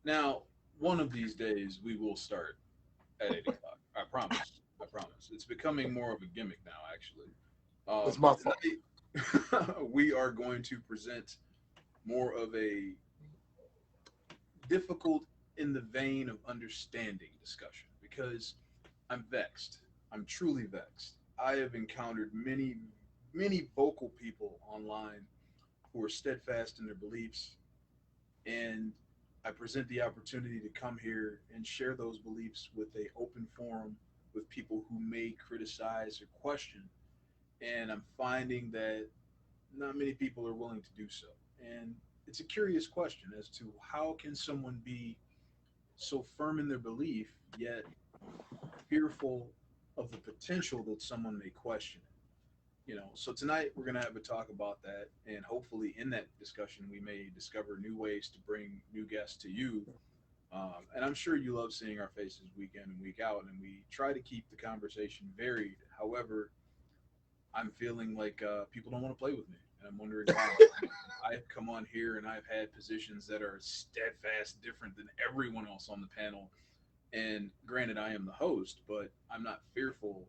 Now, one of these days we will start at 8 o'clock. I promise. I promise. It's becoming more of a gimmick now, actually. It's But my fault. tonight we are going to present more of a difficult in the vein of understanding discussion because I'm vexed. I'm truly vexed. I have encountered many vocal people online who are steadfast in their beliefs, and I present the opportunity to come here and share those beliefs with a open forum with people who may criticize or question. And I'm finding that not many people are willing to do so. And it's a curious question as to how can someone be so firm in their belief yet fearful of the potential that someone may question it. So tonight we're going to have a talk about that, and hopefully in that discussion we may discover new ways to bring new guests to you. And I'm sure you love seeing our faces week in and week out, and we try to keep the conversation varied. However, I'm feeling like people don't want to play with me, and I'm wondering why. I've come on here and I've had positions that are steadfast different than everyone else on the panel. And granted, I am the host, but I'm not fearful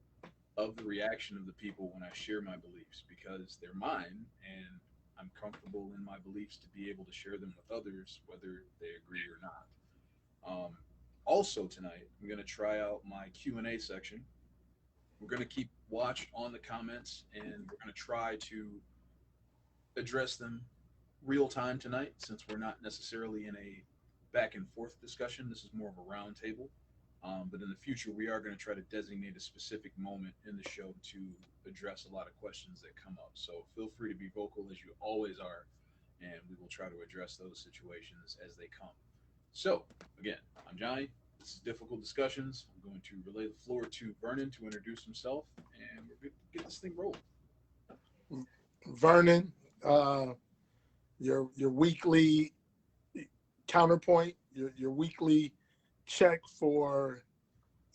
of the reaction of the people when I share my beliefs because they're mine, and I'm comfortable in my beliefs to be able to share them with others, whether they agree or not. Um, Also tonight, I'm going to try out my Q&A section. We're going to keep watch on the comments, and we're going to try to address them real time tonight since we're not necessarily in a back and forth discussion. This is more of a round table. But in the future, we are going to try to designate a specific moment in the show to address a lot of questions that come up. So feel free to be vocal as you always are, and we will try to address those situations as they come. So, again, I'm Johnny. This is Difficult Discussions. I'm going to relay the floor to Vernon to introduce himself, and we're going to get this thing rolling. Vernon, uh, your weekly counterpoint, your weekly check for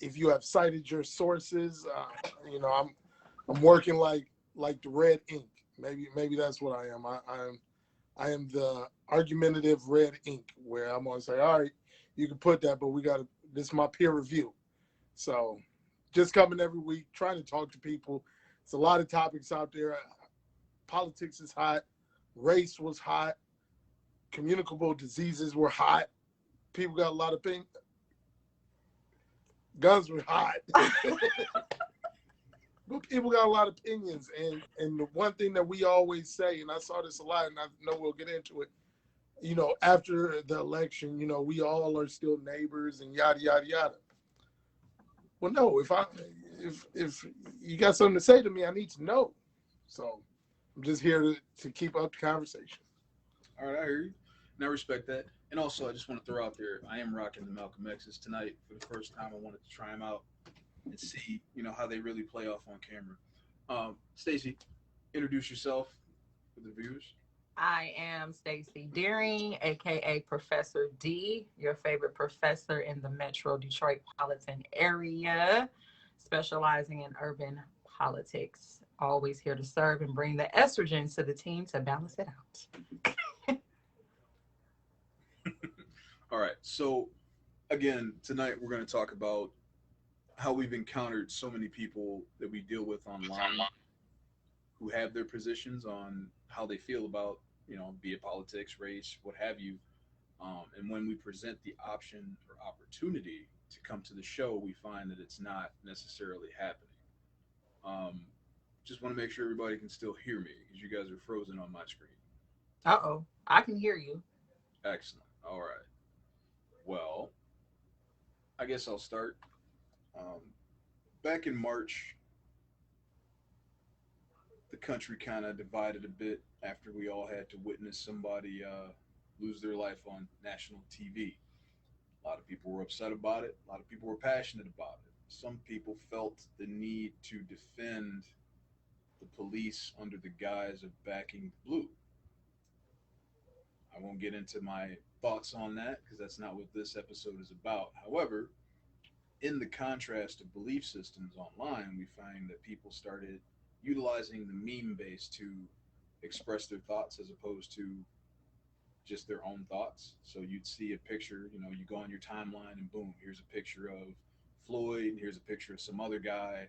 if you have cited your sources. I'm working like the red ink. Maybe that's what I am. I am the argumentative red ink where I'm gonna say, all right, you can put that, but we got to. This is my peer review. So just coming every week, trying to talk to people. It's a lot of topics out there. Politics is hot. Race was hot. Communicable diseases were hot. People got a lot of things. Guns were hot. But people got a lot of opinions. And the one thing that we always say, and I saw this a lot, and I know we'll get into it, after the election, we all are still neighbors and yada yada yada. Well, no, if you got something to say to me, I need to know. So I'm just here to keep up the conversation. All right, I hear you. And I respect that. And also, I just want to throw out there, I am rocking the Malcolm X's tonight for the first time. I wanted to try them out and see, how they really play off on camera. Stacy, introduce yourself for the viewers. I am Stacey Deering, aka Professor D, your favorite professor in the Metro Detroit Politan area, specializing in urban politics. Always here to serve and bring the estrogen to the team to balance it out. All right. So, again, tonight we're going to talk about how we've encountered so many people that we deal with online who have their positions on how they feel about, be it politics, race, what have you. And when we present the option or opportunity to come to the show, we find that it's not necessarily happening. Um, just want to make sure everybody can still hear me because you guys are frozen on my screen. Uh oh, I can hear you. Excellent. All right. Well, I guess I'll start. Um, Back in March, the country kind of divided a bit after we all had to witness somebody lose their life on national TV. A lot of people were upset about it. A lot of people were passionate about it. Some people felt the need to defend the police under the guise of backing blue. I won't get into my thoughts on that because that's not what this episode is about. However, in the contrast of belief systems online, we find that people started utilizing the meme base to express their thoughts as opposed to just their own thoughts. So you'd see a picture, you know, you go on your timeline and boom, here's a picture of Floyd, here's a picture of some other guy,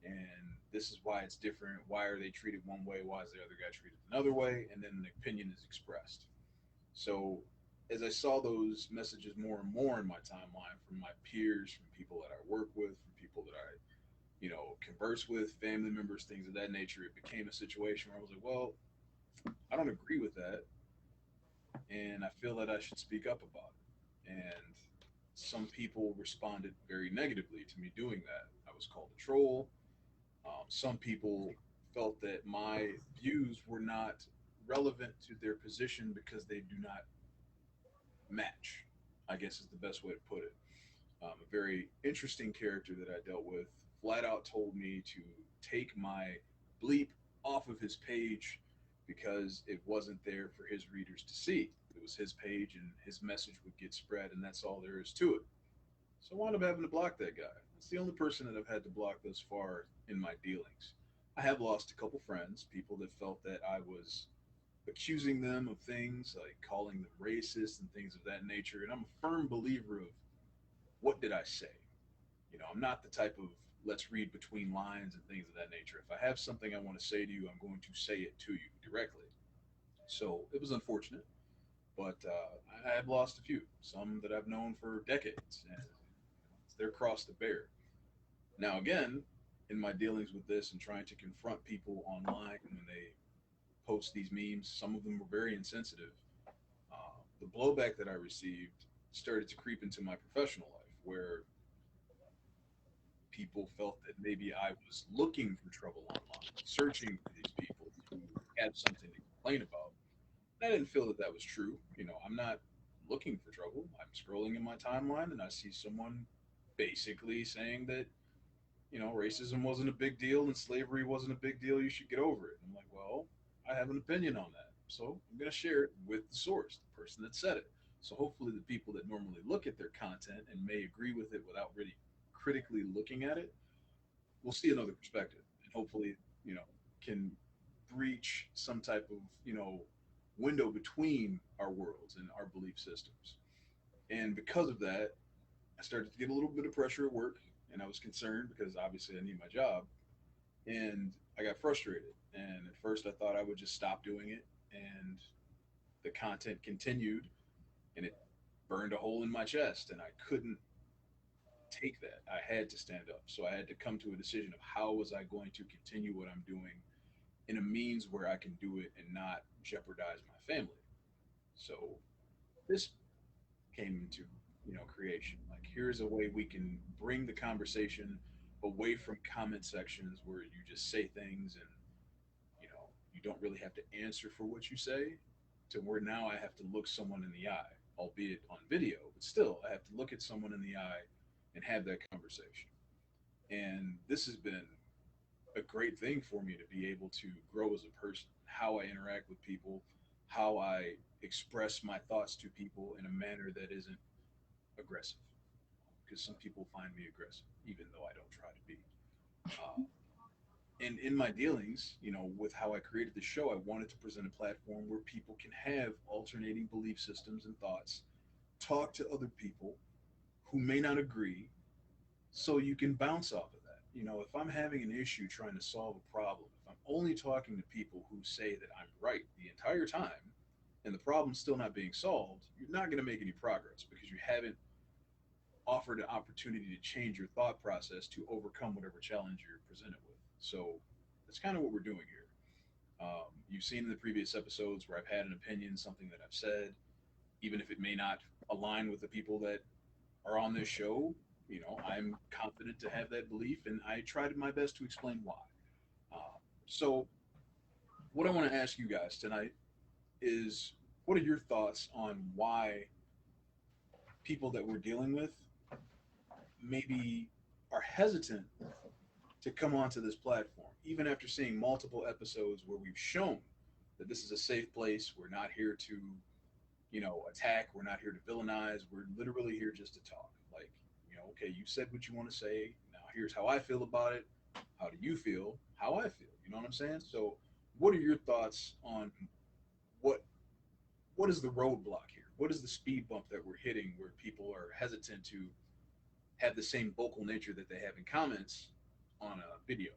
and this is why it's different. Why are they treated one way? Why is the other guy treated another way? And then an opinion is expressed. So as I saw those messages more and more in my timeline from my peers, from people that I work with, from people that I, you know, converse with, family members, things of that nature, it became a situation where I was like, well, I don't agree with that, and I feel that I should speak up about it. And some people responded very negatively to me doing that. I was called a troll. Some people felt that my views were not relevant to their position because they do not match, I guess is the best way to put it. A very interesting character that I dealt with flat out told me to take my bleep off of his page because it wasn't there for his readers to see. It was his page and his message would get spread, and that's all there is to it. So I wound up having to block that guy. It's the only person that I've had to block thus far in my dealings. I have lost a couple friends, people that felt that I was accusing them of things like calling them racist and things of that nature. And I'm a firm believer of what did I say? You know, I'm not the type of let's read between lines and things of that nature. If I have something I want to say to you, I'm going to say it to you directly. So it was unfortunate, but I have lost a few, some that I've known for decades, and it's their cross to bear. Now, again, in my dealings with this and trying to confront people online when they post these memes, some of them were very insensitive. The blowback that I received started to creep into my professional life, where people felt that maybe I was looking for trouble online, searching for these people who had something to complain about. I didn't feel that that was true. You know, I'm not looking for trouble. I'm scrolling in my timeline and I see someone basically saying that, you know, racism wasn't a big deal and slavery wasn't a big deal. You should get over it. And I'm like, well, I have an opinion on that. So I'm going to share it with the source, the person that said it. So hopefully the people that normally look at their content and may agree with it without really critically looking at it will see another perspective and hopefully, you know, can breach some type of, you know, window between our worlds and our belief systems. And because of that, I started to get a little bit of pressure at work, and I was concerned because obviously I need my job, and I got frustrated. And at first, I thought I would just stop doing it, and the content continued, and it burned a hole in my chest, and I couldn't take that. I had to stand up. So I had to come to a decision of how was I going to continue what I'm doing in a means where I can do it and not jeopardize my family. So this came into, you know, creation. Like here's a way we can bring the conversation away from comment sections where you just say things and, you know, you don't really have to answer for what you say, to where now I have to look someone in the eye, albeit on video, but still I have to look at someone in the eye and have that conversation. And this has been a great thing for me to be able to grow as a person, how I interact with people, how I express my thoughts to people in a manner that isn't aggressive. Because some people find me aggressive, even though I don't try to be. Uh, and in my dealings, you know, with how I created the show, I wanted to present a platform where people can have alternating belief systems and thoughts, talk to other people who may not agree, so you can bounce off of that. You know, if I'm having an issue trying to solve a problem, if I'm only talking to people who say that I'm right the entire time and the problem's still not being solved, you're not going to make any progress because you haven't offered an opportunity to change your thought process to overcome whatever challenge you're presented with. So that's kind of what we're doing here. You've seen in the previous episodes where I've had an opinion, something that I've said, even if it may not align with the people that are on this show. You know, I'm confident to have that belief, and I tried my best to explain why. So, what I want to ask you guys tonight is, what are your thoughts on why people that we're dealing with maybe are hesitant to come onto this platform, even after seeing multiple episodes where we've shown that this is a safe place. We're not here to, you know, attack. We're not here to villainize. We're literally here just to talk. Like, you know, okay, you said what you want to say. Now here's how I feel about it. How do you feel? How I feel. You know what I'm saying? So, what are your thoughts on what what is the roadblock here? What is the speed bump that we're hitting where people are hesitant to have the same vocal nature that they have in comments on a video?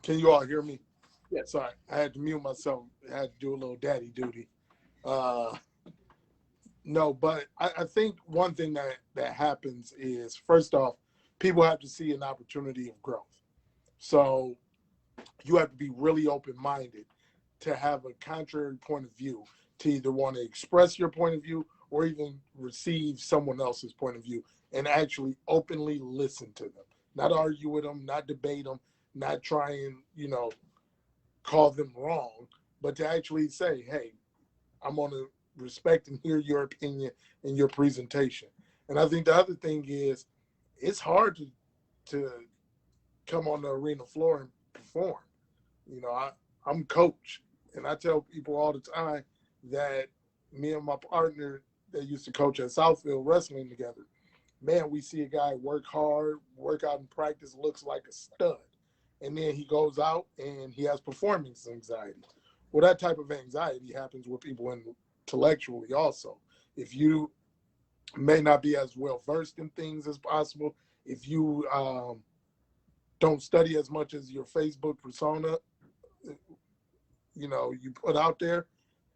Can you all hear me? Yeah. Sorry, I had to mute myself. I had to do a little daddy duty. No, but I think one thing that happens is, first off, people have to see an opportunity of growth. So you have to be really open-minded to have a contrary point of view, to either want to express your point of view or even receive someone else's point of view and actually openly listen to them. Not argue with them, not debate them, not try and, call them wrong, but to actually say, hey, I'm going to respect and hear your opinion and your presentation. And I think the other thing is, it's hard to come on the arena floor and perform. I'm coach, and I tell people all the time that me and my partner that used to coach at Southfield wrestling together, man, we see a guy work hard, work out in practice, looks like a stud. And then he goes out and he has performance anxiety. Well, that type of anxiety happens with people intellectually also. If you may not be as well versed in things as possible, if you don't study as much as your Facebook persona, you put out there,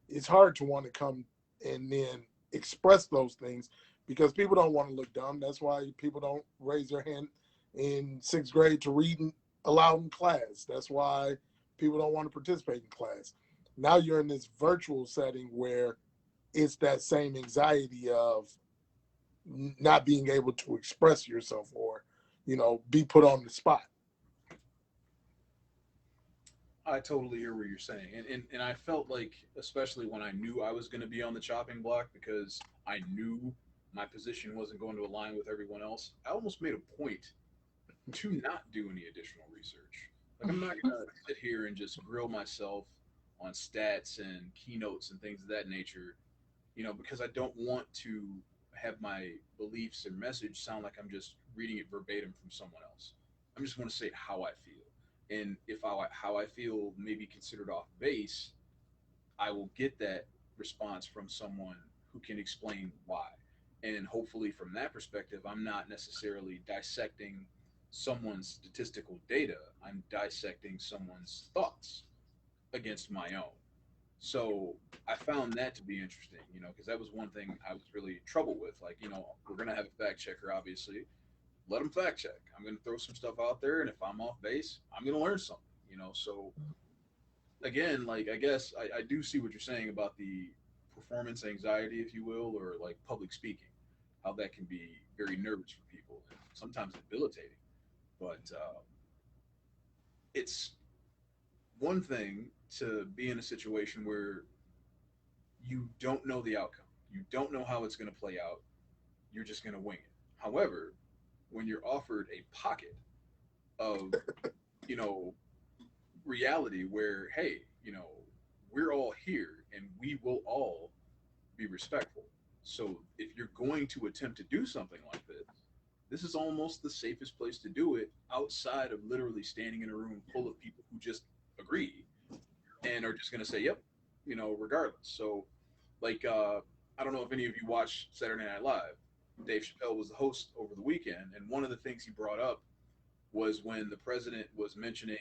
it's hard to want to come and then express those things because people don't want to look dumb. That's why people don't raise their hand in 6th grade to read aloud in class. That's why people don't want to participate in class. Now you're in this virtual setting where it's that same anxiety of not being able to express yourself or, be put on the spot. I totally hear what you're saying. And I felt like, especially when I knew I was going to be on the chopping block because I knew my position wasn't going to align with everyone else, I almost made a point to not do any additional research. Like, I'm not going to sit here and just grill myself on stats and keynotes and things of that nature, because I don't want to have my beliefs and message sound like I'm just reading it verbatim from someone else. I just want to say how I feel. And if how I feel may be considered off base, I will get that response from someone who can explain why. And hopefully, from that perspective, I'm not necessarily dissecting someone's statistical data, I'm dissecting someone's thoughts against my own. So I found that to be interesting, because that was one thing I was really troubled with. Like, we're going to have a fact checker, obviously. Let them fact check. I'm going to throw some stuff out there, and if I'm off base, I'm going to learn something, So again, like, I guess I do see what you're saying about the performance anxiety, if you will, or like public speaking, how that can be very nervous for people and sometimes debilitating. But it's one thing to be in a situation where you don't know the outcome, you don't know how it's going to play out, you're just going to wing it. However, when you're offered a pocket of, you know, reality where, hey, we're all here and we will all be respectful. So if you're going to attempt to do something like this is almost the safest place to do it outside of literally standing in a room full of people who just agree and are just going to say, yep, regardless. So, like, I don't know if any of you watch Saturday Night Live. Dave Chappelle was the host over the weekend, and one of the things he brought up was when the president was mentioning,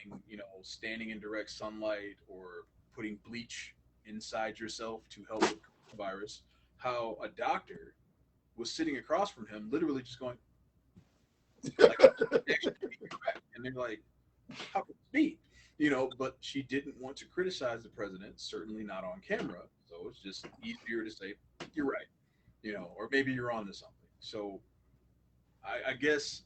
standing in direct sunlight or putting bleach inside yourself to help with coronavirus, how a doctor was sitting across from him, literally just going, like, and they're like, how could it be? But she didn't want to criticize the president, certainly not on camera. So it's just easier to say, you're right, or maybe you're on to something. So I guess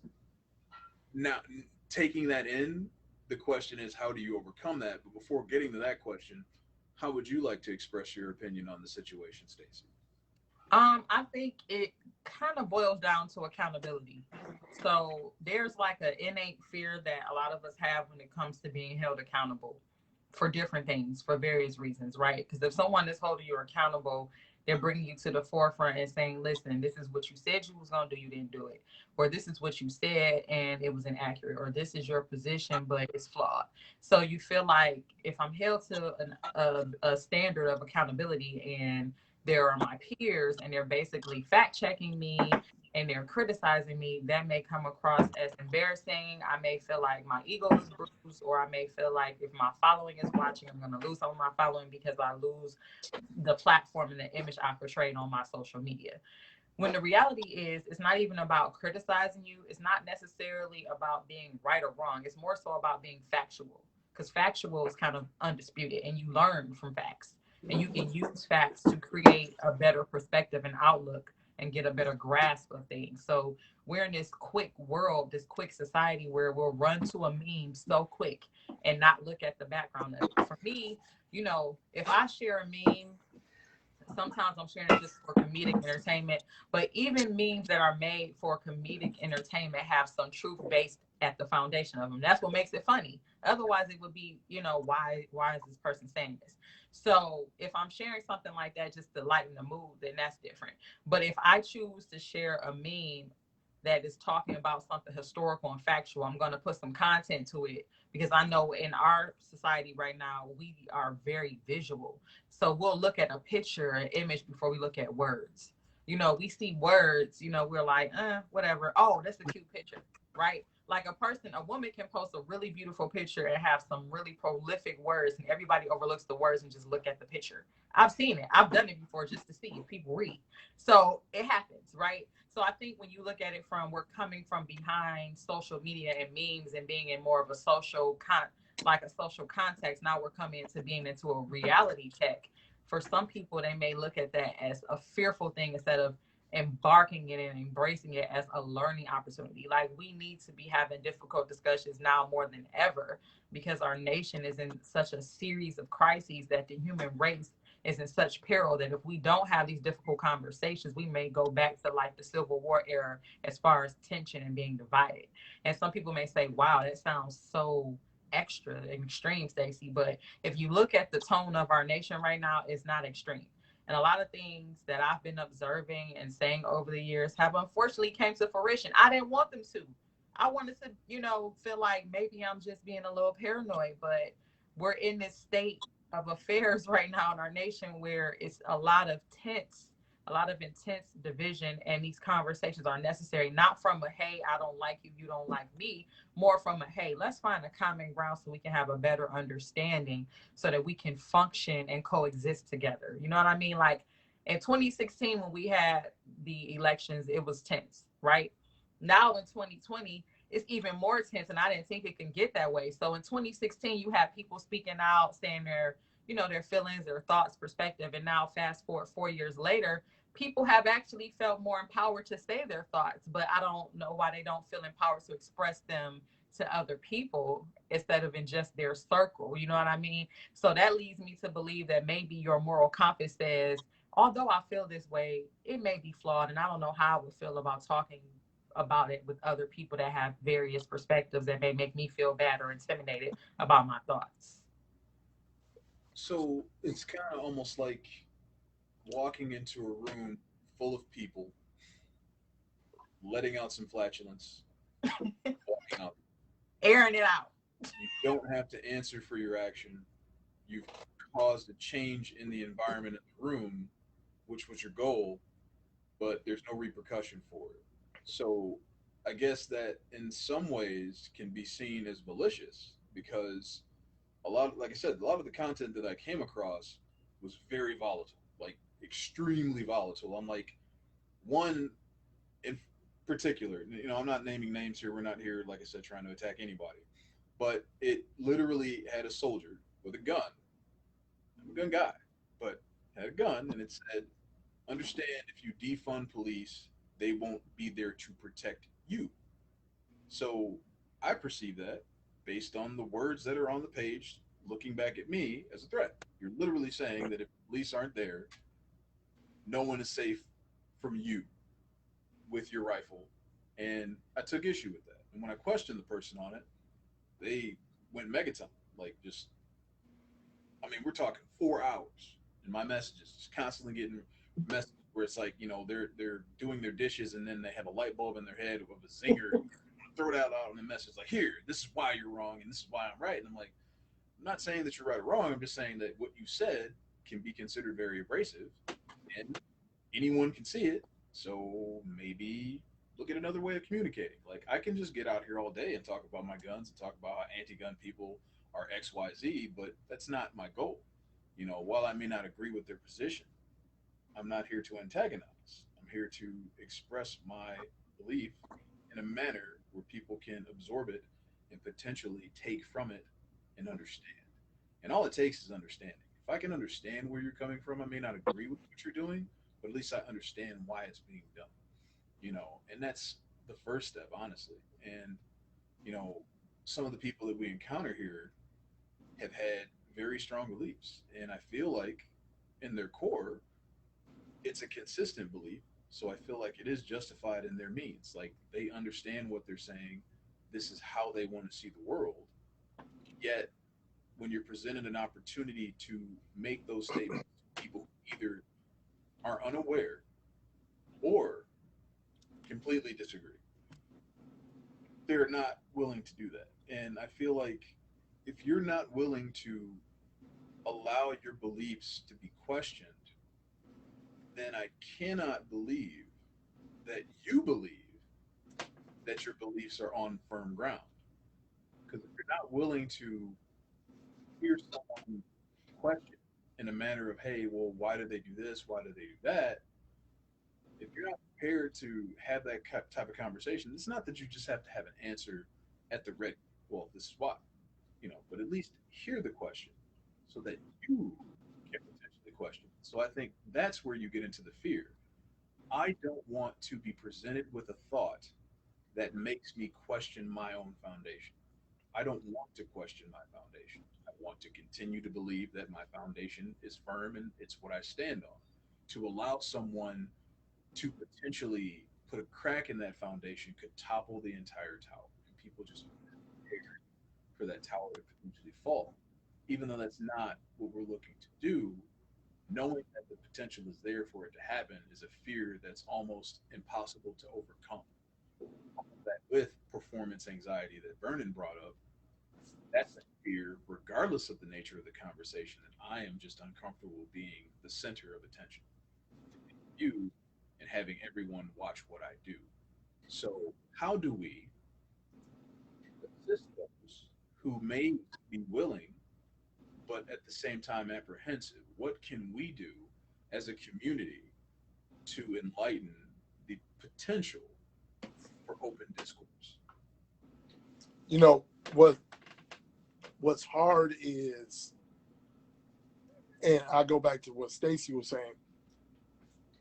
now, taking that in, the question is, how do you overcome that? But before getting to that question, how would you like to express your opinion on the situation, Stacey? I think it kind of boils down to accountability. So there's like an innate fear that a lot of us have when it comes to being held accountable for different things, for various reasons, right? Because if someone is holding you accountable, They're bringing you to the forefront and saying, listen, this is what you said you was going to do, you didn't do it. Or this is what you said and it was inaccurate. Or this is your position, but it's flawed. So you feel like if I'm held to a standard of accountability and there are my peers and they're basically fact checking me and they're criticizing me, that may come across as embarrassing. I may feel like my ego is bruised, or I may feel like if my following is watching, I'm going to lose some of my following because I lose the platform and the image I portrayed on my social media. When the reality is, it's not even about criticizing you. It's not necessarily about being right or wrong. It's more so about being factual, because factual is kind of undisputed and you learn from facts and you can use facts to create a better perspective and outlook and get a better grasp of things. So we're in this quick world, this quick society where we'll run to a meme so quick and not look at the background of it. For me, you know, if I share a meme, sometimes I'm sharing it just for comedic entertainment, but even memes that are made for comedic entertainment have some truth based at the foundation of them. That's what makes it funny. Otherwise, it would be, you know, why is this person saying this? So if I'm sharing something like that just to lighten the mood, then that's different. But if I choose to share a meme that is talking about something historical and factual, I'm going to put some content to it because I know in our society right now, we are very visual. So we'll look at a picture, an image before we look at words. You know, we see words, you know, we're like, whatever. Oh, that's a cute picture, right? Like a woman can post a really beautiful picture and have some really prolific words, and everybody overlooks the words and just look at the picture. I've seen it. I've done it before just to see if people read. So it happens, right? So I think when you look at it from, we're coming from behind social media and memes and being in more of a like a social context. Now we're coming into being into a reality check. For some people, they may look at that as a fearful thing instead of embarking in it and embracing it as a learning opportunity. Like, we need to be having difficult discussions now more than ever because our nation is in such a series of crises that the human race is in such peril that if we don't have these difficult conversations, we may go back to like the Civil War era as far as tension and being divided. And some people may say, wow, that sounds so extra extreme, Stacey. But if you look at the tone of our nation right now, it's not extreme. And a lot of things that I've been observing and saying over the years have unfortunately came to fruition. I didn't want them to. I wanted to, you know, feel like maybe I'm just being a little paranoid, but we're in this state of affairs right now in our nation where it's a lot of intense division, and these conversations are necessary, not from a, hey, I don't like you, you don't like me, more from a, hey, let's find a common ground so we can have a better understanding so that we can function and coexist together. You know what I mean? Like in 2016, when we had the elections, it was tense, right? Now in 2020, it's even more tense, and I didn't think it can get that way. So in 2016, you have people speaking out, saying their, you know, their feelings, their thoughts, perspective. And now fast forward 4 years later, people have actually felt more empowered to say their thoughts, but I don't know why they don't feel empowered to express them to other people instead of in just their circle. You know what I mean? So that leads me to believe that maybe your moral compass says, although I feel this way, it may be flawed, and I don't know how I would feel about talking about it with other people that have various perspectives that may make me feel bad or intimidated about my thoughts. So it's kind of almost like walking into a room full of people, letting out some flatulence, walking out. Airing it out. You don't have to answer for your action. You've caused a change in the environment in the room, which was your goal, but there's no repercussion for it. So I guess that in some ways can be seen as malicious because like I said, a lot of the content that I came across was very volatile, like extremely volatile. I'm like, one in particular, you know, I'm not naming names here. We're not here, like I said, trying to attack anybody, but it literally had a soldier with a gun. I'm a gun guy, but had a gun, and it said, understand if you defund police, they won't be there to protect you. So I perceive that based on the words that are on the page, looking back at me as a threat. You're literally saying that if police aren't there, no one is safe from you with your rifle. And I took issue with that. And when I questioned the person on it, they went megaton. Like, just, I mean, we're talking 4 hours. And my messages just constantly getting message where it's like, they're doing their dishes and then they have a light bulb in their head of a zinger, throw it out on the message like, here, this is why you're wrong and this is why I'm right. And I'm like, I'm not saying that you're right or wrong. I'm just saying that what you said can be considered very abrasive, and anyone can see it. So maybe look at another way of communicating. Like, I can just get out here all day and talk about my guns and talk about how anti-gun people are X, Y, Z, but that's not my goal. While I may not agree with their position, I'm not here to antagonize. I'm here to express my belief in a manner where people can absorb it and potentially take from it and understand. And all it takes is understanding. If I can understand where you're coming from, I may not agree with what you're doing, but at least I understand why it's being done. And that's the first step, honestly. And, you know, some of the people that we encounter here have had very strong beliefs. And I feel like in their core, it's a consistent belief. So I feel like it is justified in their means. Like, they understand what they're saying. This is how they want to see the world. Yet, when you're presented an opportunity to make those statements, people either are unaware or completely disagree. They're not willing to do that. And I feel like if you're not willing to allow your beliefs to be questioned, then I cannot believe that you believe that your beliefs are on firm ground. Because if you're not willing to hear someone question in a manner of, hey, well, why did they do this? Why did they do that? If you're not prepared to have that type of conversation, it's not that you just have to have an answer at the ready. Well, this is why, but at least hear the question so that you can potentially question it. So I think that's where you get into the fear. I don't want to be presented with a thought that makes me question my own foundation. I don't want to question my foundation. I want to continue to believe that my foundation is firm and it's what I stand on. To allow someone to potentially put a crack in that foundation could topple the entire tower, and people just prepared for that tower to potentially fall. Even though that's not what we're looking to do, knowing that the potential is there for it to happen is a fear that's almost impossible to overcome. That with performance anxiety that Vernon brought up, that's a fear, regardless of the nature of the conversation, that I am just uncomfortable being the center of attention, you, and having everyone watch what I do. So, how do we assist those who may be willing, but at the same time apprehensive? What can we do as a community to enlighten the potential for open discourse? You know what? What's hard is, and I go back to what Stacy was saying.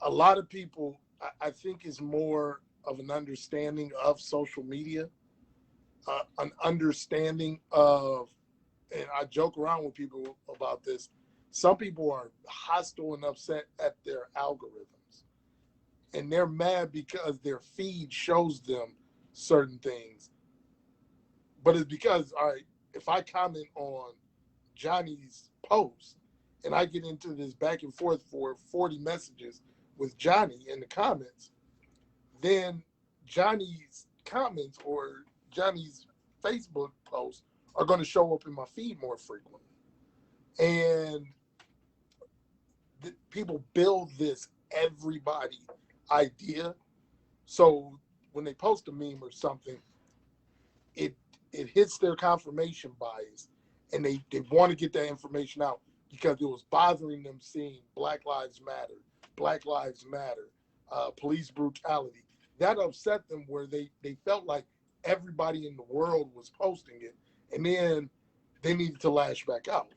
A lot of people, I think, is more of an understanding of social media, an understanding of, and I joke around with people about this. Some people are hostile and upset at their algorithms, and they're mad because their feed shows them certain things. But it's because, all right, if I comment on Johnny's post and I get into this back and forth for 40 messages with Johnny in the comments, then Johnny's comments or Johnny's Facebook posts are going to show up in my feed more frequently. And people build this everybody idea. So when they post a meme or something, it it hits their confirmation bias, and they want to get that information out because it was bothering them seeing Black Lives Matter, Black Lives Matter, police brutality. That upset them where they felt like everybody in the world was posting it, and then they needed to lash back out.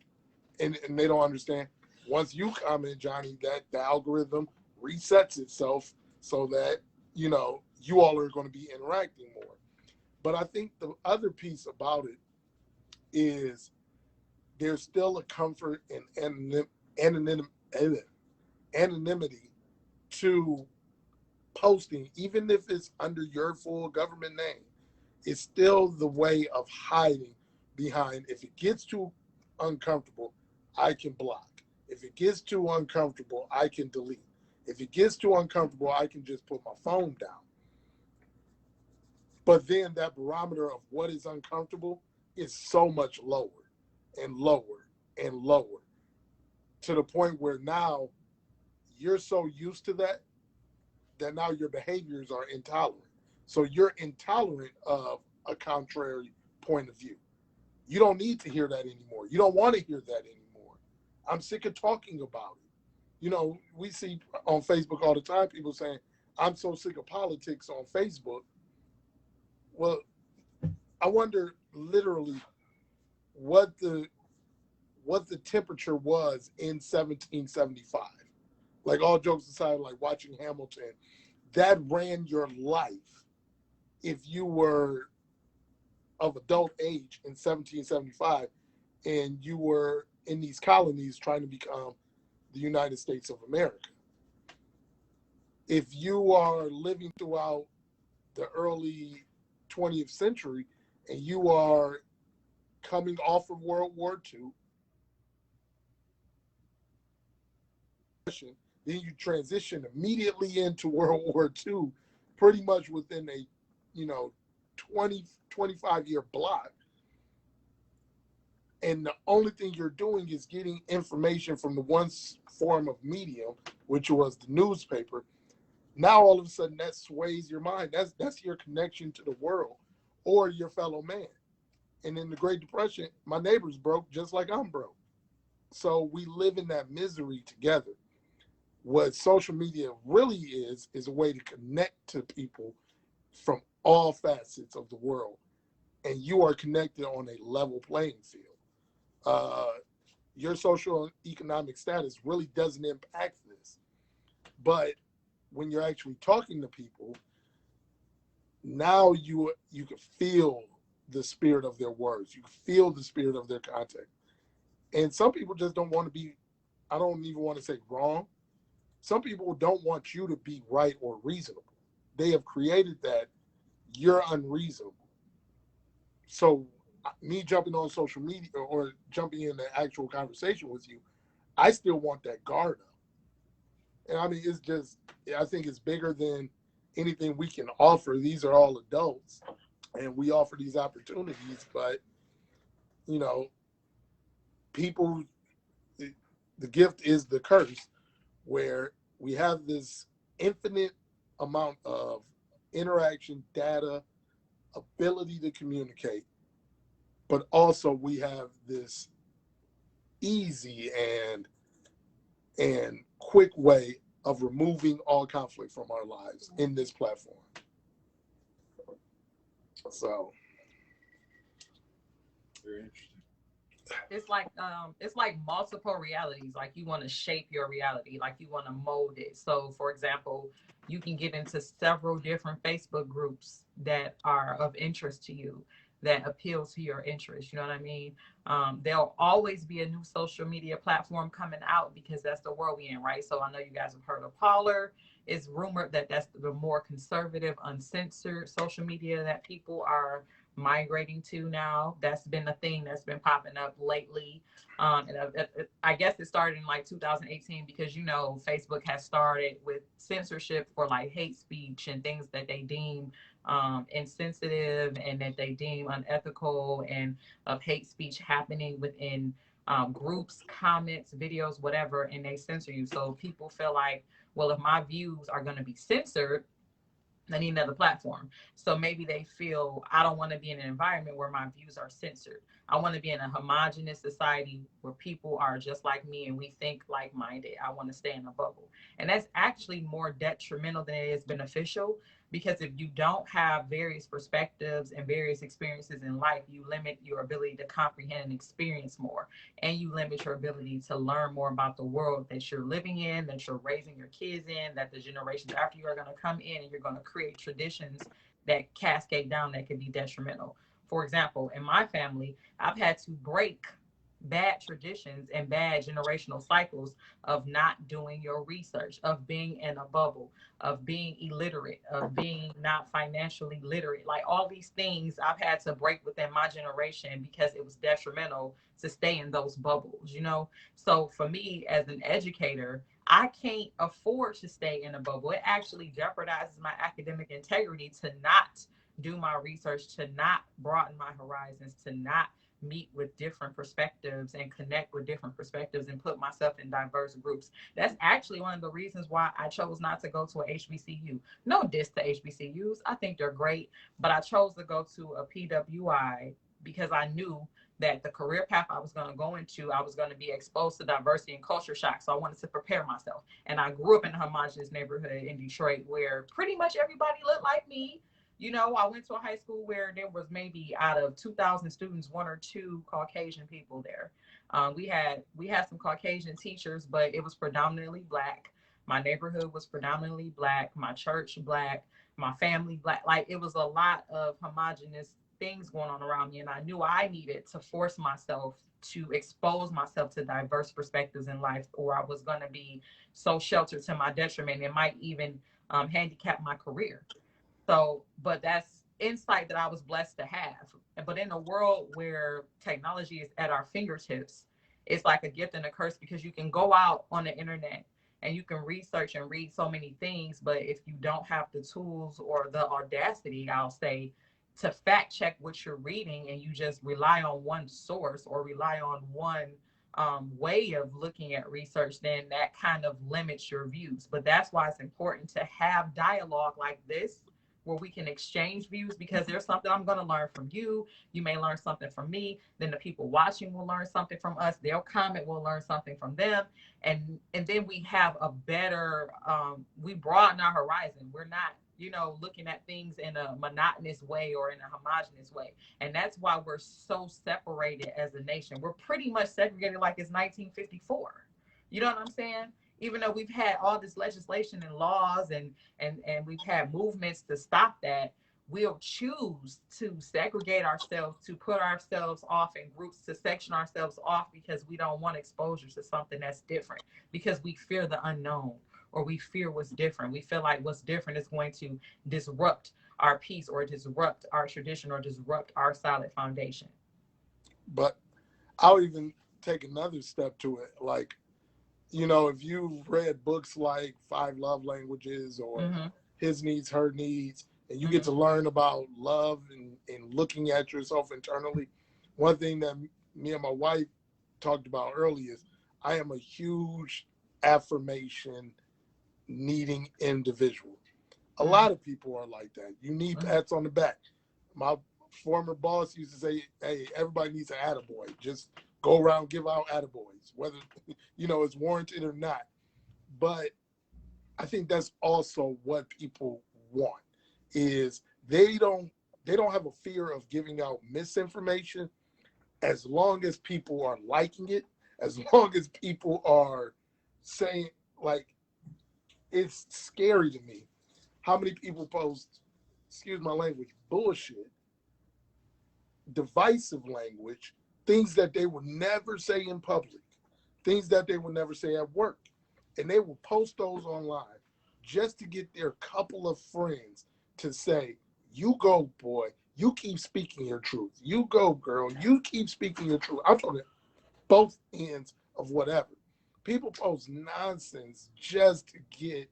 And they don't understand. Once you comment, Johnny, that the algorithm resets itself so that, you all are going to be interacting more. But I think the other piece about it is there's still a comfort in anonymity to posting, even if it's under your full government name. It's still the way of hiding behind. If it gets too uncomfortable, I can block. If it gets too uncomfortable, I can delete. If it gets too uncomfortable, I can just put my phone down. But then that barometer of what is uncomfortable is so much lower and lower and lower, to the point where now you're so used to that now your behaviors are intolerant. So you're intolerant of a contrary point of view. You don't need to hear that anymore. You don't want to hear that anymore. I'm sick of talking about it. You know, we see on Facebook all the time people saying, I'm so sick of politics on Facebook. Well, I wonder literally what the temperature was in 1775. Like, all jokes aside, like watching Hamilton, that ran your life if you were of adult age in 1775 and you were in these colonies trying to become the United States of America. If you are living throughout the early 20th century and you are coming off of World War II, then you transition immediately into World War II, pretty much within a, 20, 25-year block. And the only thing you're doing is getting information from the one form of medium, which was the newspaper. Now, all of a sudden, that sways your mind. That's your connection to the world or your fellow man. And in the Great Depression, my neighbor's broke just like I'm broke. So we live in that misery together. What social media really is a way to connect to people from all facets of the world. And you are connected on a level playing field. Your social and economic status really doesn't impact this. But when you're actually talking to people, now you can feel the spirit of their words. You can feel the spirit of their content. And some people just don't want to be, I don't even want to say wrong. Some people don't want you to be right or reasonable. They have created that you're unreasonable. So me jumping on social media or jumping in the actual conversation with you, I still want that guard up. And I mean, it's just, I think it's bigger than anything we can offer. These are all adults and we offer these opportunities, but people, the gift is the curse, where we have this infinite amount of interaction, data, ability to communicate, but also we have this easy and quick way of removing all conflict from our lives in this platform. So, very interesting. It's like multiple realities. Like, you want to shape your reality, like you want to mold it. So for example, you can get into several different Facebook groups that are of interest to you, that appeal to your interests. You know what I mean? There'll always be a new social media platform coming out because that's the world we're in, right? So I know you guys have heard of Parler. It's rumored that that's the more conservative, uncensored social media that people are migrating to now. That's been a thing that's been popping up lately. I guess it started in like 2018 because, Facebook has started with censorship for like hate speech and things that they deem insensitive and that they deem unethical, and of hate speech happening within groups, comments, videos, whatever, and they censor you. So people feel like, well, if my views are going to be censored, I need another platform. So maybe they feel, I don't want to be in an environment where my views are censored. I want to be in a homogenous society where people are just like me and we think like-minded. I want to stay in a bubble. And that's actually more detrimental than it is beneficial, because if you don't have various perspectives and various experiences in life, you limit your ability to comprehend and experience more. And you limit your ability to learn more about the world that you're living in, that you're raising your kids in, that the generations after you are going to come in, and you're going to create traditions that cascade down that can be detrimental. For example, in my family, I've had to break bad traditions and bad generational cycles of not doing your research, of being in a bubble, of being illiterate, of being not financially literate. Like, all these things I've had to break within my generation because it was detrimental to stay in those bubbles, So for me as an educator, I can't afford to stay in a bubble. It actually jeopardizes my academic integrity to not do my research, to not broaden my horizons, to not meet with different perspectives and connect with different perspectives and put myself in diverse groups. That's actually one of the reasons why I chose not to go to a HBCU. No diss to HBCUs. I think they're great, but I chose to go to a PWI because I knew that the career path I was going to go into, I was going to be exposed to diversity and culture shock. So I wanted to prepare myself. And I grew up in a homogenous neighborhood in Detroit where pretty much everybody looked like me. You know, I went to a high school where there was maybe out of 2,000 students, 1 or 2 Caucasian people there. We had some Caucasian teachers, but it was predominantly Black. My neighborhood was predominantly Black. My church Black. My family Black. Like it was a lot of homogenous things going on around me, and I knew I needed to force myself to expose myself to diverse perspectives in life, or I was going to be so sheltered to my detriment. It might even handicap my career. So, but that's insight that I was blessed to have. But in a world where technology is at our fingertips, it's like a gift and a curse because you can go out on the internet and you can research and read so many things. But if you don't have the tools or the audacity, I'll say, to fact check what you're reading and you just rely on one source or rely on one way of looking at research, then that kind of limits your views. But that's why it's important to have dialogue like this where we can exchange views because there's something I'm going to learn from you. You may learn something from me. Then the people watching will learn something from us. They'll comment, we'll learn something from them. And then we have a better, we broaden our horizon. We're not, looking at things in a monotonous way or in a homogenous way. And that's why we're so separated as a nation. We're pretty much segregated like it's 1954. You know what I'm saying? Even though we've had all this legislation and laws and we've had movements to stop that, we'll choose to segregate ourselves, to put ourselves off in groups, to section ourselves off because we don't want exposure to something that's different, because we fear the unknown or we fear what's different. We feel like what's different is going to disrupt our peace or disrupt our tradition or disrupt our solid foundation. But I'll even take another step to it. Like, if you've read books like Five Love Languages or His Needs, Her Needs, and you get to learn about love and looking at yourself internally, one thing that me and my wife talked about earlier is I am a huge affirmation needing individual. A lot of people are like that. You need pats on the back. My former boss used to say, hey, everybody needs an attaboy. Just go around, give out attaboys, whether, it's warranted or not. But I think that's also what people want, is they don't have a fear of giving out misinformation as long as people are liking it, as long as people are saying, like, it's scary to me how many people post, excuse my language, bullshit, divisive language, things that they would never say in public, things that they would never say at work. And they will post those online just to get their couple of friends to say, you go, boy, you keep speaking your truth. You go, girl, you keep speaking your truth. I'm talking both ends of whatever. People post nonsense just to get,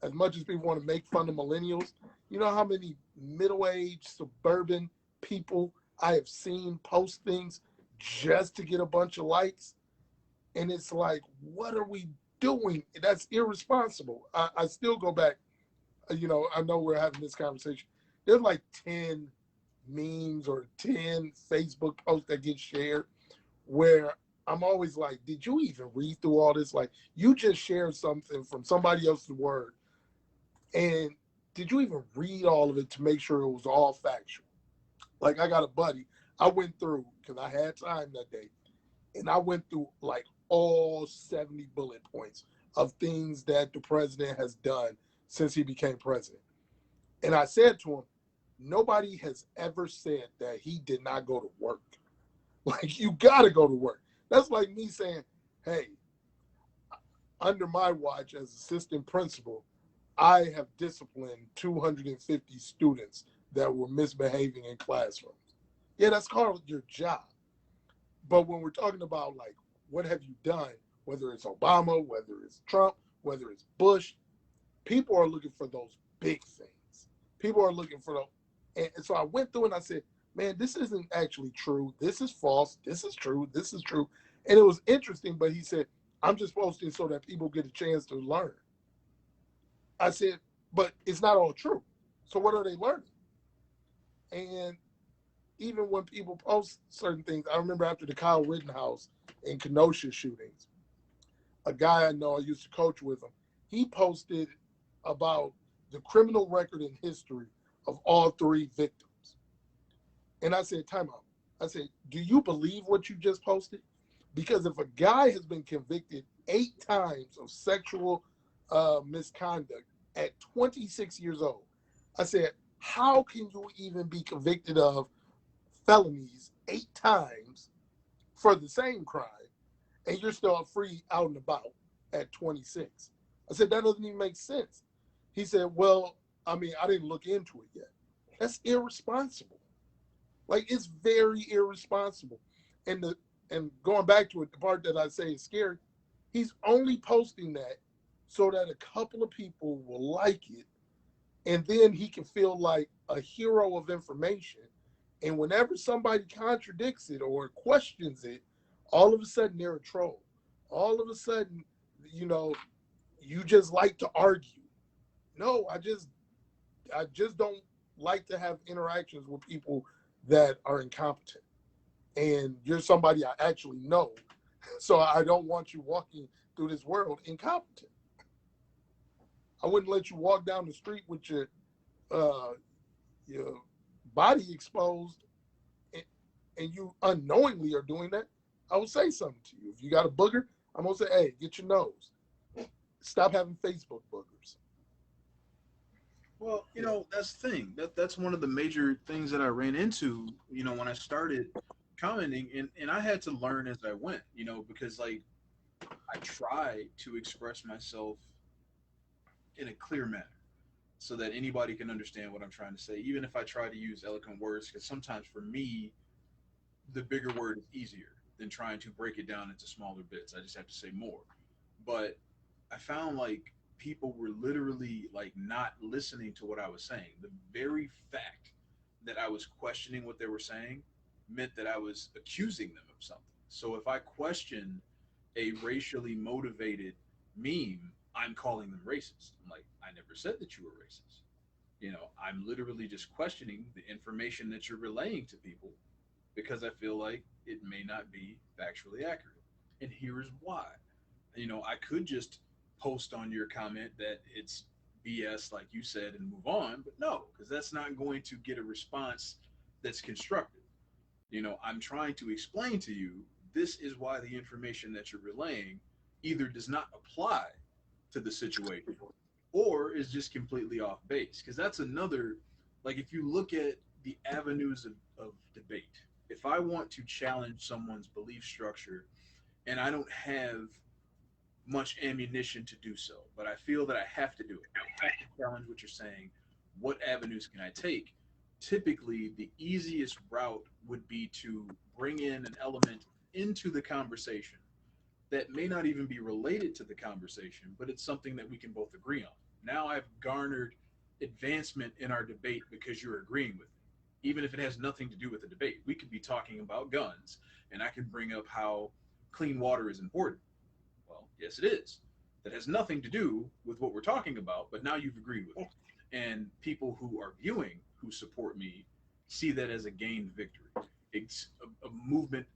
as much as people want to make fun of millennials, you know how many middle-aged suburban people I have seen post things just to get a bunch of likes? And it's like, what are we doing? That's irresponsible. I still go back, I know we're having this conversation. There's like 10 memes or 10 Facebook posts that get shared where I'm always like, did you even read through all this? Like, you just shared something from somebody else's word. And did you even read all of it to make sure it was all factual? Like, I got a buddy, I went through, because I had time that day, and I went through like all 70 bullet points of things that the president has done since he became president. And I said to him, nobody has ever said that he did not go to work. Like, you got to go to work. That's like me saying, hey, under my watch as assistant principal, I have disciplined 250 students that were misbehaving in classrooms. Yeah, that's called your job. But when we're talking about, like, what have you done whether it's Obama, whether it's Trump, whether it's Bush. People are looking for those big things. People are looking for those. And so I went through and I said, man, this isn't actually true. This is false. This is true. This is true. And it was interesting, but he said, I'm just posting so that people get a chance to learn. I said, but it's not all true. So what are they learning? And even when people post certain things, I remember after the Kyle Rittenhouse and Kenosha shootings, a guy I know, I used to coach with him, he posted about the criminal record and history of all three victims. And I said, time out. I said, do you believe what you just posted? Because if a guy has been convicted 8 times of sexual misconduct at 26 years old, I said, how can you even be convicted of felonies 8 times for the same crime and you're still free out and about at 26? I said, that doesn't even make sense. He said, well, I mean, I didn't look into it yet. That's irresponsible. Like, it's very irresponsible. And going back to it, the part that I say is scary, he's only posting that so that a couple of people will like it, and then he can feel like a hero of information. And whenever somebody contradicts it or questions it, all of a sudden they're a troll. All of a sudden, you know, you just like to argue. No, I just don't like to have interactions with people that are incompetent. And you're somebody I actually know. So I don't want you walking through this world incompetent. I wouldn't let you walk down the street with your body exposed and you unknowingly are doing that. I would say something to you. If you got a booger, I'm going to say, hey, get your nose. Stop having Facebook boogers. Well, you know, that's the thing. That's one of the major things that I ran into, you know, when I started commenting, and I had to learn as I went, you know, because like I try to express myself in a clear manner so that anybody can understand what I'm trying to say, even if I try to use eloquent words, because sometimes for me, the bigger word is easier than trying to break it down into smaller bits. I just have to say more. But I found like people were literally like not listening to what I was saying. The very fact that I was questioning what they were saying meant that I was accusing them of something. So if I question a racially motivated meme, I'm calling them racist. I'm like, I never said that you were racist. You know, I'm literally just questioning the information that you're relaying to people because I feel like it may not be factually accurate. And here is why. You know, I could just post on your comment that it's BS, like you said, and move on, but no, because that's not going to get a response that's constructive. You know, I'm trying to explain to you this is why the information that you're relaying either does not apply to the situation or is just completely off base. Because that's another, like, if you look at the avenues of debate, if I want to challenge someone's belief structure and I don't have much ammunition to do so, but I feel that I have to do it, I have to challenge what you're saying, what avenues can I take? Typically, the easiest route would be to bring in an element into the conversation that may not even be related to the conversation, but it's something that we can both agree on. Now I've garnered advancement in our debate because you're agreeing with me. Even if it has nothing to do with the debate, we could be talking about guns, and I can bring up how clean water is important. Well, yes, it is. That has nothing to do with what we're talking about, but now you've agreed with it. And people who are viewing, who support me, see that as a gained victory. It's a movement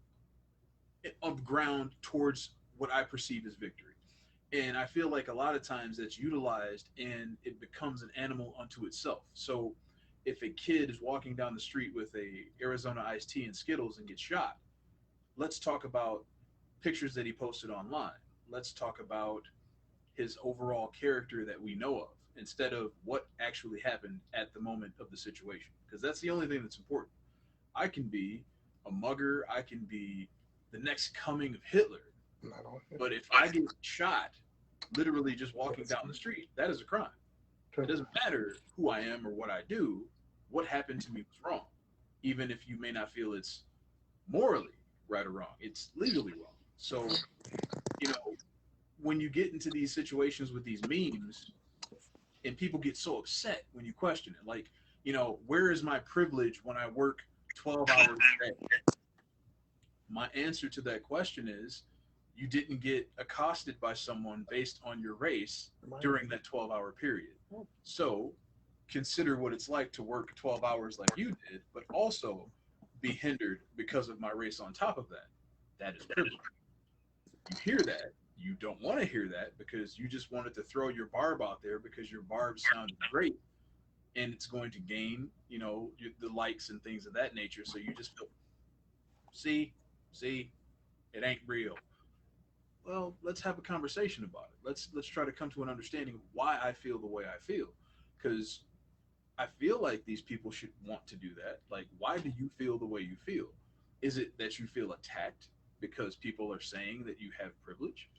of ground towards what I perceive as victory. And I feel like a lot of times that's utilized and it becomes an animal unto itself. So if a kid is walking down the street with a Arizona iced tea and Skittles and gets shot, let's talk about pictures that he posted online. Let's talk about his overall character that we know of instead of what actually happened at the moment of the situation. Because that's the only thing that's important. I can be a mugger, I can be the next coming of Hitler, but if I get shot literally just walking down the street, that is a crime. It doesn't matter who I am or what I do. What happened to me was wrong. Even if you may not feel it's morally right or wrong, it's legally wrong. So, you know, when you get into these situations with these memes, and people get so upset when you question it, like, where is my privilege when I work 12 hours a day? My answer to that question is you didn't get accosted by someone based on your race during that 12-hour period. So consider what it's like to work 12 hours like you did, but also be hindered because of my race on top of that. That is privilege. You hear that. You don't want to hear that because you just wanted to throw your barb out there because your barb sounded great and it's going to gain, the likes and things of that nature. So you just feel, see, it ain't real. Well, let's have a conversation about it. Let's try to come to an understanding of why I feel the way I feel, because I feel like these people should want to do that. Like, why do you feel the way you feel? Is it that you feel attacked because people are saying that you have privilege?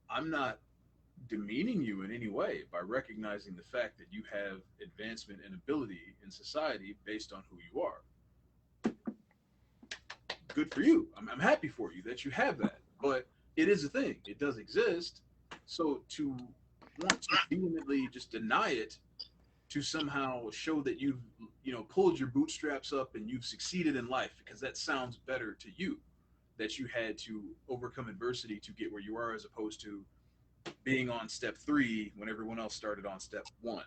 I'm not demeaning you in any way by recognizing the fact that you have advancement and ability in society based on who you are. Good for you. I'm happy for you that you have that. But it is a thing. It does exist. So to want to vehemently just deny it, to somehow show that you've pulled your bootstraps up and you've succeeded in life because that sounds better to you, that you had to overcome adversity to get where you are, as opposed to being on step 3 when everyone else started on step 1.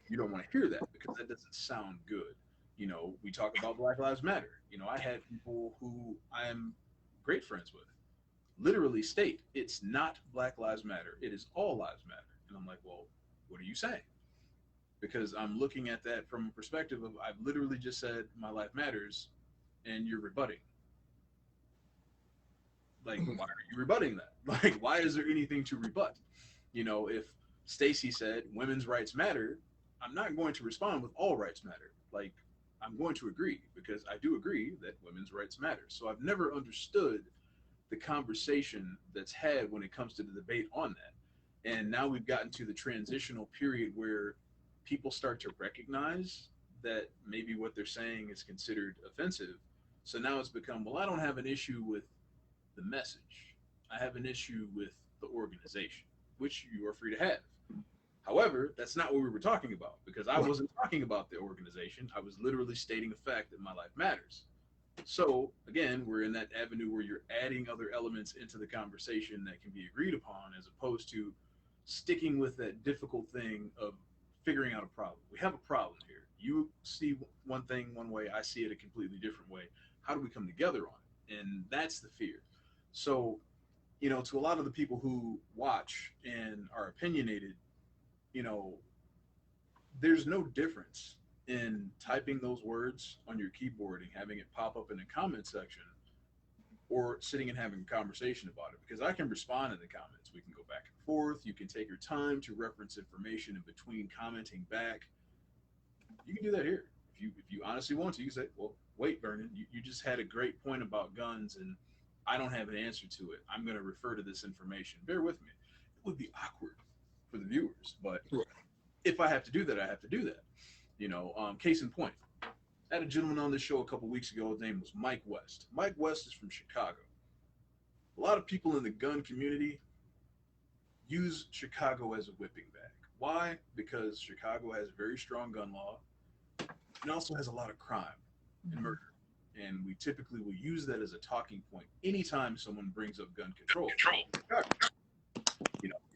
You don't want to hear that because that doesn't sound good. We talk about Black Lives Matter. I had people who I am great friends with literally state it's not Black Lives Matter, it is all lives matter. And I'm like, well, what are you saying? Because I'm looking at that from a perspective of, I've literally just said my life matters and you're rebutting. Like, why are you rebutting that? Like, why is there anything to rebut? If Stacey said women's rights matter, I'm not going to respond with all rights matter. Like, I'm going to agree because I do agree that women's rights matter. So I've never understood the conversation that's had when it comes to the debate on that. And now we've gotten to the transitional period where people start to recognize that maybe what they're saying is considered offensive. So now it's become, well, I don't have an issue with the message. I have an issue with the organization, which you are free to have. However, that's not what we were talking about, because I wasn't talking about the organization. I was literally stating the fact that my life matters. So again, we're in that avenue where you're adding other elements into the conversation that can be agreed upon, as opposed to sticking with that difficult thing of figuring out a problem. We have a problem here. You see one thing one way, I see it a completely different way. How do we come together on it? And that's the fear. So, to a lot of the people who watch and are opinionated, there's no difference in typing those words on your keyboard and having it pop up in the comment section, or sitting and having a conversation about it, because I can respond in the comments. We can go back and forth. You can take your time to reference information in between commenting back. You can do that here. If you honestly want to, you can say, well, wait, Vernon, you just had a great point about guns and I don't have an answer to it. I'm going to refer to this information. Bear with me. It would be awkward for the viewers, but if I have to do that, I have to do that. Case in point, I had a gentleman on this show a couple weeks ago. His name was Mike West. Mike West is from Chicago. A lot of people in the gun community use Chicago as a whipping bag. Why? Because Chicago has very strong gun law and also has a lot of crime and murder. And we typically will use that as a talking point anytime someone brings up gun control.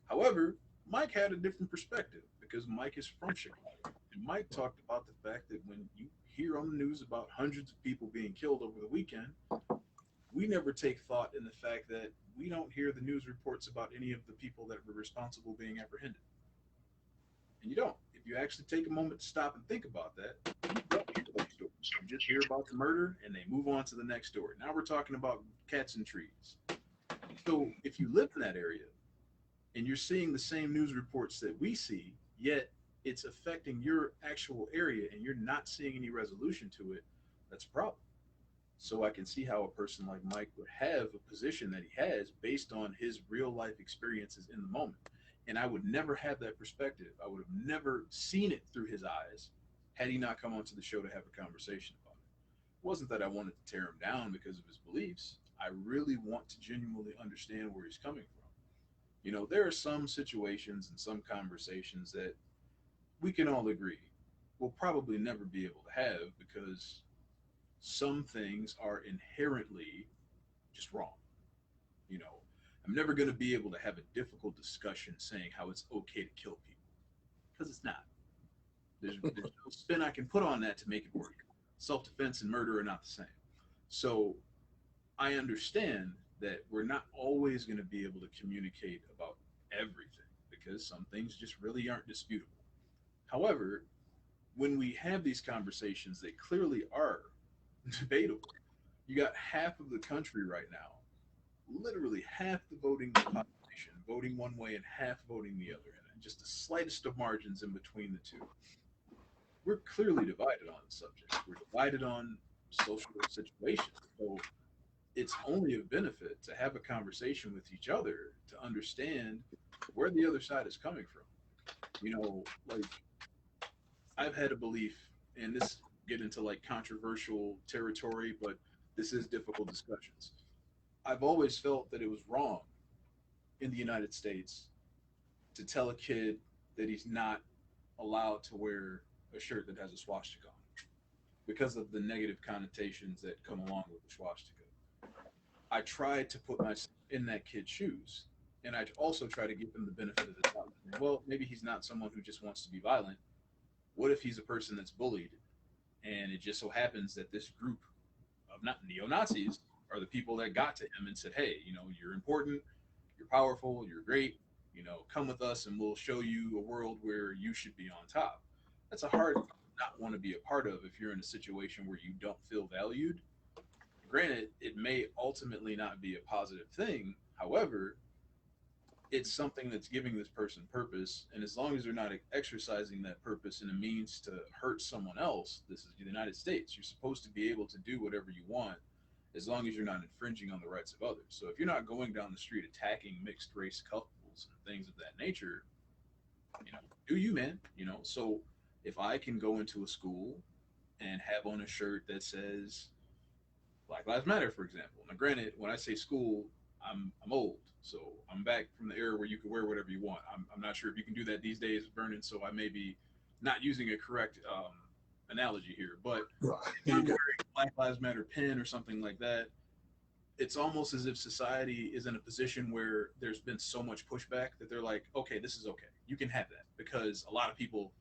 However, Mike had a different perspective because Mike is from Chicago. And Mike talked about the fact that when you hear on the news about hundreds of people being killed over the weekend, we never take thought in the fact that we don't hear the news reports about any of the people that were responsible being apprehended. And you don't. If you actually take a moment to stop and think about that, you don't hear those stories. You just hear about the murder and they move on to the next story. Now we're talking about cats and trees. So if you live in that area and you're seeing the same news reports that we see, yet it's affecting your actual area and you're not seeing any resolution to it, that's a problem. So I can see how a person like Mike would have a position that he has based on his real life experiences in the moment. And I would never have that perspective. I would have never seen it through his eyes had he not come onto the show to have a conversation about it. It wasn't that I wanted to tear him down because of his beliefs. I really want to genuinely understand where he's coming from. You know, there are some situations and some conversations that we can all agree we'll probably never be able to have because some things are inherently just wrong. You know, I'm never going to be able to have a difficult discussion saying how it's okay to kill people because it's not. There's no spin I can put on that to make it work. Self defense and murder are not the same. So I understand that we're not always going to be able to communicate about everything because some things just really aren't disputable. However, when we have these conversations that clearly are debatable, you got half of the country right now, literally half the voting population voting one way and half voting the other, and just the slightest of margins in between the two. We're clearly divided on the subject. We're divided on social situations. So it's only a benefit to have a conversation with each other to understand where the other side is coming from. You know, like I've had a belief, and this get into like controversial territory, but this is difficult discussions. I've always felt that it was wrong in the United States to tell a kid that he's not allowed to wear a shirt that has a swastika on it because of the negative connotations that come along with the swastika. I tried to put myself in that kid's shoes. And I also try to give him the benefit of the doubt. Well, maybe he's not someone who just wants to be violent. What if he's a person that's bullied? And it just so happens that this group of not neo Nazis are the people that got to him and said, hey, you know, you're important, you're powerful, you're great, you know, come with us and we'll show you a world where you should be on top. That's a hard thing to not want to be a part of if you're in a situation where you don't feel valued. Granted, it may ultimately not be a positive thing. However, it's something that's giving this person purpose. And as long as they're not exercising that purpose in a means to hurt someone else, this is the United States. You're supposed to be able to do whatever you want as long as you're not infringing on the rights of others. So if you're not going down the street attacking mixed race couples and things of that nature, you know, do you, man? You know, so if I can go into a school and have on a shirt that says Black Lives Matter, for example. Now, granted, when I say school, I'm old, so I'm back from the era where you could wear whatever you want. I'm not sure if you can do that these days, Vernon. So I may be not using a correct analogy here, but Right. if I'm wearing a Black Lives Matter pin or something like that, it's almost as if society is in a position where there's been so much pushback that they're like, okay, this is okay. You can have that because a lot of people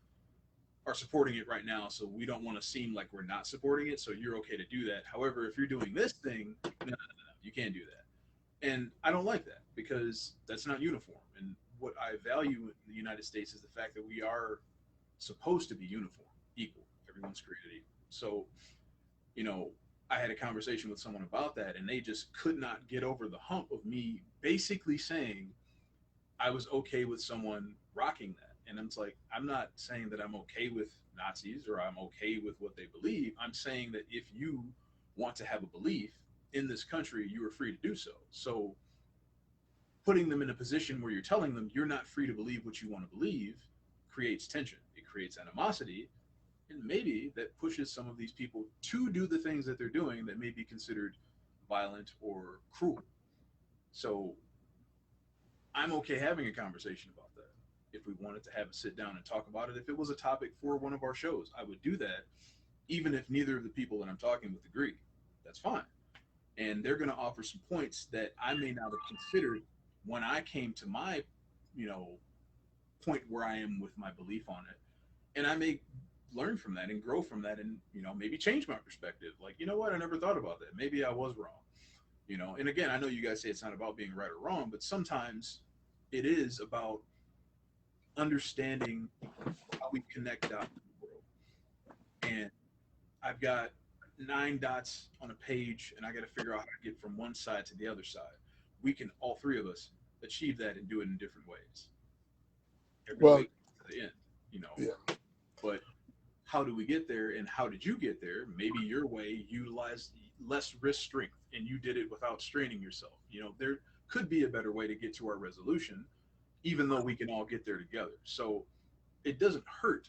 are supporting it right now, so we don't want to seem like we're not supporting it. So you're okay to do that. However, if you're doing this thing, no, you can't do that. And I don't like that because that's not uniform. And what I value in the United States is the fact that we are supposed to be uniform, equal. Everyone's created equal. So, you know, I had a conversation with someone about that, and they just could not get over the hump of me basically saying I was okay with someone rocking that. And it's like, I'm not saying that I'm okay with Nazis or I'm okay with what they believe. I'm saying that if you want to have a belief in this country, you are free to do so. So putting them in a position where you're telling them you're not free to believe what you want to believe creates tension. It creates animosity. And maybe that pushes some of these people to do the things that they're doing that may be considered violent or cruel. So I'm okay having a conversation about that. If we wanted to have a sit down and talk about it, if it was a topic for one of our shows, I would do that, even if neither of the people that I'm talking with agree. That's fine. And they're going to offer some points that I may not have considered when I came to my, you know, point where I am with my belief on it. And I may learn from that and grow from that and, you know, maybe change my perspective. Like, you know what? I never thought about that. Maybe I was wrong. You know, and again, I know you guys say it's not about being right or wrong, but sometimes it is about understanding how we connect out in the world. And I've got 9 dots on a page, and I got to figure out how to get from one side to the other side. We can, all three of us, achieve that and do it in different ways. Every Well, way to the end, you know. yeah. But how do we get there, and how did you get there? Maybe your way utilized less wrist strength, and you did it without straining yourself. You know, there could be a better way to get to our resolution, even though we can all get there together. So it doesn't hurt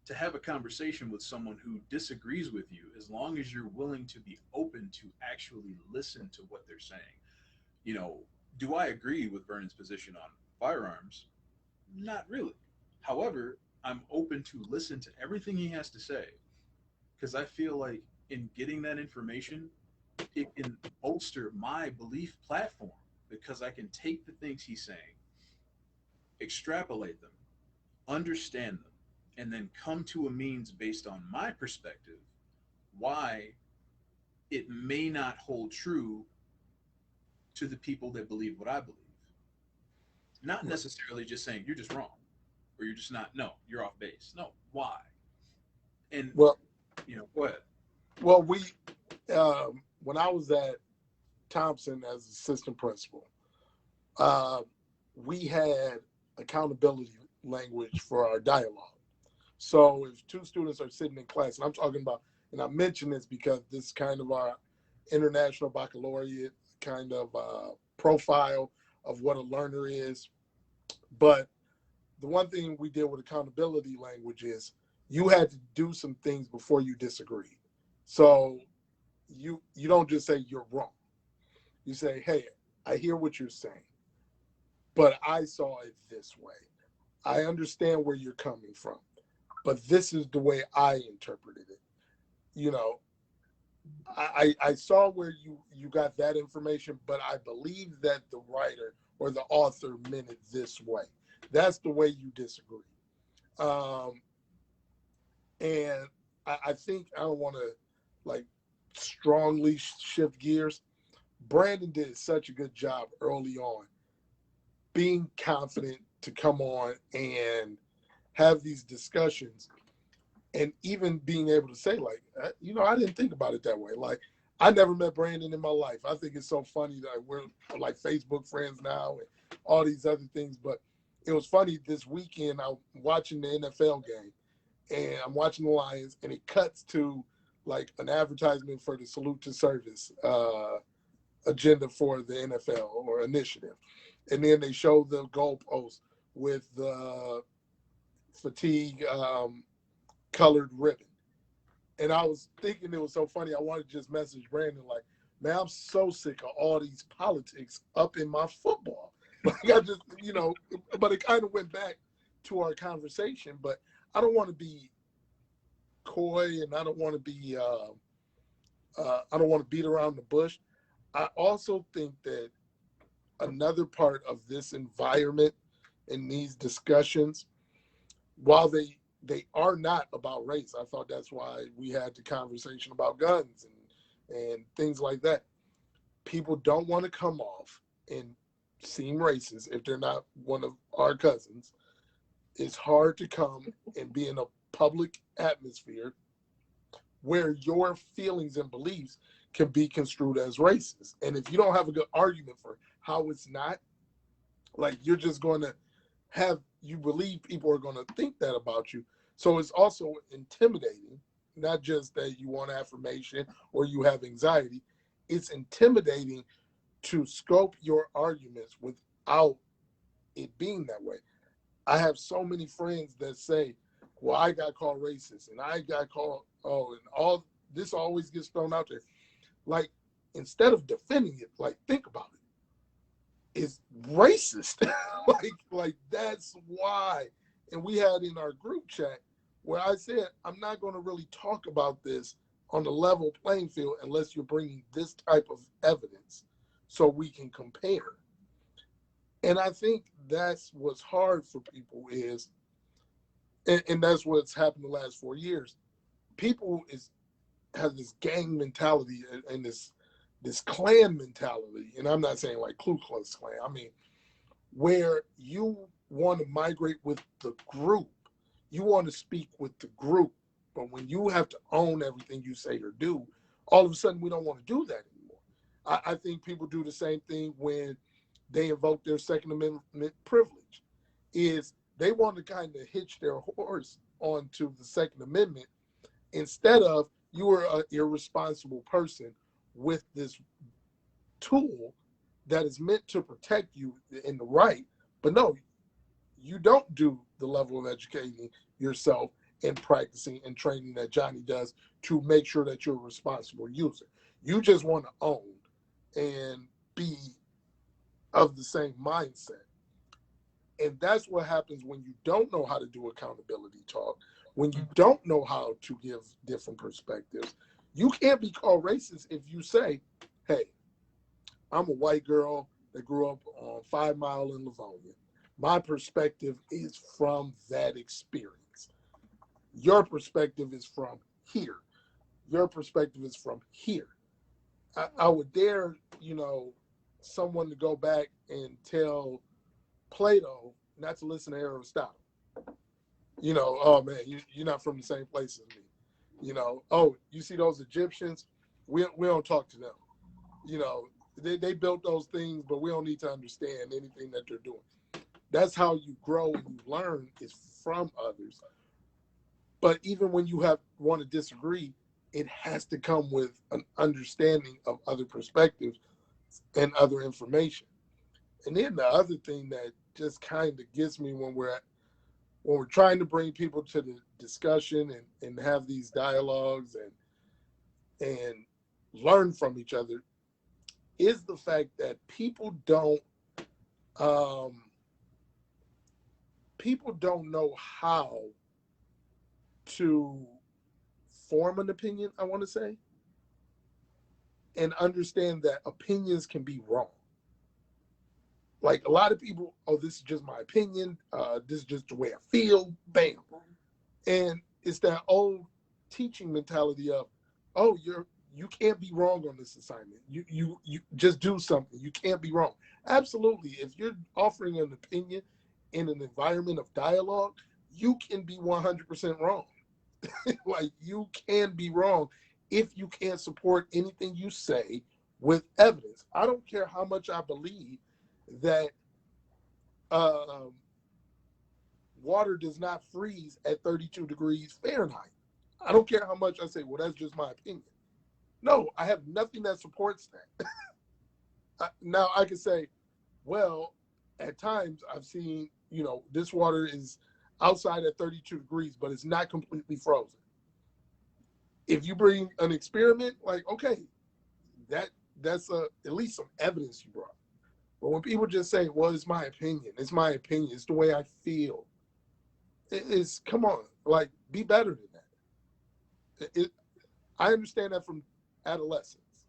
to have a conversation with someone who disagrees with you as long as you're willing to be open to actually listen to what they're saying. You know, Do I agree with Vernon's position on firearms? Not really. However, I'm open to listen to everything he has to say because I feel like in getting that information, it can bolster my belief platform because I can take the things he's saying, extrapolate them, understand them, and then come to a means based on my perspective why it may not hold true to the people that believe what I believe. Not necessarily just saying you're just wrong or you're just not, no, you're off base. No, why? And, Well, go ahead. well, when I was at Thompson as assistant principal, uh, we had accountability language for our dialogue. So if two students are sitting in class, and I'm talking about, and I mention this because this is kind of our international baccalaureate kind of profile of what a learner is. But the one thing we did with accountability language is you had to do some things before you disagreed. So you don't just say you're wrong. You say, hey, I hear what you're saying, but I saw it this way. I understand where you're coming from, but this is the way I interpreted it. You know, I saw where you got that information, but I believe that the writer or the author meant it this way. That's the way you disagree. And I think I don't want to like strongly shift gears. Brandon did such a good job early on being confident to come on and have these discussions and even being able to say like, I didn't think about it that way. Like I never met Brandon in my life. I think it's so funny that we're like Facebook friends now and all these other things. But it was funny this weekend, I'm watching the NFL game and I'm watching the Lions and it cuts to like an advertisement for the Salute to Service agenda for the NFL or initiative. And then they show the goalpost with the fatigue colored ribbon. And I was thinking it was so funny. I wanted to just message Brandon like, man, I'm so sick of all these politics up in my football. Like I just, but it kind of went back to our conversation. But I don't want to be coy and I don't want to be, I don't want to beat around the bush. I also think that another part of this environment and these discussions, while they are not about race, I thought that's why we had the conversation about guns and things like that. People don't want to come off and seem racist if they're not one of our cousins. It's hard to come and be in a public atmosphere where your feelings and beliefs can be construed as racist. And if you don't have a good argument for how it's not, like you're just going to you believe people are going to think that about you. So it's also intimidating, not just that you want affirmation or you have anxiety. It's intimidating to scope your arguments without it being that way. I have so many friends that say, well, I got called racist and I got called, and all this always gets thrown out there. Like, instead of defending it, like, think about it. It's racist. like that's why. And we had in our group chat where I said, I'm not going to really talk about this on the level playing field unless you're bringing this type of evidence so we can compare. And I think that's what's hard for people is, and that's what's happened the last 4 years. People have this gang mentality and this clan mentality, and I'm not saying like Ku Klux Klan. I mean, where you want to migrate with the group, you want to speak with the group, but when you have to own everything you say or do, all of a sudden we don't want to do that anymore. I think people do the same thing when they invoke their Second Amendment privilege. Is they want to kind of hitch their horse onto the Second Amendment instead of you are an irresponsible person with this tool that is meant to protect you in the right, but no, you don't do the level of educating yourself and practicing and training that Johnny does to make sure that you're a responsible user. You just want to own and be of the same mindset. And that's what happens when you don't know how to do accountability talk, when you don't know how to give different perspectives. You can't be called racist if you say, hey, I'm a white girl that grew up on 5 Mile in Livonia. My perspective is from that experience. Your perspective is from here. Your perspective is from here. I would dare, someone to go back and tell Plato not to listen to Aristotle. Oh man, you're not from the same place as me. Oh, you see those Egyptians? We don't talk to them. They built those things, but we don't need to understand anything that they're doing. That's how you grow and you learn, is from others. But even when you want to disagree, it has to come with an understanding of other perspectives and other information. And then the other thing that just kind of gets me when we're trying to bring people to the discussion and have these dialogues and learn from each other is the fact that people don't know how to form an opinion, I want to say, and understand that opinions can be wrong. Like a lot of people, oh, this is just my opinion. This is just the way I feel. Bam. And it's that old teaching mentality of, oh, you can't be wrong on this assignment. You just do something. You can't be wrong. Absolutely. If you're offering an opinion in an environment of dialogue, you can be 100% wrong. Like you can be wrong if you can't support anything you say with evidence. I don't care how much I believe that water does not freeze at 32 degrees Fahrenheit. I don't care how much I say, well, that's just my opinion. No, I have nothing that supports that. Now I can say, well, at times I've seen, this water is outside at 32 degrees, but it's not completely frozen. If you bring an experiment, like, okay, that's at least some evidence you brought. But when people just say, well, it's my opinion, it's the way I feel, it's, come on, like, be better than that. I understand that from adolescence.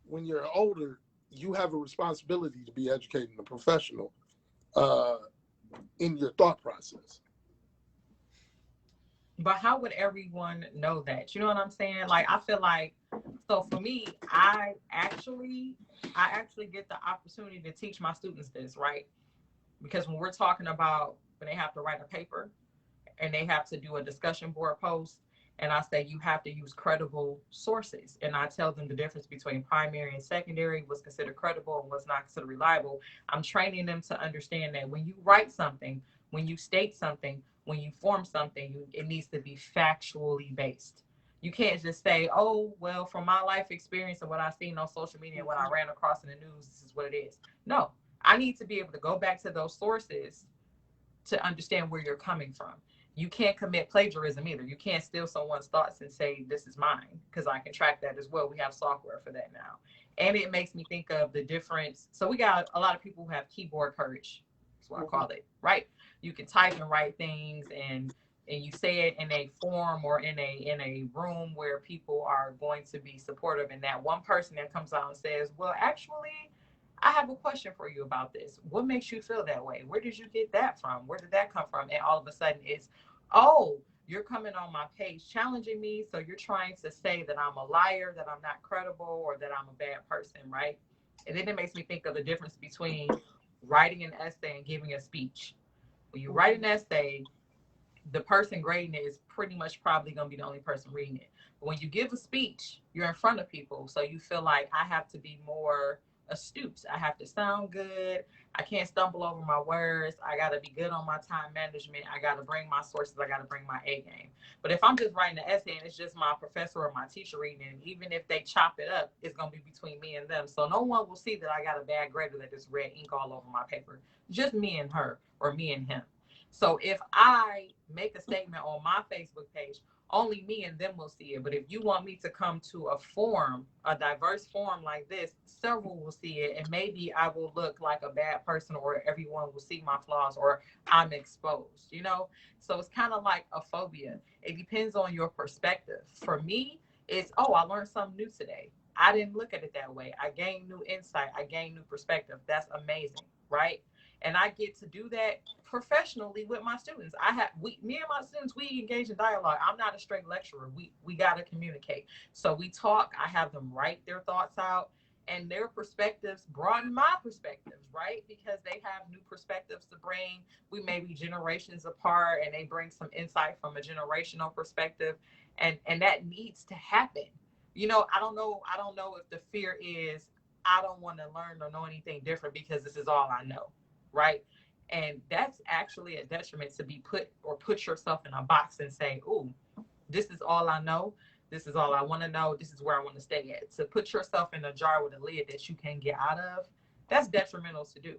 When you're older, you have a responsibility to be educating a professional in your thought process. But how would everyone know that? You know what I'm saying? Like, I feel like, so for me, I actually get the opportunity to teach my students this, right? Because when we're talking about when they have to write a paper and they have to do a discussion board post, and I say you have to use credible sources, and I tell them the difference between primary and secondary, what's considered credible and what's not considered reliable. I'm training them to understand that when you write something, when you state something, when you form something, it needs to be factually based. You can't just say, oh, well, from my life experience and what I've seen on social media and what I ran across in the news, this is what it is. No, I need to be able to go back to those sources to understand where you're coming from. You can't commit plagiarism either. You can't steal someone's thoughts and say, this is mine, because I can track that as well. We have software for that now. And it makes me think of the difference. So we got a lot of people who have keyboard courage. That's what I call it, right? You can type and write things and you say it in a forum or in a room where people are going to be supportive. And that one person that comes out and says, well, actually, I have a question for you about this. What makes you feel that way? Where did you get that from? Where did that come from? And all of a sudden it's, oh, you're coming on my page challenging me. So you're trying to say that I'm a liar, that I'm not credible, or that I'm a bad person, right? And then it makes me think of the difference between writing an essay and giving a speech. When you write an essay, the person grading it is pretty much probably going to be the only person reading it. But when you give a speech, you're in front of people. So you feel like I have to be more astute. I have to sound good. I can't stumble over my words. I got to be good on my time management. I got to bring my sources. I got to bring my A game. But if I'm just writing an essay and it's just my professor or my teacher reading it, even if they chop it up, it's going to be between me and them. So no one will see that I got a bad grader that just red ink all over my paper. Just me and her or me and him. So if I make a statement on my Facebook page, only me and them will see it. But if you want me to come to a forum, a diverse forum like this, several will see it. And maybe I will look like a bad person, or everyone will see my flaws, or I'm exposed, you know? So it's kind of like a phobia. It depends on your perspective. For me, it's, oh, I learned something new today. I didn't look at it that way. I gained new insight. I gained new perspective. That's amazing, right? And I get to do that professionally with my students. Me and my students, we engage in dialogue. I'm not a straight lecturer. We got to communicate. So we talk. I have them write their thoughts out, and their perspectives broaden my perspectives, right? Because they have new perspectives to bring. We may be generations apart, and they bring some insight from a generational perspective, and that needs to happen. You know, I don't know. I don't know if the fear is I don't want to learn or know anything different because this is all I know, right? And that's actually a detriment to be put yourself in a box and say, "Ooh, this is all I know. This is all I want to know. This is where I want to stay at." To put yourself in a jar with a lid that you can't get out of, that's detrimental to do.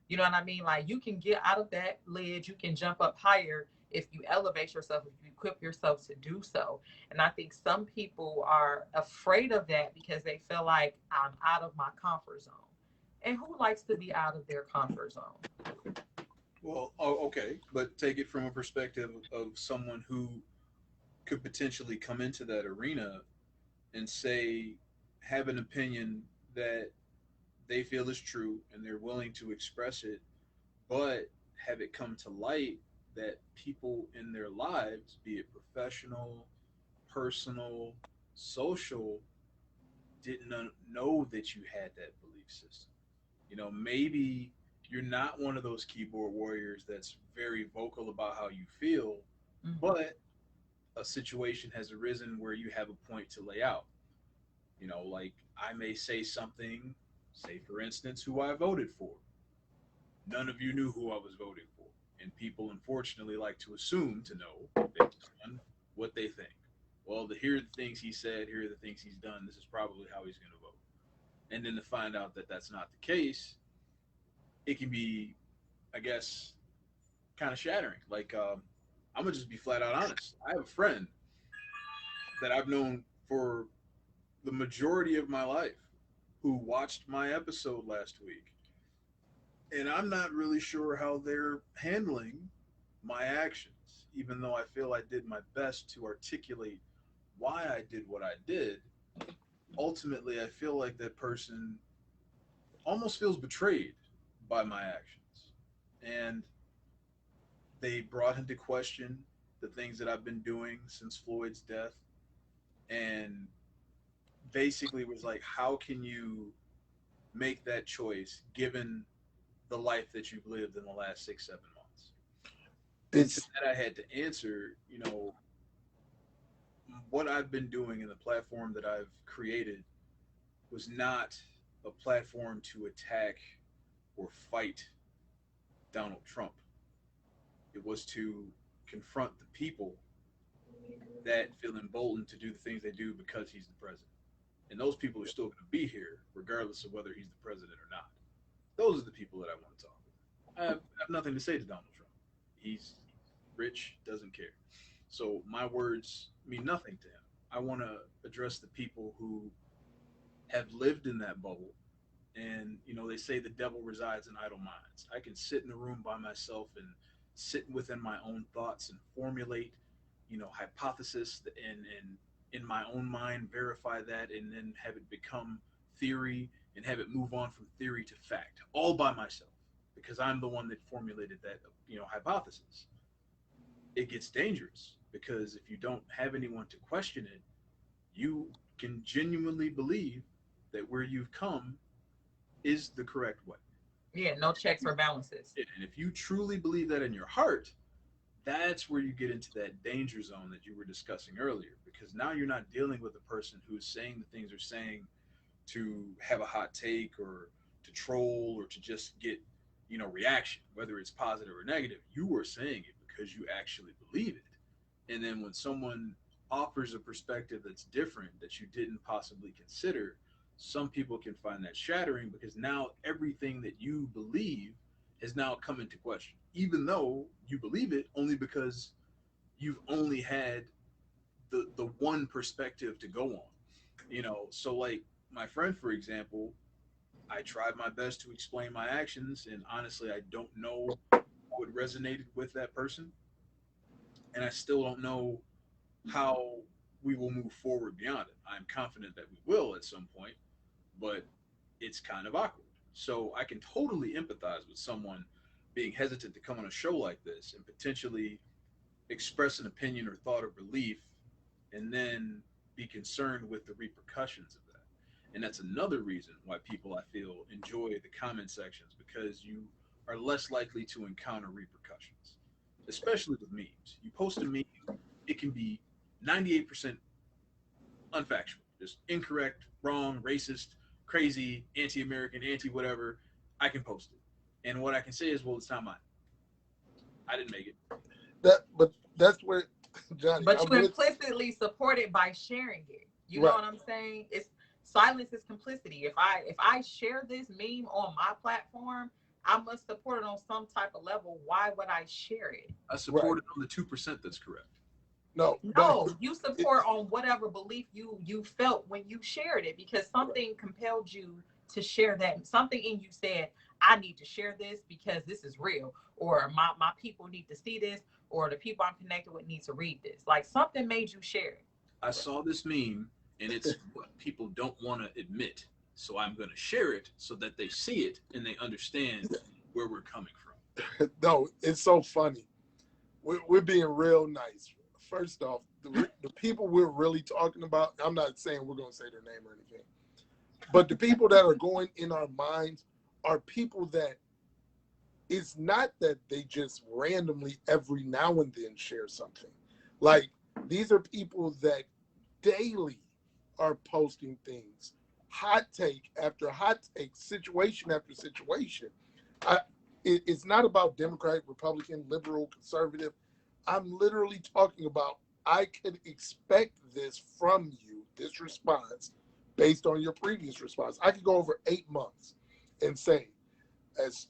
You know what I mean? Like, you can get out of that lid, you can jump up higher if you elevate yourself, if you equip yourself to do so. And I think some people are afraid of that because they feel like I'm out of my comfort zone. And who likes to be out of their comfort zone? Well, oh, okay, but take it from a perspective of someone who could potentially come into that arena and say, have an opinion that they feel is true and they're willing to express it, but have it come to light that people in their lives, be it professional, personal, social, didn't know that you had that belief system. You know, maybe you're not one of those keyboard warriors that's very vocal about how you feel, Mm-hmm. but a situation has arisen where you have a point to lay out. You know, like I may say something, say for instance, who I voted for. None of you knew who I was voting for. And people unfortunately like to assume to know based on what they think. Well, here are the things he said, here are the things he's done, this is probably how he's going to vote. And then to find out that that's not the case, it can be, I guess, kind of shattering. Like, I'm going to just be flat out honest. I have a friend that I've known for the majority of my life who watched my episode last week. And I'm not really sure how they're handling my actions, even though I feel I did my best to articulate why I did what I did. Ultimately, I feel like that person almost feels betrayed by my actions. And they brought into question the things that I've been doing since Floyd's death, and basically was like, how can you make that choice given the life that you've lived in the last 6, 7 months? And to It's that, I had to answer, you know, what I've been doing in the platform that I've created was not a platform to attack or fight Donald Trump. It was to confront the people that feel emboldened to do the things they do because he's the president. And those people are still going to be here regardless of whether he's the president or not. Those are the people that I want to talk with. I have nothing to say to Donald Trump. He's rich, doesn't care. So my words mean nothing to him. I want to address the people who have lived in that bubble. And, you know, they say the devil resides in idle minds. I can sit in a room by myself and sit within my own thoughts and formulate, you know, hypothesis and in my own mind verify that and then have it become theory and have it move on from theory to fact all by myself because I'm the one that formulated that, you know, hypothesis. It gets dangerous because if you don't have anyone to question it, you can genuinely believe that where you've come is the correct way. Yeah, no checks or balances. And if you truly believe that in your heart, that's where you get into that danger zone that you were discussing earlier. Because now you're not dealing with a person who's saying the things they're saying to have a hot take or to troll or to just get, you know, reaction, whether it's positive or negative. You are saying it because you actually believe it. And then when someone offers a perspective that's different that you didn't possibly consider, some people can find that shattering because now everything that you believe has now come into question, even though you believe it only because you've only had the one perspective to go on. So like my friend, for example, I tried my best to explain my actions, and honestly, I don't know how it resonated with that person, and I still don't know how we will move forward beyond it. I'm confident that we will at some point, but it's kind of awkward. So I can totally empathize with someone being hesitant to come on a show like this and potentially express an opinion or thought or belief and then be concerned with the repercussions of that. And that's another reason why people, I feel, enjoy the comment sections, because you are less likely to encounter repercussions, especially with memes. You post a meme, it can be 98% unfactual, just incorrect, wrong, racist, crazy, anti-American, anti-whatever. I can post it, and what I can say is, well, it's not mine. I didn't make it. But that's where, Johnny. But you implicitly support it by sharing it. You know what I'm saying? It's silence is complicity. If I share this meme on my platform, I must support it on some type of level. Why would I share it? I support it on the 2% that's correct. No, you support on whatever belief you felt when you shared it, because something compelled you to share that. Something in you said, I need to share this because this is real, or my people need to see this, or the people I'm connected with need to read this. Like, something made you share it. I saw this meme, and it's what people don't want to admit. So I'm going to share it so that they see it and they understand where we're coming from. No, it's so funny. We're being real nice. First off, the people we're really talking about, I'm not saying we're going to say their name or anything, but the people that are going in our minds are people that it's not that they just randomly every now and then share something. Like, these are people that daily are posting things, hot take after hot take, situation after situation. It's not about Democrat, Republican, liberal, conservative. I'm literally talking about, I could expect this from you, this response, based on your previous response. I could go over 8 months and say, as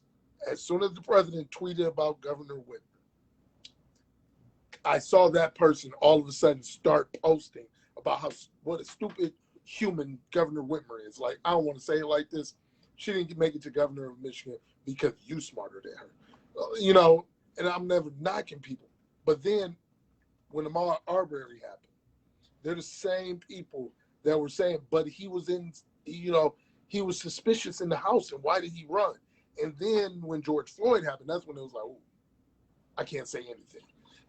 soon as the president tweeted about Governor Whitmer, I saw that person all of a sudden start posting about what a stupid human Governor Whitmer is. Like, I don't want to say it like this. She didn't make it to governor of Michigan because you smarter than her. And I'm never knocking people. But then when Ahmaud Arbery happened, they're the same people that were saying, but he was he was suspicious in the house, and why did he run? And then when George Floyd happened, that's when it was like, oh, I can't say anything.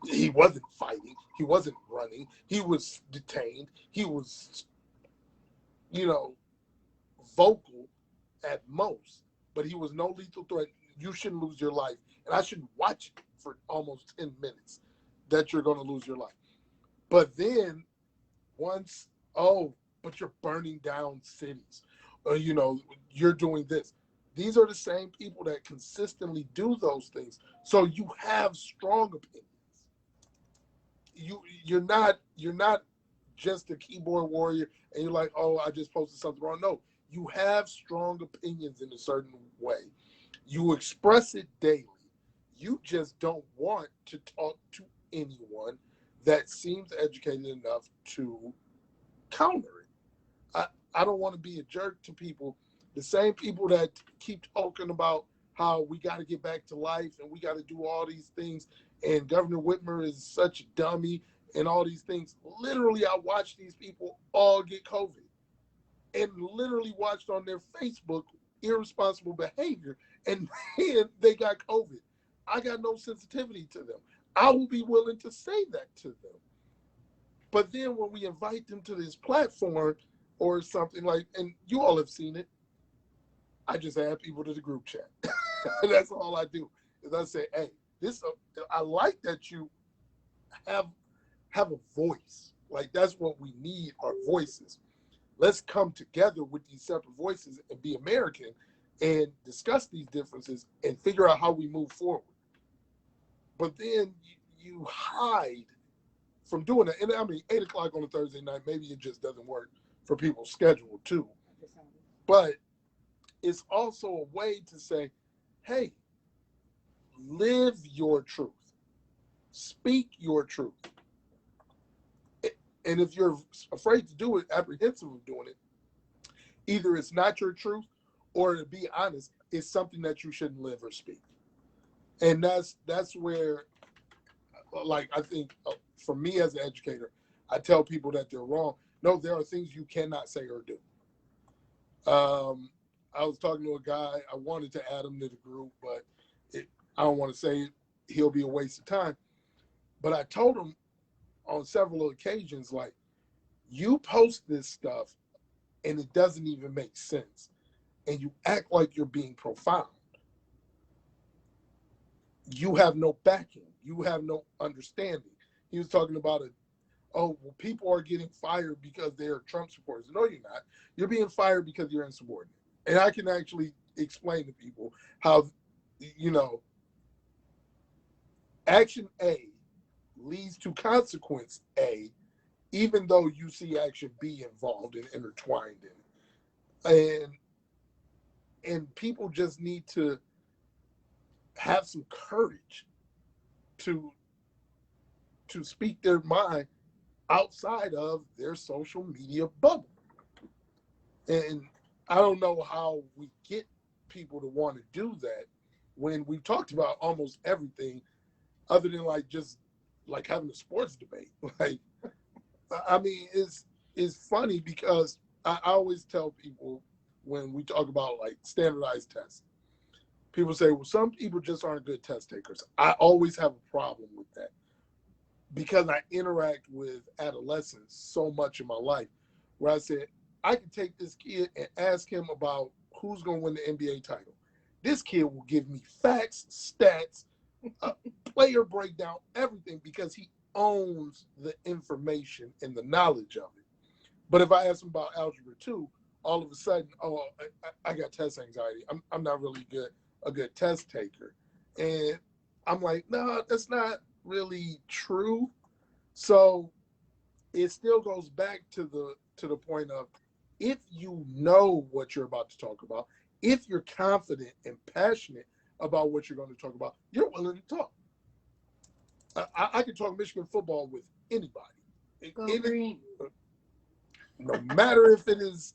He wasn't fighting. He wasn't running. He was detained. He was, vocal at most, but he was no lethal threat. You shouldn't lose your life. And I shouldn't watch it for almost 10 minutes that you're going to lose your life. But then once, but you're burning down cities, you're doing this. These are the same people that consistently do those things. So you have strong opinions. You're not just a keyboard warrior and you're like, oh, I just posted something wrong. No, you have strong opinions in a certain way. You express it daily. You just don't want to talk to anyone that seems educated enough to counter it. I don't want to be a jerk to people. The same people that keep talking about how we got to get back to life and we got to do all these things, and Governor Whitmer is such a dummy and all these things. Literally, I watched these people all get COVID and literally watched on their Facebook irresponsible behavior, and then they got COVID. I got no sensitivity to them. I will be willing to say that to them. But then when we invite them to this platform or something like, and you all have seen it, I just add people to the group chat. That's all I do. Is I say, hey, I like that you have a voice. Like, that's what we need, are voices. Let's come together with these separate voices and be American and discuss these differences and figure out how we move forward. But then you hide from doing it. And I mean, 8 o'clock on a Thursday night, maybe it just doesn't work for people's schedule too. But it's also a way to say, hey, live your truth. Speak your truth. And if you're afraid to do it, apprehensive of doing it, either it's not your truth, or to be honest, it's something that you shouldn't live or speak. And that's where, like, I think for me as an educator, I tell people that they're wrong. No, there are things you cannot say or do. I was talking to a guy. I wanted to add him to the group, but I don't want to say he'll be a waste of time. But I told him on several occasions, like, you post this stuff and it doesn't even make sense, and you act like you're being profound. You have no backing. You have no understanding. He was talking about oh, well, people are getting fired because they're Trump supporters. No, you're not. You're being fired because you're insubordinate. And I can actually explain to people how, action A leads to consequence A, even though you see action B involved and intertwined in it. And people just need to have some courage to speak their mind outside of their social media bubble. And I don't know how we get people to want to do that when we've talked about almost everything other than just having a sports debate. Like, I mean, it's funny because I always tell people when we talk about standardized tests, people say, well, some people just aren't good test takers. I always have a problem with that because I interact with adolescents so much in my life where I said, I can take this kid and ask him about who's going to win the NBA title. This kid will give me facts, stats, player breakdown, everything, because he owns the information and the knowledge of it. But if I ask him about algebra 2, all of a sudden, I got test anxiety. I'm not really a good test taker. And I'm like, no, that's not really true. So it still goes back to the point of, if you know what you're about to talk about, if you're confident and passionate about what you're going to talk about, you're willing to talk. I can talk Michigan football with anybody. No matter if it is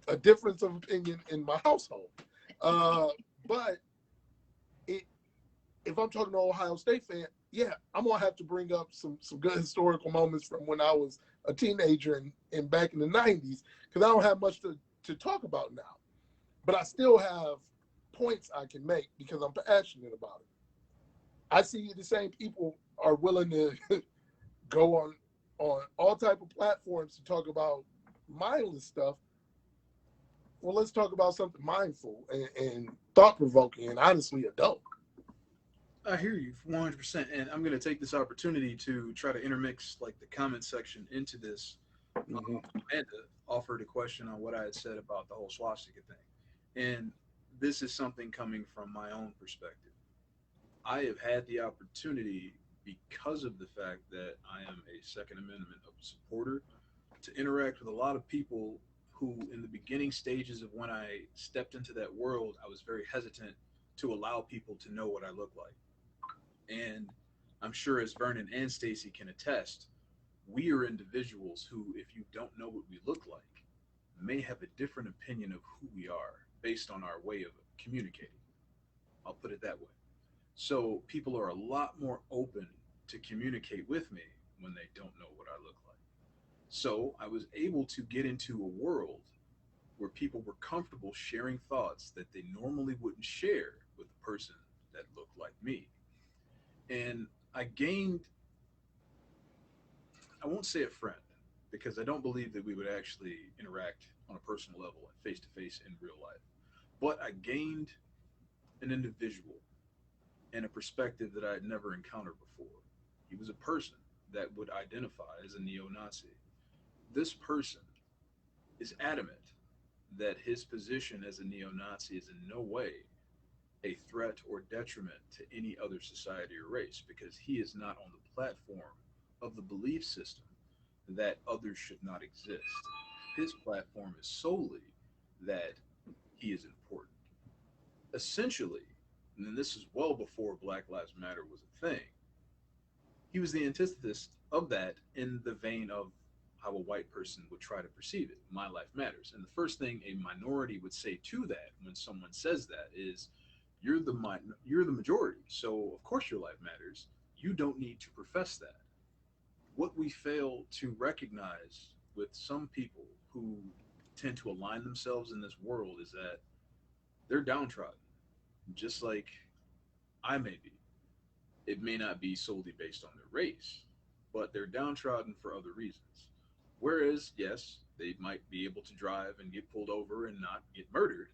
a difference of opinion in my household. But if I'm talking to an Ohio State fan, yeah, I'm going to have to bring up some good historical moments from when I was a teenager and back in the 90s, because I don't have much to talk about now. But I still have points I can make because I'm passionate about it. I see the same people are willing to go on all type of platforms to talk about mindless stuff. Well, let's talk about something mindful and thought-provoking and honestly adult. I hear you 100%, and I'm going to take this opportunity to try to intermix the comment section into this. Mm-hmm. Amanda offered a question on what I had said about the whole swastika thing, and this is something coming from my own perspective. I have had the opportunity, because of the fact that I am a Second Amendment supporter, to interact with a lot of people who, in the beginning stages of when I stepped into that world, I was very hesitant to allow people to know what I look like. And I'm sure, as Vernon and Stacy can attest, we are individuals who, if you don't know what we look like, may have a different opinion of who we are based on our way of communicating. I'll put it that way. So people are a lot more open to communicate with me when they don't know what I look like. So I was able to get into a world where people were comfortable sharing thoughts that they normally wouldn't share with a person that looked like me. And I gained, I won't say a friend, because I don't believe that we would actually interact on a personal level and face to face in real life. But I gained an individual and a perspective that I had never encountered before. He was a person that would identify as a neo Nazi. This person is adamant that his position as a neo Nazi is in no way a threat or detriment to any other society or race, because he is not on the platform of the belief system that others should not exist. His platform is solely that he is important. Essentially, and this is well before Black Lives Matter was a thing, He was the antithesis of that in the vein of how a white person would try to perceive it. My life matters. And the first thing a minority would say to that when someone says that is, you're the majority, so of course your life matters. You don't need to profess that. What we fail to recognize with some people who tend to align themselves in this world is that they're downtrodden, just like I may be. It may not be solely based on their race, but they're downtrodden for other reasons. Whereas, yes, they might be able to drive and get pulled over and not get murdered,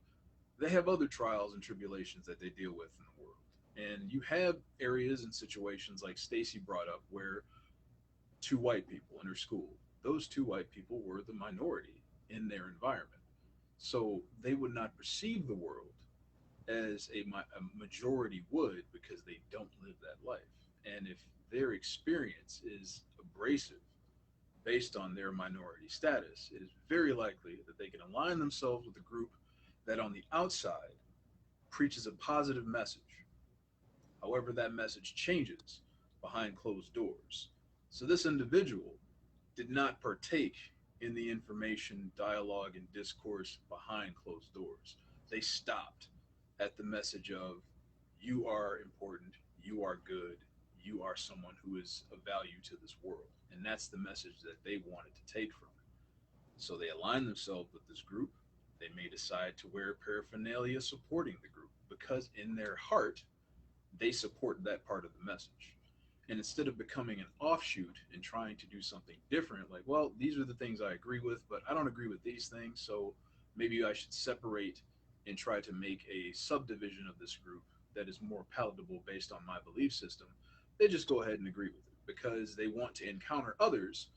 they have other trials and tribulations that they deal with in the world. And you have areas and situations like Stacy brought up where two white people in her school, those two white people were the minority in their environment. So they would not perceive the world as a majority would because they don't live that life. And if their experience is abrasive based on their minority status, it is very likely that they can align themselves with a group that on the outside preaches a positive message. However, that message changes behind closed doors. So this individual did not partake in the information, dialogue, and discourse behind closed doors. They stopped at the message of, you are important, you are good, you are someone who is of value to this world. And that's the message that they wanted to take from it. So they align themselves with this group. They may decide to wear paraphernalia supporting the group because in their heart, they support that part of the message. And instead of becoming an offshoot and trying to do something different, like, well, these are the things I agree with, but I don't agree with these things, so maybe I should separate and try to make a subdivision of this group that is more palatable based on my belief system, they just go ahead and agree with it because they want to encounter others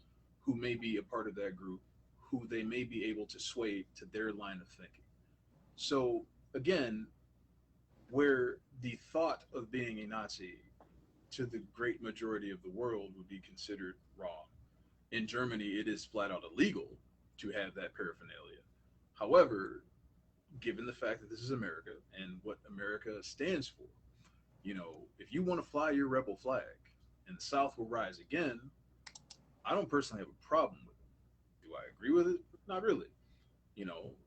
who may be a part of that group, who they may be able to sway to their line of thinking. So, again, where the thought of being a Nazi to the great majority of the world would be considered wrong. In Germany, it is flat out illegal to have that paraphernalia. However, given the fact that this is America and what America stands for, if you want to fly your rebel flag and the South will rise again, I don't personally have a problem with it. Do I agree with it? Not really.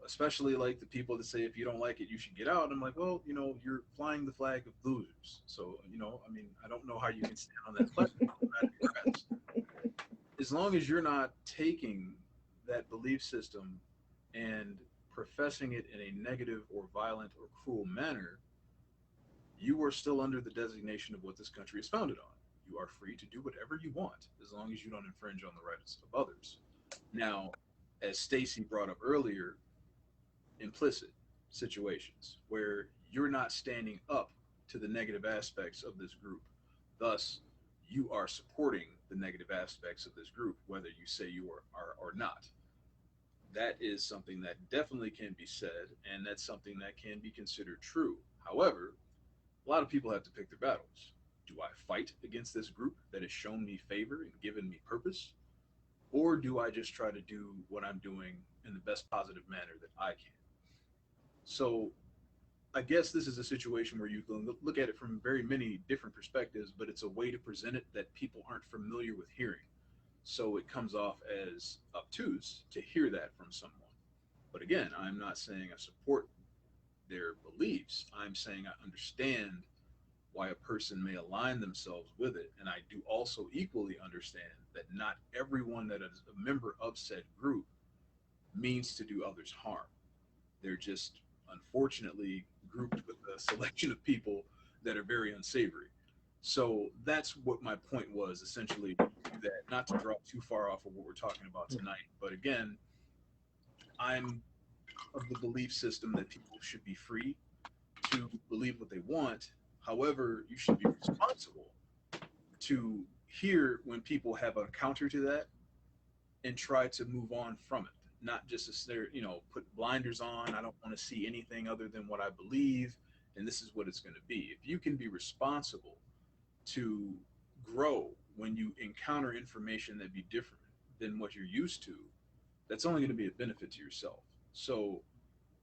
Especially like the people that say if you don't like it, you should get out. I'm like, well, you're flying the flag of losers. So, I mean, I don't know how you can stand on that platform at the rest. As long as you're not taking that belief system and professing it in a negative or violent or cruel manner, you are still under the designation of what this country is founded on. You are free to do whatever you want as long as you don't infringe on the rights of others. Now, as Stacy brought up earlier, implicit situations where you're not standing up to the negative aspects of this group. Thus, you are supporting the negative aspects of this group, whether you say you are or not. That is something that definitely can be said, and that's something that can be considered true. However, a lot of people have to pick their battles. Do I fight against this group that has shown me favor and given me purpose? Or do I just try to do what I'm doing in the best positive manner that I can? So I guess this is a situation where you can look at it from very many different perspectives, but it's a way to present it that people aren't familiar with hearing. So it comes off as obtuse to hear that from someone. But again, I'm not saying I support their beliefs. I'm saying I understand why a person may align themselves with it. And I do also equally understand that not everyone that is a member of said group means to do others harm. They're just unfortunately grouped with a selection of people that are very unsavory. So that's what my point was essentially, that not to draw too far off of what we're talking about tonight. But again, I'm of the belief system that people should be free to believe what they want. However, you should be responsible to hear when people have a counter to that and try to move on from it. Not just to stare, put blinders on. I don't want to see anything other than what I believe, and this is what it's going to be. If you can be responsible to grow when you encounter information that be different than what you're used to, that's only going to be a benefit to yourself. So,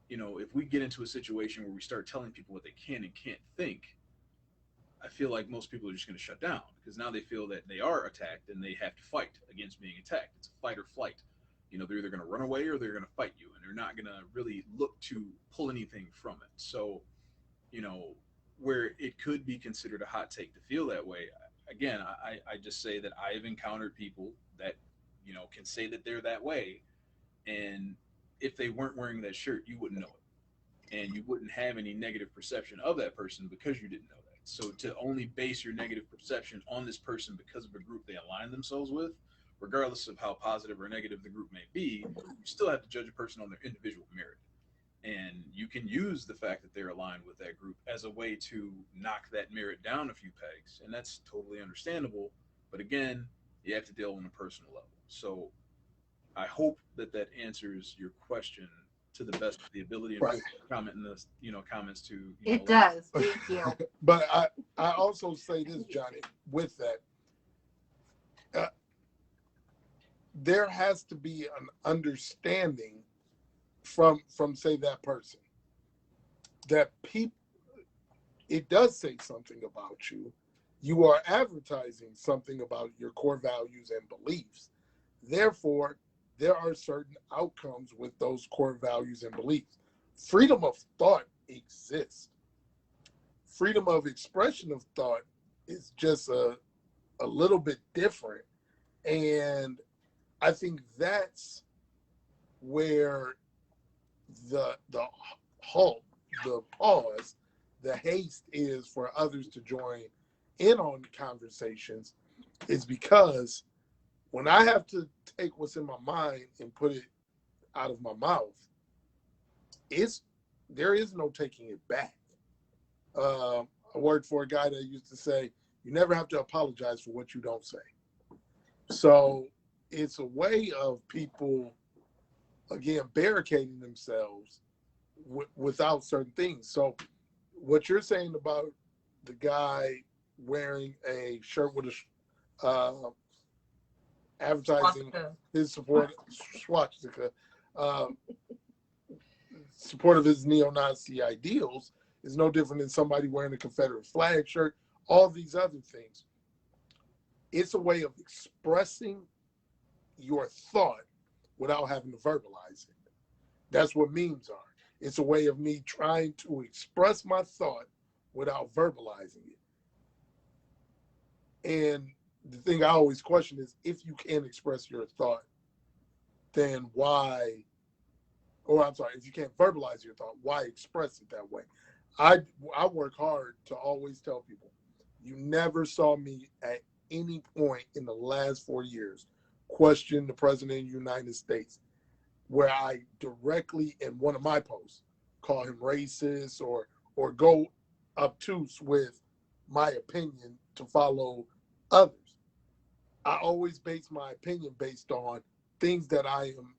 if we get into a situation where we start telling people what they can and can't think, I feel like most people are just going to shut down because now they feel that they are attacked and they have to fight against being attacked. It's a fight or flight. They're either going to run away or they're going to fight you, and they're not going to really look to pull anything from it. So, you know, where it could be considered a hot take to feel that way, again, I just say that I have encountered people that, can say that they're that way. And if they weren't wearing that shirt, you wouldn't know it. And you wouldn't have any negative perception of that person because you didn't know that. So to only base your negative perception on this person because of a group they align themselves with, regardless of how positive or negative the group may be, you still have to judge a person on their individual merit. And you can use the fact that they're aligned with that group as a way to knock that merit down a few pegs. And that's totally understandable. But again, you have to deal on a personal level. So I hope that that answers your question to the best of the ability. And Right. comment in the comments to It does. Thank you. But I also say this, Johnny, with that, there has to be an understanding from say that person that people, it does say something about you. You are advertising something about your core values and beliefs. Therefore, there are certain outcomes with those core values and beliefs. Freedom of thought exists. Freedom of expression of thought is just a little bit different. And I think that's where the halt, the pause, the haste is for others to join in on conversations, is because when I have to take what's in my mind and put it out of my mouth, there is no taking it back. I worked for a guy that used to say, you never have to apologize for what you don't say. So it's a way of people, again, barricading themselves without certain things. So what you're saying about the guy wearing a shirt with a advertising his support swastika, support of his neo-Nazi ideals is no different than somebody wearing a Confederate flag shirt, all these other things. It's a way of expressing your thought without having to verbalize it. That's what memes are. It's a way of me trying to express my thought without verbalizing it. And the thing I always question is, if you can't express your thought, then why, if you can't verbalize your thought, why express it that way? I work hard to always tell people, you never saw me at any point in the last 4 years question the President of the United States where I directly, in one of my posts, call him racist or go obtuse with my opinion to follow others. I always base my opinion based on things that I am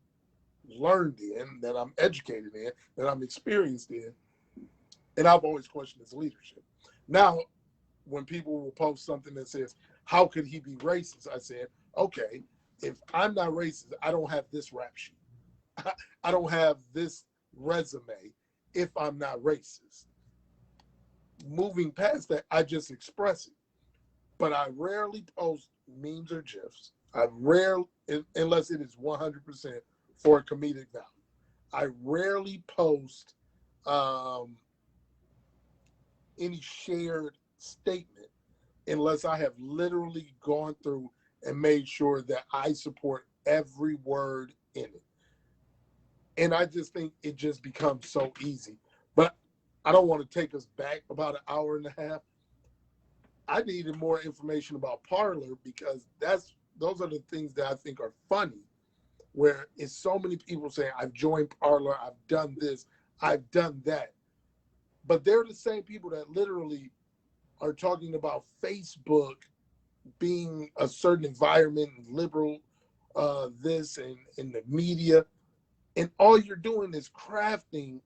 learned in, that I'm educated in, that I'm experienced in. And I've always questioned his leadership. Now, when people will post something that says, how could he be racist? I said, okay, if I'm not racist, I don't have this rap sheet. I don't have this resume if I'm not racist. Moving past that, I just express it. But I rarely post memes or GIFs. I rarely, unless it is 100% for a comedic value. I rarely post any shared statement unless I have literally gone through and made sure that I support every word in it. And I just think it just becomes so easy. But I don't want to take us back about an hour and a half. I needed more information about Parler because those are the things that I think are funny, where it's so many people saying, I've joined Parler, I've done this, I've done that. But they're the same people that literally are talking about Facebook being a certain environment, liberal, this and in the media. And all you're doing is crafting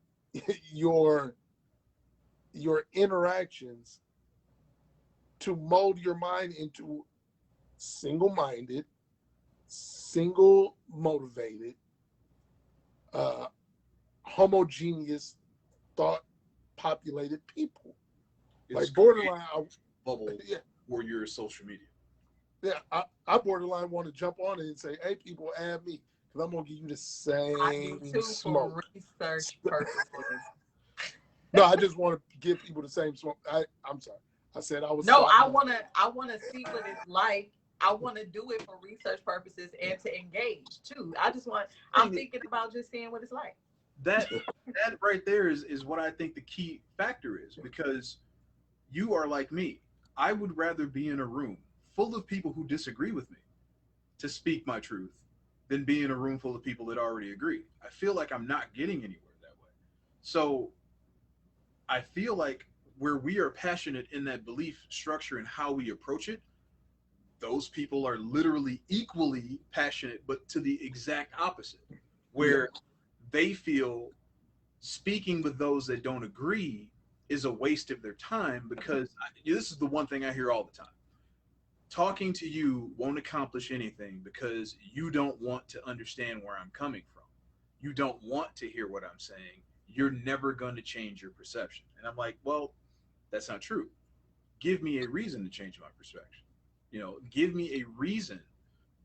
your interactions to mold your mind into single-minded, single-motivated, homogeneous, thought-populated people. It's like borderline, bubble Yeah, or your social media. yeah. I borderline want to jump on it and say, "Hey, people, add me because I'm gonna give you the I do same too for smoke." research purposes. No, I just want to give people the same smoke. I'm sorry. I said I was. No, sorry. I wanna see what it's like. I want to do it for research purposes and to engage too. I'm thinking about just seeing what it's like. That that right there is what I think the key factor is, because you are like me. I would rather be in a room full of people who disagree with me to speak my truth than be in a room full of people that already agree. I feel like I'm not getting anywhere that way. So I feel like where we are passionate in that belief structure and how we approach it, those people are literally equally passionate, but to the exact opposite, where they feel speaking with those that don't agree is a waste of their time, because this is the one thing I hear all the time. Talking to you won't accomplish anything because you don't want to understand where I'm coming from. You don't want to hear what I'm saying. You're never going to change your perception. And I'm like, well, that's not true. Give me a reason to change my perspective. Give me a reason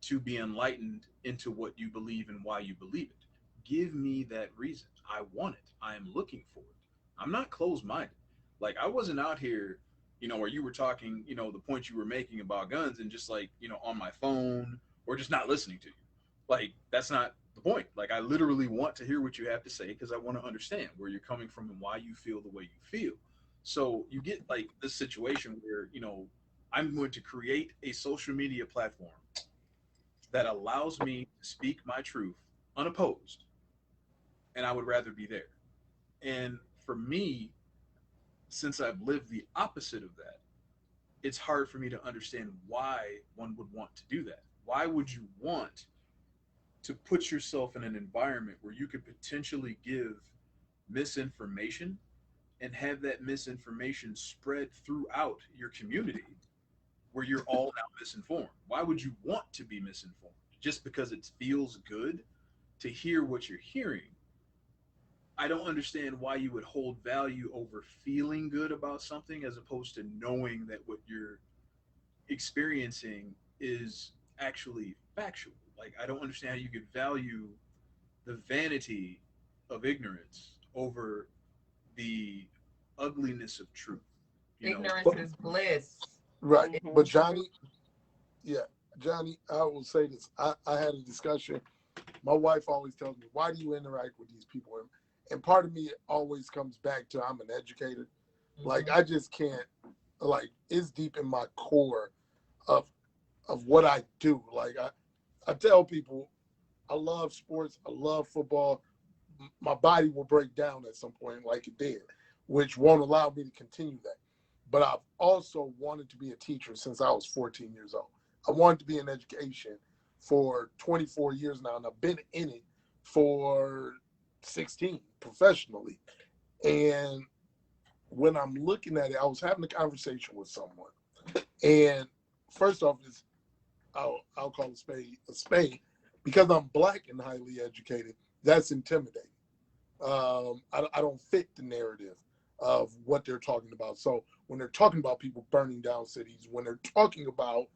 to be enlightened into what you believe and why you believe it. Give me that reason. I want it. I am looking for it. I'm not closed minded. Like, I wasn't out here, where you were talking, the point you were making about guns and just like, on my phone or just not listening to you. Like, that's not the point. Like, I literally want to hear what you have to say because I want to understand where you're coming from and why you feel the way you feel. So you get like this situation where, I'm going to create a social media platform that allows me to speak my truth unopposed, and I would rather be there. And for me, since I've lived the opposite of that, it's hard for me to understand why one would want to do that. Why would you want to put yourself in an environment where you could potentially give misinformation and have that misinformation spread throughout your community where you're all now misinformed? Why would you want to be misinformed? Just because it feels good to hear what you're hearing. I don't understand why you would hold value over feeling good about something as opposed to knowing that what you're experiencing is actually factual. Like, I don't understand how you could value the vanity of ignorance over the ugliness of truth. Ignorance is bliss. Right. Mhm. But Johnny, yeah, Johnny, I will say this. I had a discussion. My wife always tells me, why do you interact with these people? And part of me always comes back to I'm an educator. Like, I just can't, like, it's deep in my core of what I do. Like, I tell people I love sports. I love football. My body will break down at some point like it did, which won't allow me to continue that. But I've also wanted to be a teacher since I was 14 years old. I wanted to be in education for 24 years now, and I've been in it for 16 professionally. And when I'm looking at it, I was having a conversation with someone. And first off, is I'll call a spade, because I'm black and highly educated. That's intimidating. I don't fit the narrative of what they're talking about. So when they're talking about people burning down cities, when they're talking about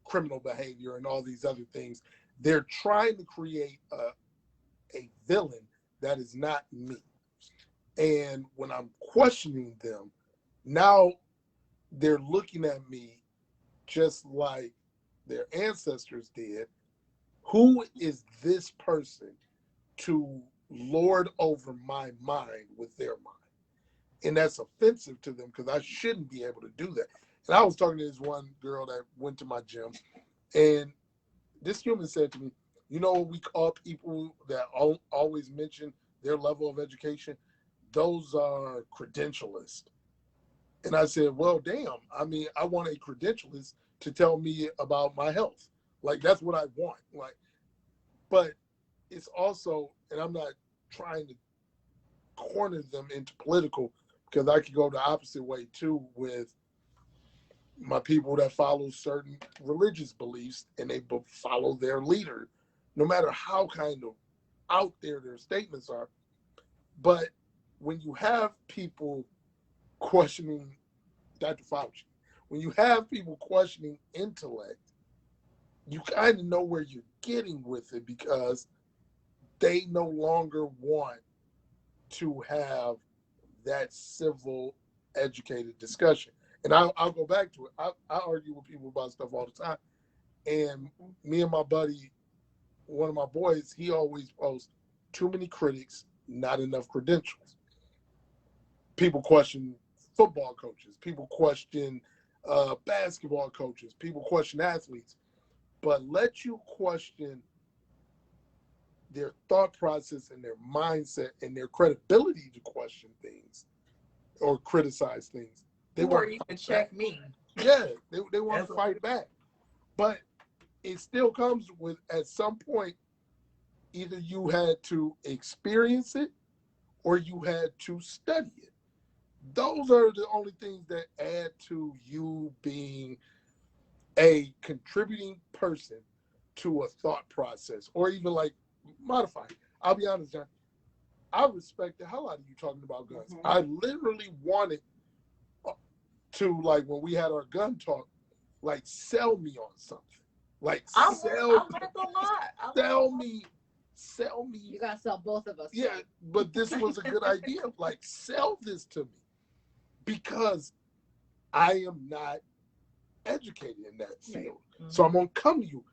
criminal behavior and all these other things, they're trying to create a villain that is not me. And when I'm questioning them, now they're looking at me just like their ancestors did. Who is this person to lord over my mind with their mind? And that's offensive to them because I shouldn't be able to do that. And I was talking to this one girl that went to my gym, and this human said to me, you know what we call people that always mention their level of education? Those are credentialists. And I said, well, damn. I mean, I want a credentialist to tell me about my health. Like, that's what I want. Like, but it's also, and I'm not trying to corner them into political, because I could go the opposite way too with my people that follow certain religious beliefs and they follow their leader, no matter how kind of out there their statements are. But when you have people questioning Dr. Fauci. When you have people questioning intellect, you kind of know where you're getting with it because they no longer want to have that civil, educated discussion. And I'll go back to it. I argue with people about stuff all the time. And me and my buddy, one of my boys, he always posts too many critics, not enough credentials. People question football coaches. People question basketball coaches. People question athletes. But let you question their thought process and their mindset and their credibility to question things or criticize things. They want you to check me. Yeah, they want to fight back. But it still comes with, at some point, either you had to experience it or you had to study it. Those are the only things that add to you being a contributing person to a thought process, or even like modify it. I'll be honest, John. I respect the hell out of you talking about guns. Mm-hmm. I literally wanted to, like, when we had our gun talk, like, sell me on something. Like, sell me. You gotta sell both of us. Yeah, but this was a good idea. Like, sell this to me, because I am not educated in that field. Mm-hmm. So I'm gonna come to you.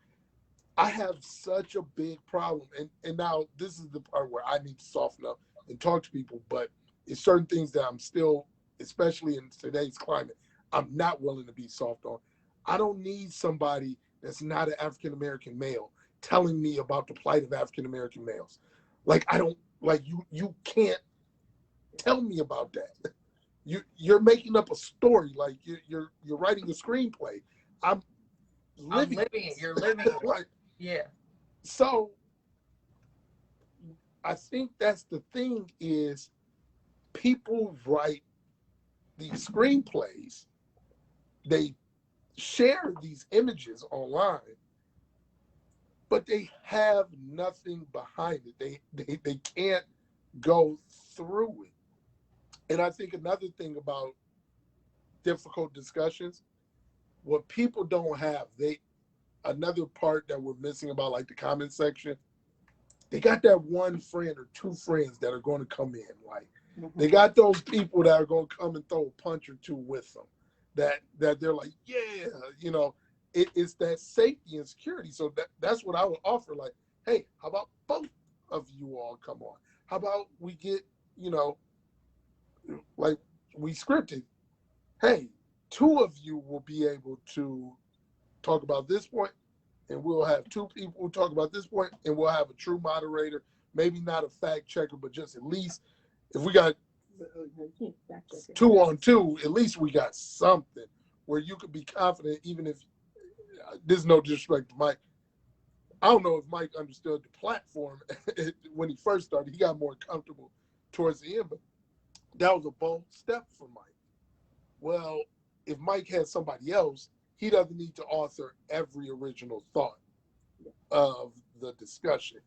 I have such a big problem, and now this is the part where I need to soften up and talk to people, but it's certain things that I'm still, especially in today's climate, I'm not willing to be soft on. I don't need somebody that's not an African-American male telling me about the plight of African-American males. Like, I don't, like, you can't tell me about that. You're making up a story, like you're writing a screenplay. I'm living it. You're living it. Like, yeah. So I think that's the thing, is people write these screenplays, they share these images online, but they have nothing behind it. They can't go through it. And I think another thing about difficult discussions, what people don't have, another part that we're missing about, like, the comment section, they got that one friend or two friends that are going to come in. Like, they got those people that are going to come and throw a punch or two with them, that they're like, yeah, you know, it's that safety and security. So that's what I would offer. Like, hey, how about both of you all come on? How about we get, you know, like we scripted, hey, two of you will be able to talk about this point, and we'll have two people who talk about this point, and we'll have a true moderator, maybe not a fact checker, but just at least, if we got 2 on 2, at least we got something where you could be confident, even if, there's no disrespect to Mike. I don't know if Mike understood the platform when he first started. He got more comfortable towards the end, but that was a bold step for Mike. Well, if Mike has somebody else, he doesn't need to author every original thought of the discussion.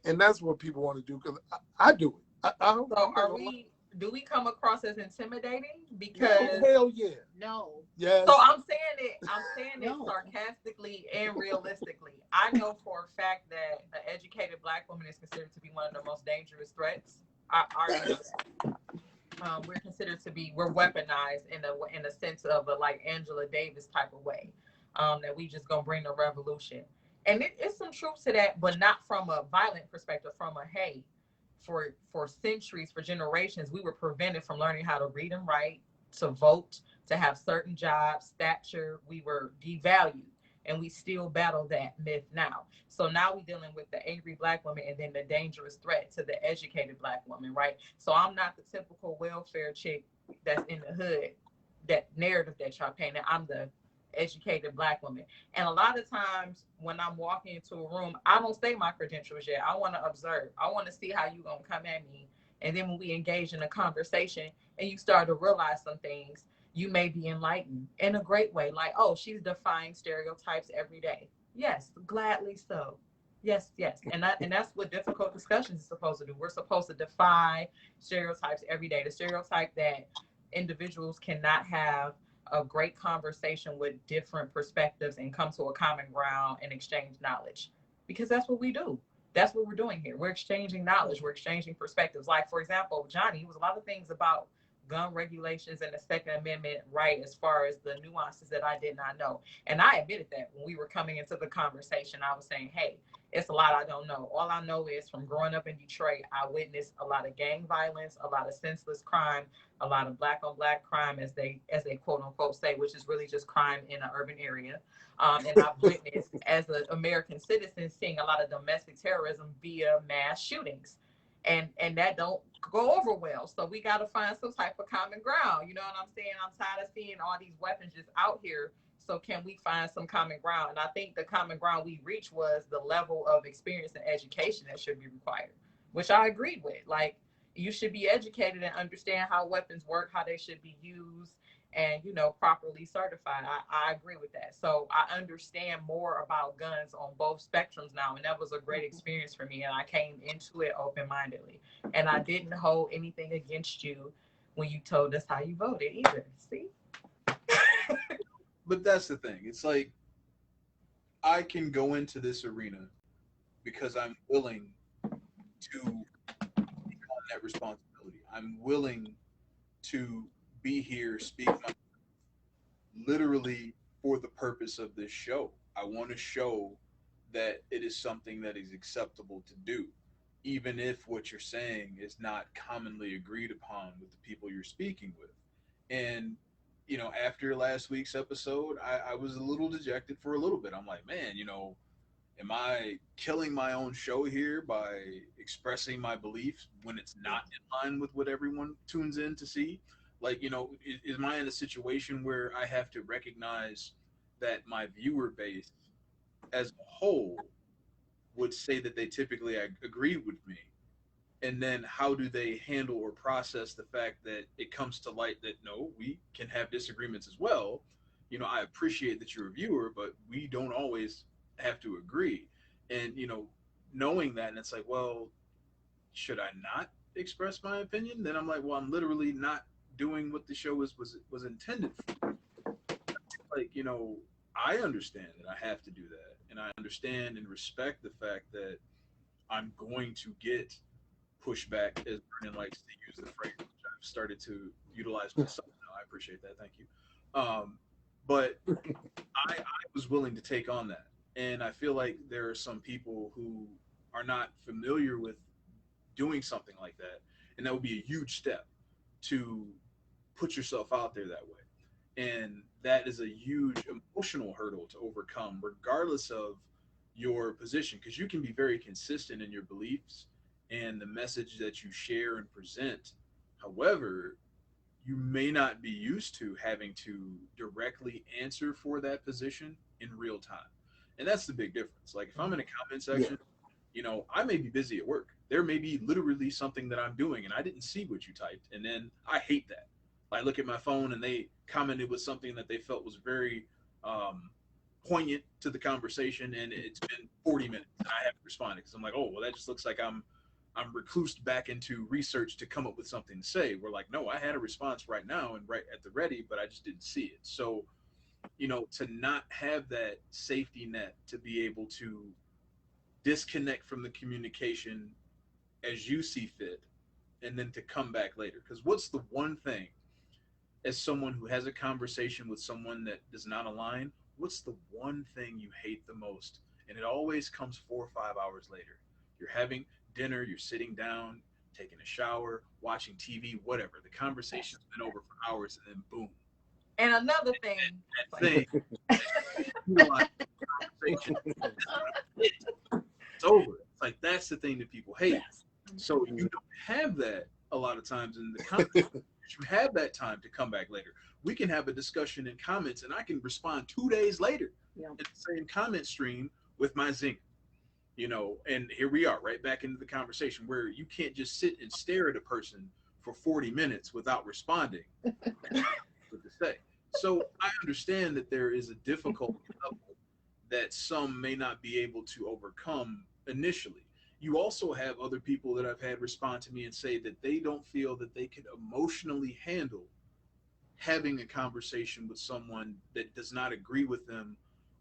And that's what people want to do, because I do it. I don't, so do we come across as intimidating? Because hell yeah. No. Yes. So I'm saying it sarcastically and realistically. I know for a fact that an educated Black woman is considered to be one of the most dangerous threats. We're considered to be, we're weaponized in a sense of a, like, Angela Davis type of way, that we just gonna bring the revolution. And it's some truth to that, but not from a violent perspective, from a, hey, for centuries, for generations, we were prevented from learning how to read and write, to vote, to have certain jobs, stature. We were devalued, and we still battle that myth now. So now we're dealing with the angry Black woman and then the dangerous threat to the educated Black woman, right? So I'm not the typical welfare chick that's in the hood, that narrative that y'all painted. I'm the educated Black woman. And a lot of times when I'm walking into a room, I don't say my credentials yet. I want to observe. I want to see how you gonna come at me. And then when we engage in a conversation and you start to realize some things, you may be enlightened in a great way. Like, oh, she's defying stereotypes every day. Yes, gladly so. Yes. And that's what difficult discussions is supposed to do. We're supposed to defy stereotypes every day. The stereotype that individuals cannot have a great conversation with different perspectives and come to a common ground and exchange knowledge, because that's what we do. That's what we're doing here. We're exchanging knowledge. We're exchanging perspectives. Like, for example, Johnny, it was a lot of things about gun regulations and the Second Amendment right as far as the nuances that I did not know. And I admitted that when we were coming into the conversation, I was saying, hey, it's a lot I don't know. All I know is from growing up in Detroit, I witnessed a lot of gang violence, a lot of senseless crime, a lot of black on black crime, as they quote unquote say, which is really just crime in an urban area. And I've witnessed as an American citizen seeing a lot of domestic terrorism via mass shootings. And that don't go over well. So we got to find some type of common ground. You know what I'm saying? I'm tired of seeing all these weapons just out here. So can we find some common ground? And I think the common ground we reached was the level of experience and education that should be required, which I agreed with. Like, you should be educated and understand how weapons work, how they should be used, and, you know, properly certified. I agree with that. So I understand more about guns on both spectrums now. And that was a great experience for me. And I came into it open-mindedly. And I didn't hold anything against you when you told us how you voted either. See? But that's the thing. It's like, I can go into this arena because I'm willing to take on that responsibility. I'm willing to be here, speak my, literally for the purpose of this show. I want to show that it is something that is acceptable to do, even if what you're saying is not commonly agreed upon with the people you're speaking with. And, you know, after last week's episode, I was a little dejected for a little bit. I'm like, man, you know, am I killing my own show here by expressing my beliefs when it's not in line with what everyone tunes in to see? Like, you know, is I in a situation where I have to recognize that my viewer base as a whole would say that they typically agree with me? And then how do they handle or process the fact that it comes to light that no, we can have disagreements as well? You know, I appreciate that you're a viewer, but we don't always have to agree. And, you know, knowing that, and it's like, well, should I not express my opinion? Then I'm like, well, I'm literally not doing what the show was intended for. Like, you know, I understand that I have to do that, and I understand and respect the fact that I'm going to get pushback, as Brennan likes to use the phrase, which I've started to utilize myself now. I appreciate that. Thank you. But I was willing to take on that. And I feel like there are some people who are not familiar with doing something like that. And that would be a huge step to put yourself out there that way. And that is a huge emotional hurdle to overcome, regardless of your position, because you can be very consistent in your beliefs and the message that you share and present. However, you may not be used to having to directly answer for that position in real time. And that's the big difference. Like, if I'm in a comment section, you know, I may be busy at work. There may be literally something that I'm doing and I didn't see what you typed. And then I hate that. I look at my phone and they commented with something that they felt was very poignant to the conversation, and it's been 40 minutes and I haven't responded because I'm like, oh, well, that just looks like I'm reclused back into research to come up with something to say. We're like, no, I had a response right now and right at the ready, but I just didn't see it. So, you know, to not have that safety net to be able to disconnect from the communication as you see fit, and then to come back later. Because what's the one thing, as someone who has a conversation with someone that does not align, what's the one thing you hate the most? And it always comes 4 or 5 hours later. You're having dinner, you're sitting down, taking a shower, watching TV, whatever. The conversation's been over for hours, and then boom. And another thing. That thing. It's over. It's like, that's the thing that people hate. So you don't have that a lot of times in the comments. You have that time to come back later. We can have a discussion in comments, and I can respond 2 days later in the same comment stream with my zing. You know, and here we are right back into the conversation where you can't just sit and stare at a person for 40 minutes without responding. What to say. So I understand that there is a difficulty level that some may not be able to overcome initially. You also have other people that I've had respond to me and say that they don't feel that they can emotionally handle having a conversation with someone that does not agree with them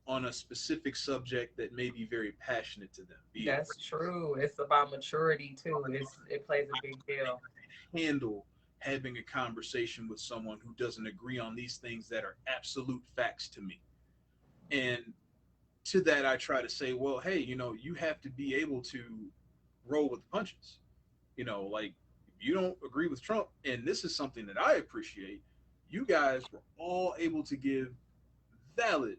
on a specific subject that may be very passionate to them. That's true. It's about maturity too. It plays a big deal. Handle having a conversation with someone who doesn't agree on these things that are absolute facts to me. And to that, I try to say, well, hey, you have to be able to roll with the punches. Like, if you don't agree with Trump, and this is something that I appreciate, you guys were all able to give valid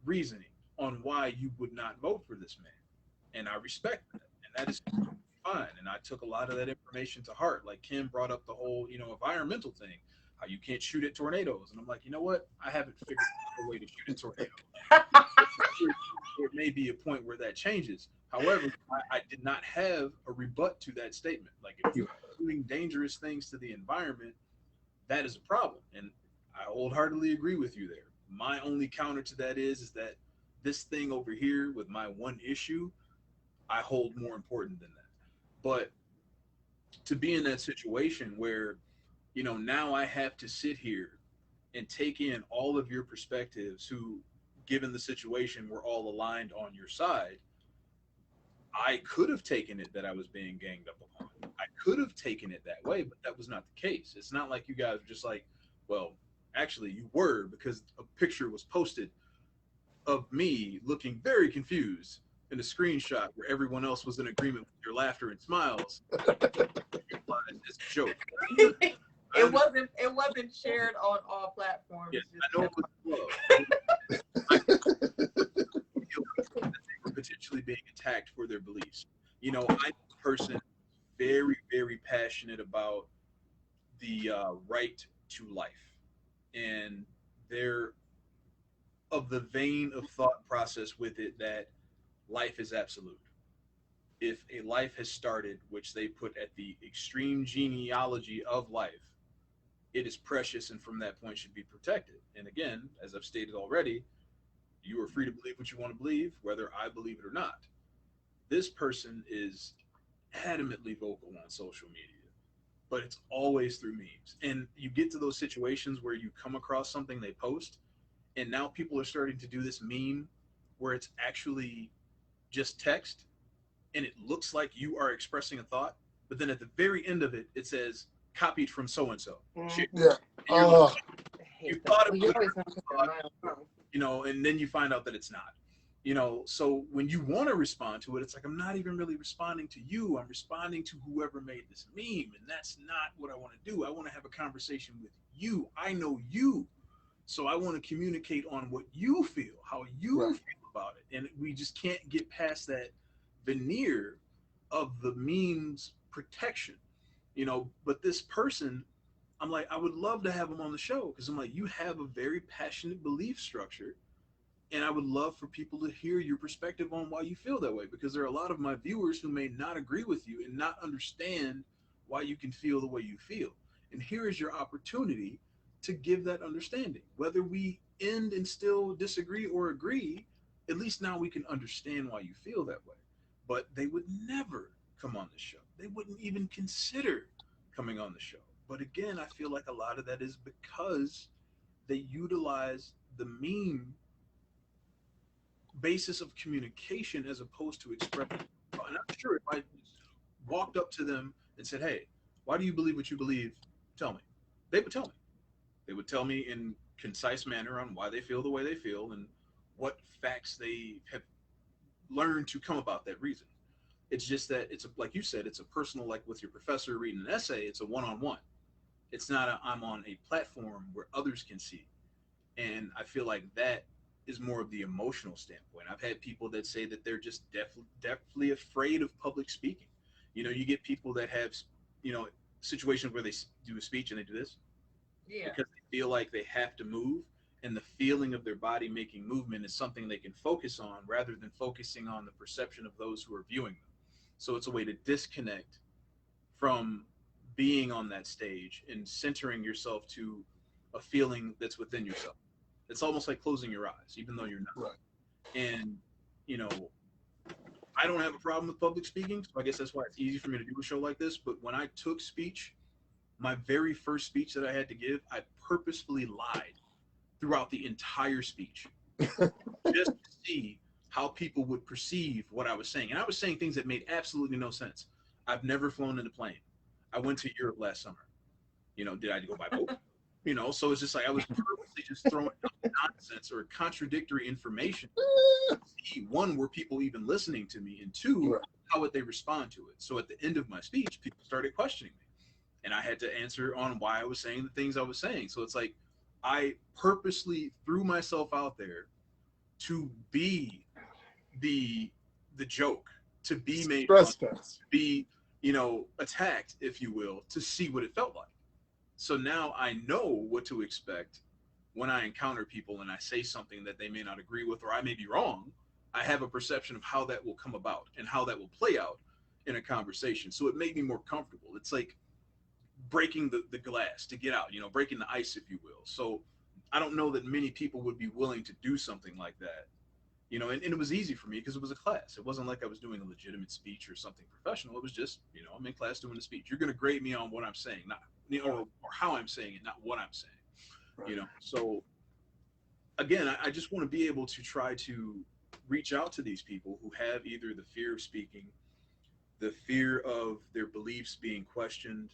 reasoning on why you would not vote for this man. And I respect that. And that is fine. And I took a lot of that information to heart. Like Kim brought up the whole, environmental thing, how you can't shoot at tornadoes. And I'm like, you know what? I haven't figured out a way to shoot at tornadoes. There may be a point where that changes. However, I did not have a rebut to that statement. Like, if you're doing dangerous things to the environment, that is a problem. And I wholeheartedly agree with you there. My only counter to that is that this thing over here with my one issue, I hold more important than that. But to be in that situation where, now I have to sit here and take in all of your perspectives who, given the situation, we're all aligned on your side. I could have taken it that I was being ganged up upon. I could have taken it that way, but that was not the case. It's not like you guys were just like, well, actually you were, because a picture was posted of me looking very confused in a screenshot where everyone else was in agreement with your laughter and smiles. It's a joke. It wasn't shared on all platforms. Yes, I know it was potentially being attacked for their beliefs. I'm a person very, very passionate about the right to life, and they're of the vein of thought process with it that life is absolute. If a life has started, which they put at the extreme genealogy of life, it is precious and from that point should be protected. And again, as I've stated already, you are free to believe what you want to believe, whether I believe it or not. This person is adamantly vocal on social media, but it's always through memes. And you get to those situations where you come across something they post, and now people are starting to do this meme where it's actually just text, and it looks like you are expressing a thought, but then at the very end of it, it says, copied from so-and-so. Yeah. You thought it was, and then you find out that it's not. So when you want to respond to it, it's like, I'm not even really responding to you. I'm responding to whoever made this meme, and that's not what I want to do. I want to have a conversation with you. I know you. So I want to communicate on what you feel, how you feel about it. And we just can't get past that veneer of the meme's protection. But this person, I'm like, I would love to have him on the show, because I'm like, you have a very passionate belief structure, and I would love for people to hear your perspective on why you feel that way, because there are a lot of my viewers who may not agree with you and not understand why you can feel the way you feel. And here is your opportunity to give that understanding. Whether we end and still disagree or agree, at least now we can understand why you feel that way. But they would never come on the show. They wouldn't even consider coming on the show. But again, I feel like a lot of that is because they utilize the meme basis of communication as opposed to expression. And I'm sure if I walked up to them and said, hey, why do you believe what you believe? Tell me. They would tell me. They would tell me in concise manner on why they feel the way they feel and what facts they have learned to come about that reason. It's just that like you said, it's a personal, like with your professor reading an essay, it's a one-on-one. It's not I'm on a platform where others can see. And I feel like that is more of the emotional standpoint. I've had people that say that they're just definitely afraid of public speaking. You get people that have, situations where they do a speech and they do this. Yeah. Because they feel like they have to move, and the feeling of their body making movement is something they can focus on rather than focusing on the perception of those who are viewing them. So it's a way to disconnect from being on that stage and centering yourself to a feeling that's within yourself. It's almost like closing your eyes, even though you're not. Right. And, I don't have a problem with public speaking, so I guess that's why it's easy for me to do a show like this. But when I took speech, my very first speech that I had to give, I purposefully lied throughout the entire speech just to see how people would perceive what I was saying. And I was saying things that made absolutely no sense. I've never flown in a plane. I went to Europe last summer. You know, did I go by boat? You know, so it's just like I was purposely just throwing out nonsense or contradictory information. One, were people even listening to me? And two, how would they respond to it? So at the end of my speech, people started questioning me. And I had to answer on why I was saying the things I was saying. So it's like I purposely threw myself out there to be the joke, to be made fun of, to be, you know, attacked, if you will, to see what it felt like. So now I know what to expect when I encounter people and I say something that they may not agree with, or I may be wrong. I have a perception of how that will come about and how that will play out in a conversation. So it made me more comfortable. It's like breaking the glass to get out, you know, breaking the ice, if you will. So I don't know that many people would be willing to do something like that, you know, and it was easy for me because it was a class. It wasn't like I was doing a legitimate speech or something professional. It was just, you know, I'm in class doing a speech. You're going to grade me on what I'm saying, not, you know, or how I'm saying it, not what I'm saying, you know. So again, I just want to be able to try to reach out to these people who have either the fear of speaking, the fear of their beliefs being questioned,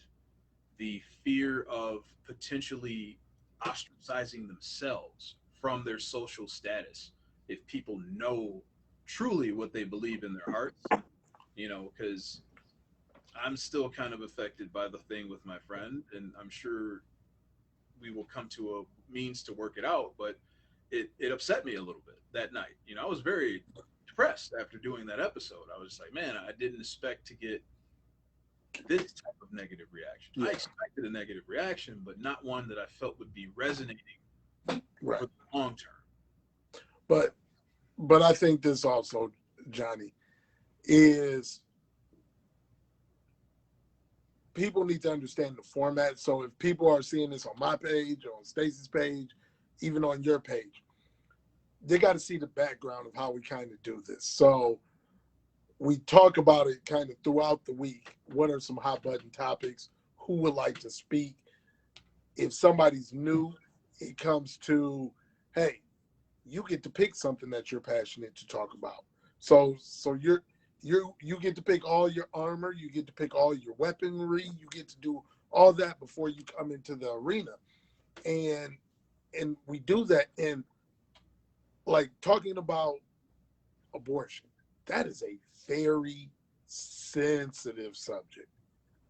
the fear of potentially ostracizing themselves from their social status if people know truly what they believe in their hearts, you know, because I'm still kind of affected by the thing with my friend, and I'm sure we will come to a means to work it out, but it upset me a little bit that night. You know, I was very depressed after doing that episode. I was like, man, I didn't expect to get this type of negative reaction. I expected a negative reaction, but not one that I felt would be resonating for the long term. But I think this also, Johnny, is people need to understand the format. So if people are seeing this on my page, on Stacey's page, even on your page, they got to see the background of how we kind of do this. So we talk about it kind of throughout the week. What are some hot button topics? Who would like to speak? If somebody's new, it comes to, hey, you get to pick something that you're passionate to talk about. So you get to pick all your armor, you get to pick all your weaponry, you get to do all that before you come into the arena. And we do that. And like talking about abortion, that is a very sensitive subject.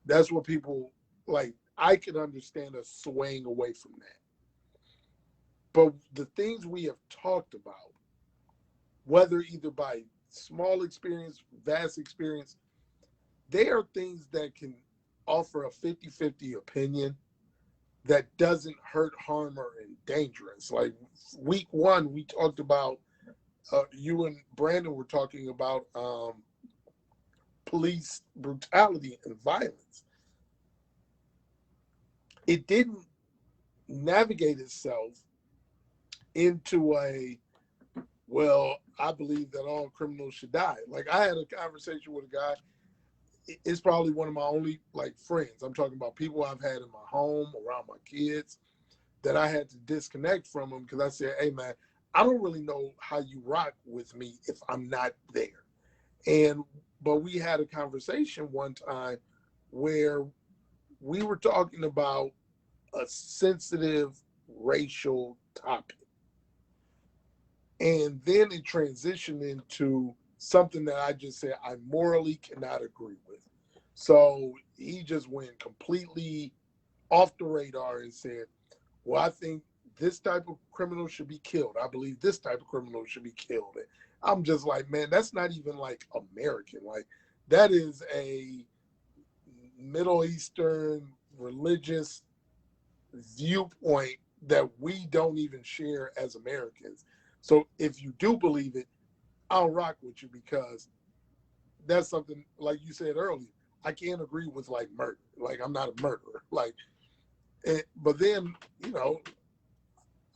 That's what people like. I can understand us swaying away from that. But the things we have talked about, whether either by small experience, vast experience, they are things that can offer a 50-50 opinion that doesn't hurt, harm, or endanger us. Like week one, we talked about, you and Brandon were talking about police brutality and violence. It didn't navigate itself into a, well, I believe that all criminals should die. Like I had a conversation with a guy. It's probably one of my only like friends. I'm talking about people I've had in my home, around my kids, that I had to disconnect from them because I said, hey man, I don't really know how you rock with me if I'm not there. But we had a conversation one time where we were talking about a sensitive racial topic. And then it transitioned into something that I just said I morally cannot agree with. So he just went completely off the radar and said, well, I think this type of criminal should be killed. I believe this type of criminal should be killed. And I'm just like, man, that's not even like American. Like that is a Middle Eastern religious viewpoint that we don't even share as Americans. So if you do believe it, I'll rock with you because that's something, like you said earlier, I can't agree with like murder. Like I'm not a murderer. Like, but then, you know,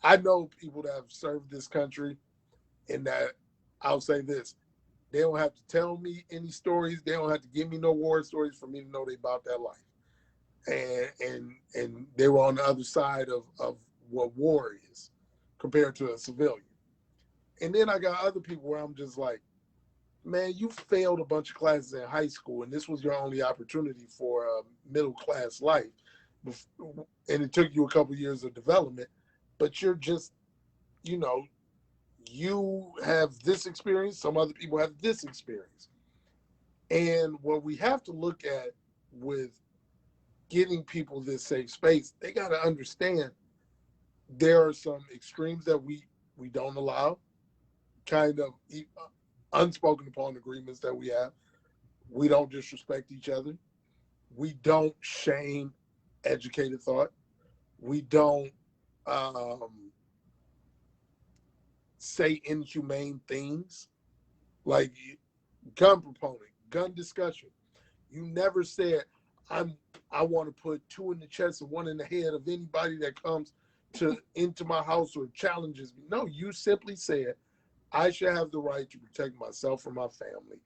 I know people that have served this country, and that I'll say this, they don't have to tell me any stories. They don't have to give me no war stories for me to know they about that life. and they were on the other side of what war is compared to a civilian. And then I got other people where I'm just like, man, you failed a bunch of classes in high school, and this was your only opportunity for a middle class life, and it took you a couple years of development, but you're just, you know, you have this experience, some other people have this experience. And what we have to look at with getting people this safe space, they got to understand there are some extremes that we don't allow, kind of unspoken upon agreements that we have. We don't disrespect each other. We don't shame educated thought. We don't say inhumane things like gun proponent, gun discussion. You never said, I want to put 2 in the chest and 1 in the head of anybody that comes into my house or challenges me. No, you simply said, I should have the right to protect myself or my family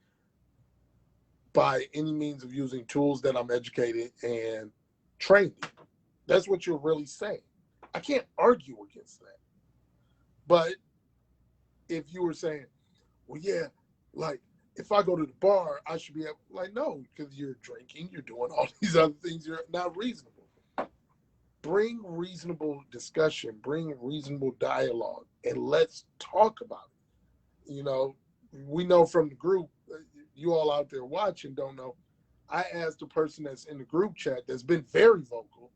by any means of using tools that I'm educated and trained in. That's what you're really saying. I can't argue against that. But if you were saying, well, yeah, like if I go to the bar, I should be able, like, no, because you're drinking, you're doing all these other things, you're not reasonable. Bring reasonable discussion, bring reasonable dialogue, and let's talk about it. You know, we know from the group, you all out there watching don't know, I asked the person that's in the group chat that's been very vocal,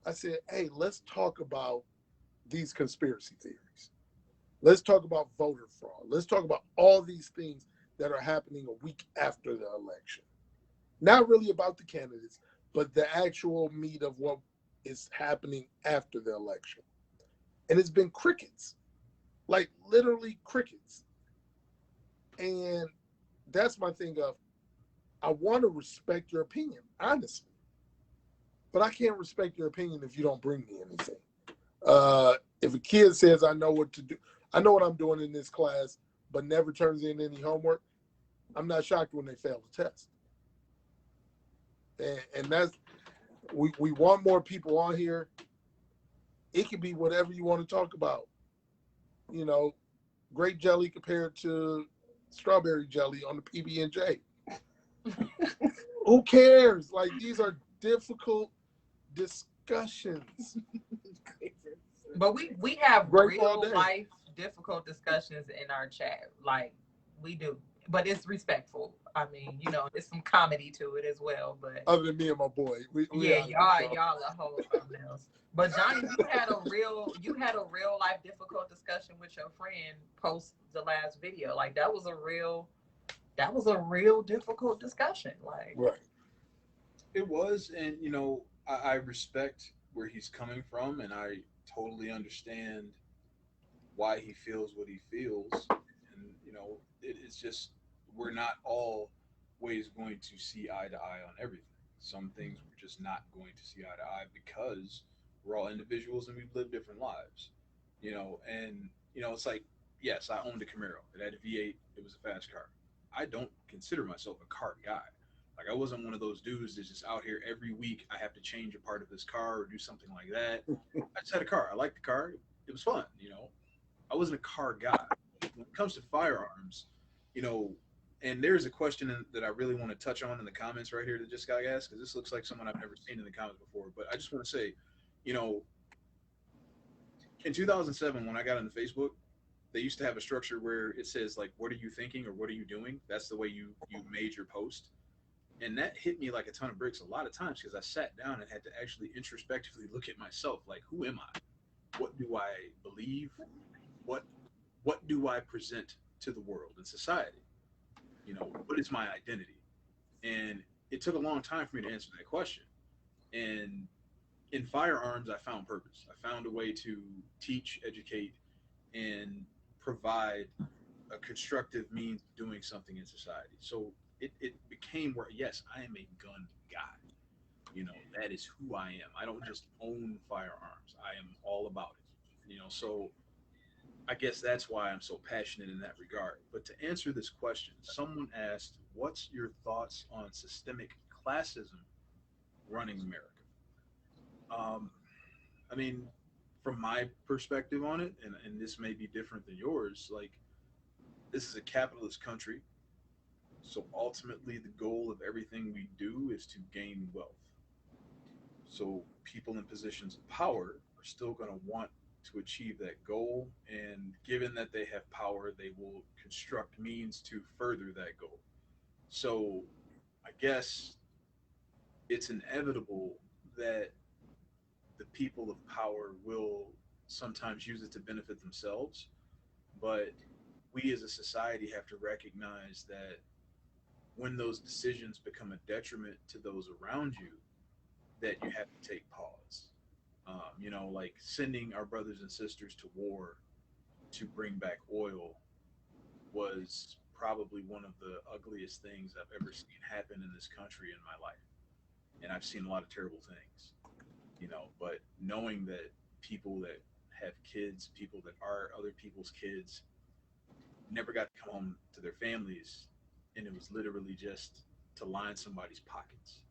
I said, hey, let's talk about these conspiracy theories. Let's talk about voter fraud. Let's talk about all these things that are happening a week after the election. Not really about the candidates, but the actual meat of what is happening after the election. And it's been crickets, like literally crickets. And that's my thing of, I want to respect your opinion, honestly. But I can't respect your opinion if you don't bring me anything. If a kid says, I know what to do, I know what I'm doing in this class, but never turns in any homework, I'm not shocked when they fail the test. And that's, we want more people on here. It can be whatever you want to talk about. You know, grape jelly compared to strawberry jelly on the PB&J. Who cares? Like, these are difficult discussions. But we have real life difficult discussions in our chat. Like, we do. But it's respectful. I mean, you know, there's some comedy to it as well. But other than me and my boy, yeah, y'all a whole something else. But Johnny, you had a real life difficult discussion with your friend post the last video. Like, that was a real difficult discussion. Like, right. It was, and you know, I respect where he's coming from, and I totally understand why he feels what he feels. And you know, it's just, we're not always going to see eye to eye on everything. Some things we're just not going to see eye to eye because we're all individuals and we've lived different lives. You know, and you know, it's like, yes, I owned a Camaro. It had a V8. It was a fast car. I don't consider myself a car guy. Like, I wasn't one of those dudes that's just out here every week. I have to change a part of this car or do something like that. I just had a car. I liked the car. It was fun. You know, I wasn't a car guy. When it comes to firearms, you know, and there's a question that I really want to touch on in the comments right here that just got asked, because this looks like someone I've never seen in the comments before. But I just want to say, you know, in 2007, when I got into Facebook, they used to have a structure where it says, like, what are you thinking or what are you doing? That's the way you made your post. And that hit me like a ton of bricks a lot of times, because I sat down and had to actually introspectively look at myself. Like, who am I? What do I believe? What do I present to the world and society? You know, what is my identity? And it took a long time for me to answer that question. And in firearms, I found purpose. I found a way to teach, educate, and provide a constructive means of doing something in society. So it became where, yes, I am a gun guy. You know, that is who I am. I don't just own firearms. I am all about it. You know, so I guess that's why I'm so passionate in that regard. But to answer this question, someone asked, what's your thoughts on systemic classism running America? I mean, from my perspective on it, and this may be different than yours, like, this is a capitalist country. So ultimately, the goal of everything we do is to gain wealth. So people in positions of power are still going to want to achieve that goal. And given that they have power, they will construct means to further that goal. So I guess it's inevitable that the people of power will sometimes use it to benefit themselves. But we as a society have to recognize that when those decisions become a detriment to those around you, that you have to take pause. Like sending our brothers and sisters to war to bring back oil was probably one of the ugliest things I've ever seen happen in this country in my life. And I've seen a lot of terrible things, but knowing that people that have kids, people that are other people's kids, never got to come home to their families, and it was literally just to line somebody's pockets.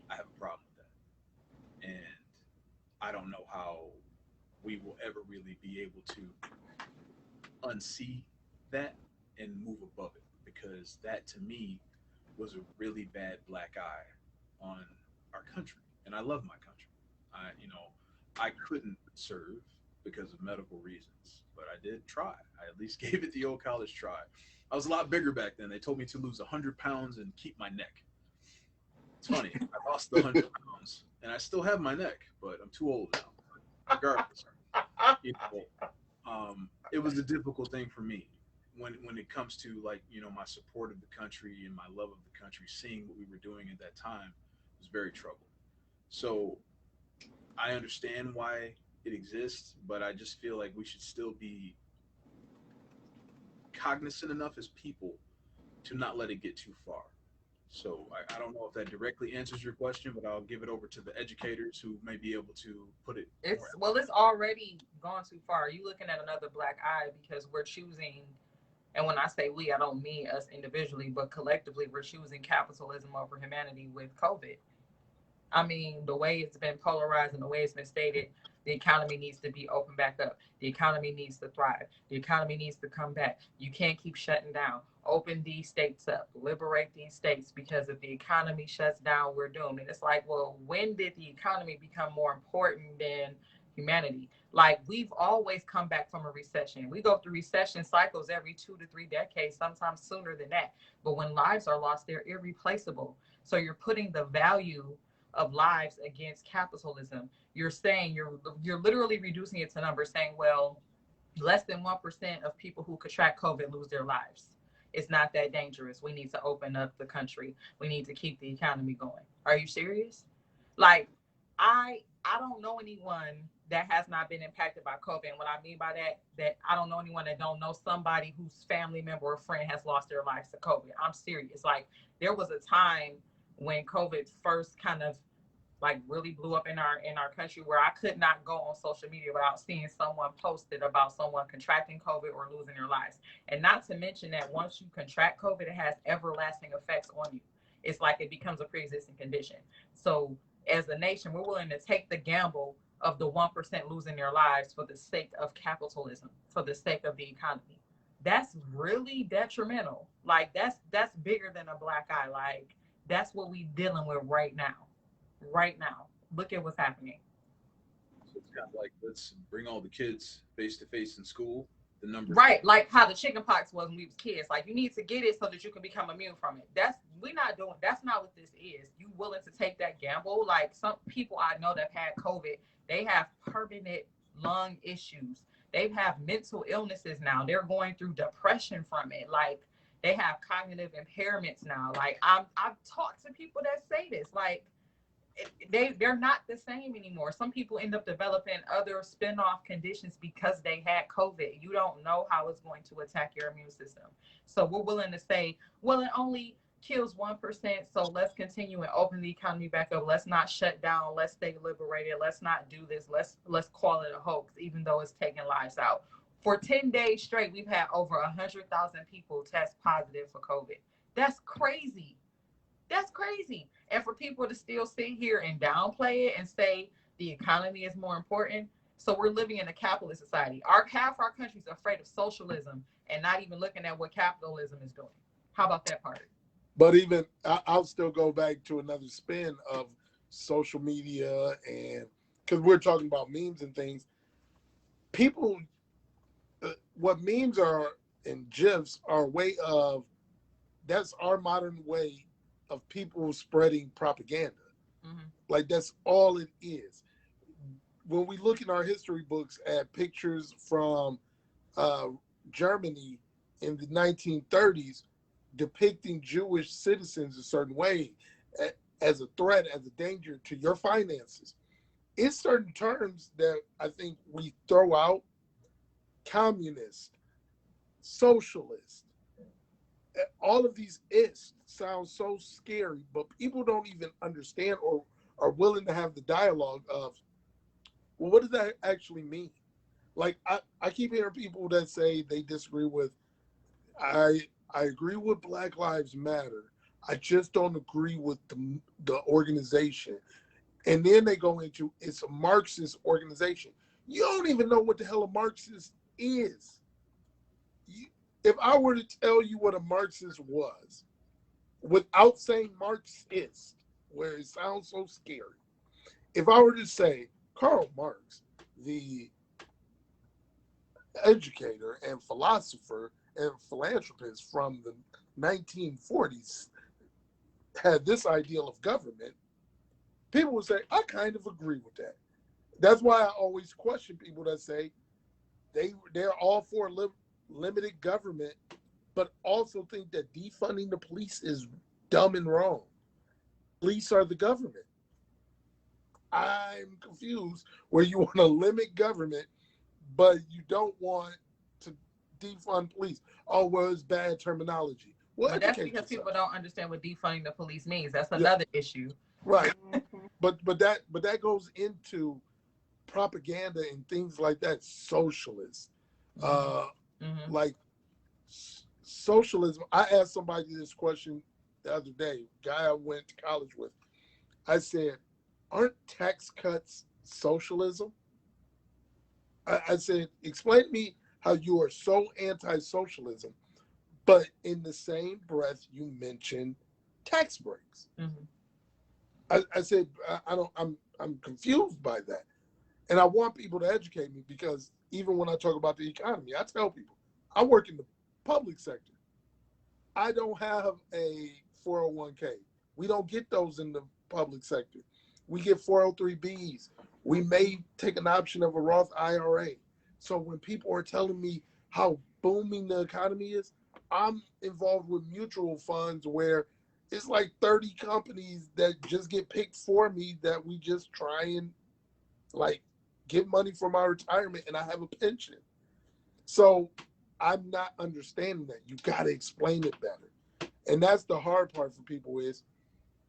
I have a problem with that. And I don't know how we will ever really be able to unsee that and move above it, because that to me was a really bad black eye on our country. And I love my country. I couldn't serve because of medical reasons, but I did try. I at least gave it the old college try. I was a lot bigger back then. They told me to lose 100 pounds and keep my neck. It's funny. I lost the 100 pounds and I still have my neck, but I'm too old now. Regardless, it was a difficult thing for me when it comes to, like, my support of the country and my love of the country. Seeing what we were doing at that time was very troubling. So I understand why it exists, but I just feel like we should still be cognizant enough as people to not let it get too far. So I don't know if that directly answers your question, but I'll give it over to the educators who may be able to put it. It's already gone too far. You looking at another black eye because we're choosing, and when I say we, I don't mean us individually, but collectively, we're choosing capitalism over humanity with COVID. I mean, the way it's been polarized and the way it's been stated, the economy needs to be opened back up. The economy needs to thrive. The economy needs to come back. You can't keep shutting down. Open these states up. Liberate these states, because if the economy shuts down, we're doomed. And it's like, well, when did the economy become more important than humanity? Like, we've always come back from a recession. We go through recession cycles every 2 to 3 decades, sometimes sooner than that. But when lives are lost, they're irreplaceable. So you're putting the value of lives against capitalism. You're saying you're literally reducing it to numbers, saying, well, less than 1% of people who contract COVID lose their lives. It's not that dangerous. We need to open up the country. We need to keep the economy going. Are you serious? Like, I don't know anyone that has not been impacted by COVID. And what I mean by that I don't know anyone that don't know somebody whose family member or friend has lost their lives to COVID. I'm serious. Like, there was a time when COVID first kind of like really blew up in our country, where I could not go on social media without seeing someone posted about someone contracting COVID or losing their lives. And not to mention that once you contract COVID, it has everlasting effects on you. It's like it becomes a pre-existing condition. So as a nation, we're willing to take the gamble of the 1% losing their lives for the sake of capitalism, for the sake of the economy. That's really detrimental. Like, that's bigger than a black eye. Like, that's what we dealing with right now. Right now, look at what's happening. So it's kind of like, let's bring all the kids face to face in school. The numbers, right? Like how the chicken pox was when we was kids. Like, you need to get it so that you can become immune from it. We're not doing. That's not what this is. You willing to take that gamble? Like, some people I know that had COVID, they have permanent lung issues. They have mental illnesses now. They're going through depression from it. Like, they have cognitive impairments now. Like, I've talked to people that say this. Like, they're not the same anymore. Some people end up developing other spin-off conditions because they had COVID. You don't know how it's going to attack your immune system. So we're willing to say, well, it only kills 1%. So let's continue and open the economy back up. Let's not shut down. Let's stay liberated. Let's not do this. Let's call it a hoax, even though it's taking lives out. For 10 days straight, we've had over 100,000 people test positive for COVID. That's crazy. That's crazy. And for people to still sit here and downplay it and say the economy is more important. So we're living in a capitalist society. Half our country's afraid of socialism and not even looking at what capitalism is doing. How about that part? But even I'll still go back to another spin of social media, and because we're talking about memes and things, people, what memes are and GIFs are a way of, that's our modern way of people spreading propaganda. Mm-hmm. Like that's all it is. When we look in our history books at pictures from Germany in the 1930s depicting Jewish citizens a certain way as a threat, as a danger to your finances, it's certain terms that I think we throw out: communist, socialist. All of these ists sound so scary, but people don't even understand or are willing to have the dialogue of, well, what does that actually mean? Like I keep hearing people that say they disagree with, I agree with Black Lives Matter. I just don't agree with the organization. And then they go into, it's a Marxist organization. You don't even know what the hell a Marxist is. If I were to tell you what a Marxist was, without saying Marxist, where it sounds so scary, if I were to say Karl Marx, the educator and philosopher and philanthropist from the 1940s, had this ideal of government, people would say, I kind of agree with that. That's why I always question people that say they're all for limited government, but also think that defunding the police is dumb and wrong. Police are the government. I'm confused where you want to limit government, but you don't want to defund police. Oh, well, it's bad terminology. Well, but that's because people don't understand what defunding the police means. That's another issue. Right. But that goes into propaganda and things like that. Socialist. Like socialism. I asked somebody this question the other day, guy I went to college with. I said, aren't tax cuts socialism? I said, explain to me how you are so anti-socialism, but in the same breath you mention tax breaks. I said, I'm confused by that. And I want people to educate me, because even when I talk about the economy, I tell people, I work in the public sector. I don't have a 401k. We don't get those in the public sector. We get 403Bs. We may take an option of a Roth IRA. So when people are telling me how booming the economy is, I'm involved with mutual funds where it's like 30 companies that just get picked for me, that we just try and like get money for my retirement, and I have a pension. So I'm not understanding that. You got to explain it better. And that's the hard part for people, is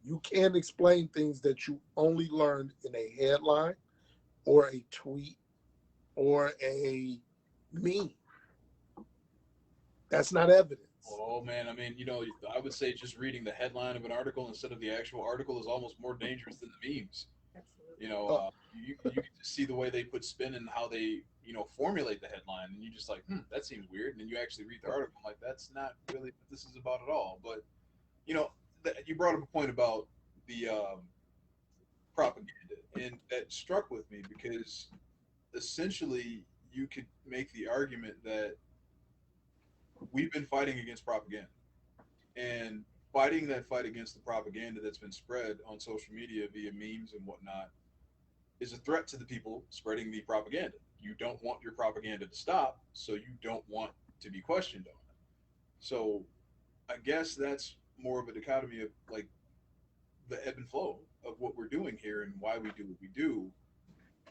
you can't explain things that you only learned in a headline or a tweet or a meme. That's not evidence. Oh man, I mean, I would say just reading the headline of an article instead of the actual article is almost more dangerous than the memes. Absolutely. You can just see the way they put spin and how they, formulate the headline, and you just like, that seems weird. And then you actually read the article, like, that's not really what this is about at all. But, you brought up a point about the propaganda, and that struck with me because essentially you could make the argument that we've been fighting against propaganda, and fighting that fight against the propaganda that's been spread on social media via memes and whatnot is a threat to the people spreading the propaganda. You don't want your propaganda to stop, so you don't want to be questioned on it. So I guess that's more of a dichotomy of like the ebb and flow of what we're doing here and why we do what we do.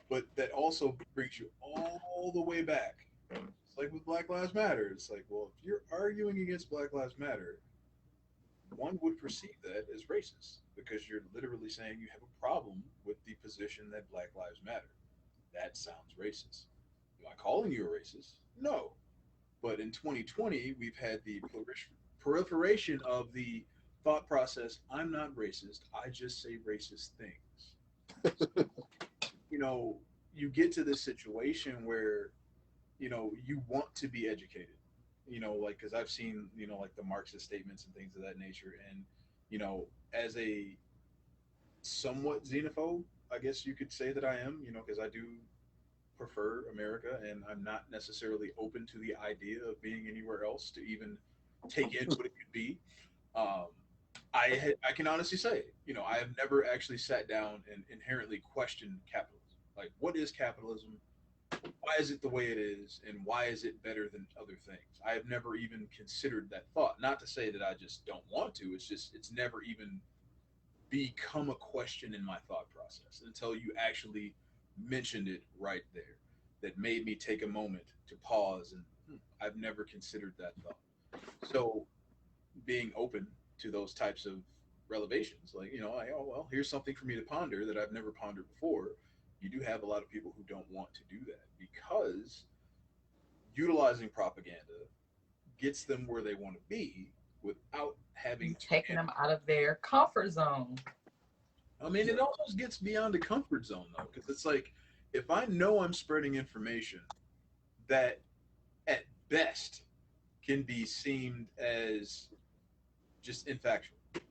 But that also brings you all the way back. It's like with Black Lives Matter. It's like, well, if you're arguing against Black Lives Matter, one would perceive that as racist, because you're literally saying you have a problem with the position that Black Lives Matter. That sounds racist. Am I calling you a racist? No. But in 2020, we've had the proliferation of the thought process, I'm not racist, I just say racist things. you know, you get to this situation where, you know, you want to be educated, you know, like, because I've seen, you know, like the Marxist statements and things of that nature. And, you know, as a somewhat xenophobe, I guess you could say that I am, you know, because I do prefer America and I'm not necessarily open to the idea of being anywhere else to even take in what it could be. Um, I can honestly say, you know, I have never actually sat down and inherently questioned capitalism. Like, what is capitalism? Why is it the way it is? And why is it better than other things? I have never even considered that thought. Not to say that I just don't want to. It's just, it's never even become a question in my thought process until you actually mentioned it right there. That made me take a moment to pause and I've never considered that thought. So being open to those types of relevations. Like, you know, oh, well, here's something for me to ponder that I've never pondered before. You do have a lot of people who don't want to do that because utilizing propaganda gets them where they want to be without having to. Taking them out of their comfort zone. I mean, it almost gets beyond the comfort zone, though, because it's like if I know I'm spreading information that at best can be seen as just infactual.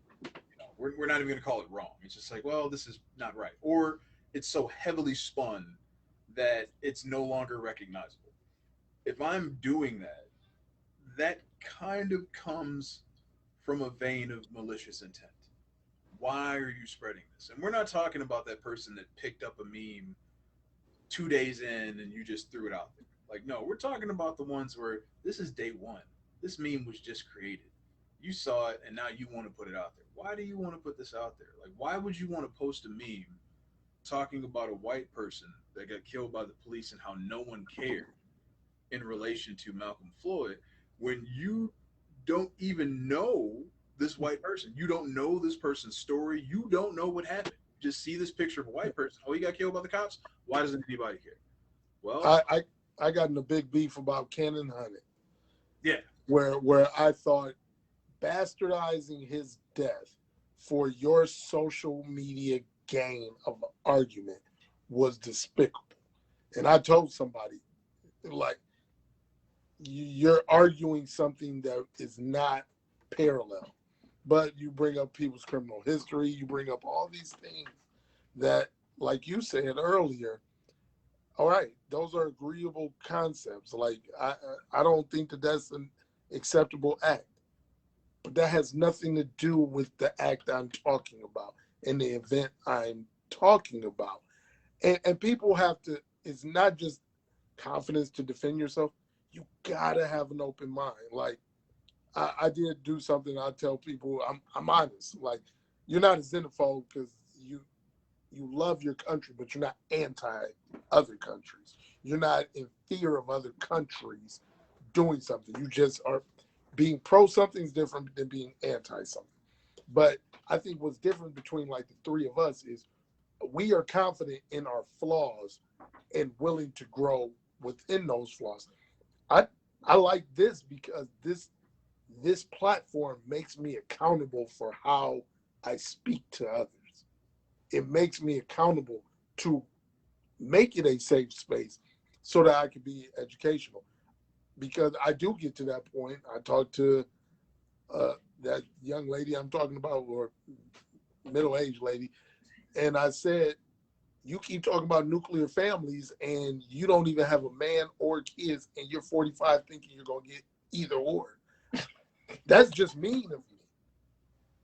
We're not even going to call it wrong. It's just like, well, this is not right. Or it's so heavily spun that it's no longer recognizable. If I'm doing that, that kind of comes from a vein of malicious intent. Why are you spreading this? And we're not talking about that person that picked up a meme 2 days in and you just threw it out there. Like, no, we're talking about the ones where this is day one. This meme was just created. You saw it and now you want to put it out there. Why do you want to put this out there? Like, why would you want to post a meme talking about a white person that got killed by the police and how no one cared in relation to Malcolm Floyd when you don't even know this white person? You don't know this person's story. You don't know what happened. You just see this picture of a white person. Oh, he got killed by the cops. Why doesn't anybody care? Well, I got in a big beef about Kenan Hunter. Yeah. Where I thought bastardizing his death for your social media gain of an argument was despicable. And I told somebody, like, you're arguing something that is not parallel. But you bring up people's criminal history, you bring up all these things that, like you said earlier, all right, those are agreeable concepts. Like, I don't think that that's an acceptable act. But that has nothing to do with the act I'm talking about and the event I'm talking about. And people have to, it's not just confidence to defend yourself. You gotta have an open mind. Like, I did do something. I tell people I'm honest. Like, you're not a xenophobe because you love your country, but you're not anti other countries. You're not in fear of other countries doing something. You just are being pro something is different than being anti something. But I think what's different between like the three of us is we are confident in our flaws and willing to grow within those flaws. I like this because this platform makes me accountable for how I speak to others. It makes me accountable to make it a safe space so that I can be educational. Because I do get to that point. I talked to that young lady I'm talking about, or middle-aged lady, and I said, you keep talking about nuclear families and you don't even have a man or kids and you're 45 thinking you're going to get either or. That's just mean of me.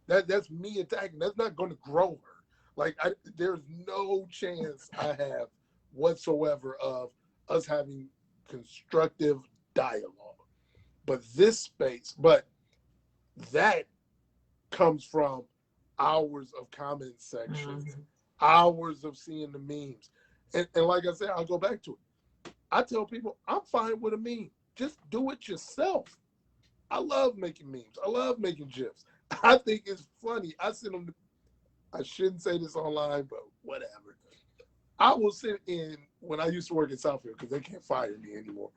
That's me attacking. That's not going to grow her. Like, there's no chance I have whatsoever of us having constructive dialogue. But this space, but that comes from hours of comment sections, hours of seeing the memes. And like I said, I'll go back to it. I tell people, I'm fine with a meme. Just do it yourself. I love making memes. I love making GIFs. I think it's funny. I send them I shouldn't say this online, but whatever. I will sit in, when I used to work at Southfield, because they can't fire me anymore,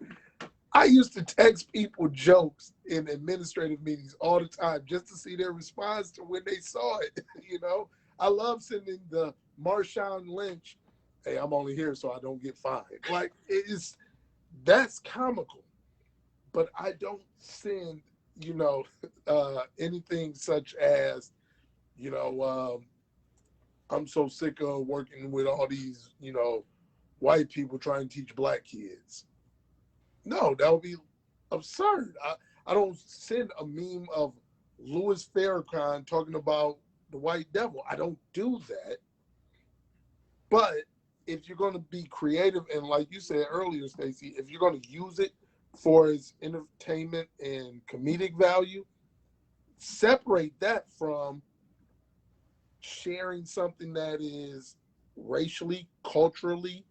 I used to text people jokes in administrative meetings all the time just to see their response to when they saw it. You know, I love sending the Marshawn Lynch hey, I'm only here so I don't get fined. Like, that's comical. But I don't send, anything such as, I'm so sick of working with all these, white people trying to teach black kids. No, that would be absurd. I don't send a meme of Louis Farrakhan talking about the white devil. I don't do that. But if you're going to be creative, and like you said earlier, Stacey, if you're going to use it for its entertainment and comedic value, separate that from sharing something that is racially, culturally,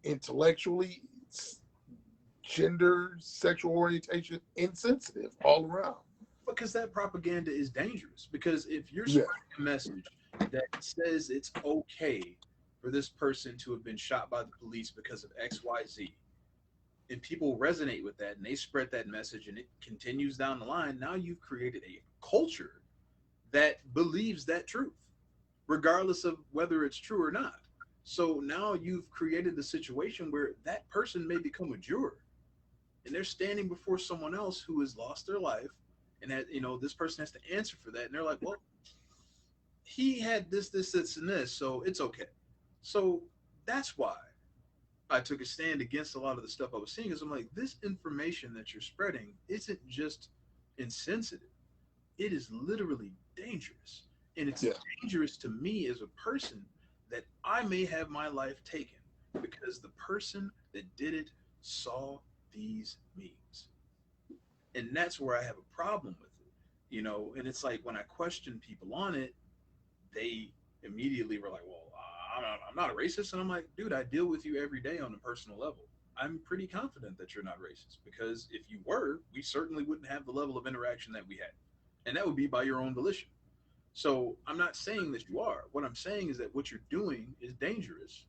intellectually, gender, sexual orientation, insensitive all around. Because that propaganda is dangerous. Because if you're spreading a message that says it's okay for this person to have been shot by the police because of XYZ, and people resonate with that and they spread that message and it continues down the line, now you've created a culture that believes that truth, regardless of whether it's true or not. So now you've created the situation where that person may become a juror and they're standing before someone else who has lost their life, and that, this person has to answer for that. And they're like, well, he had this, and this, so it's okay. So that's why I took a stand against a lot of the stuff I was seeing, because I'm like, this information that you're spreading isn't just insensitive. It is literally dangerous. And it's dangerous to me as a person that I may have my life taken because the person that did it saw these memes. And that's where I have a problem with it, and it's like when I question people on it, they immediately were like, well, I'm not a racist. And I'm like, dude, I deal with you every day on a personal level. I'm pretty confident that you're not racist, because if you were, we certainly wouldn't have the level of interaction that we had. And that would be by your own volition. So I'm not saying that you are. What I'm saying is that what you're doing is dangerous.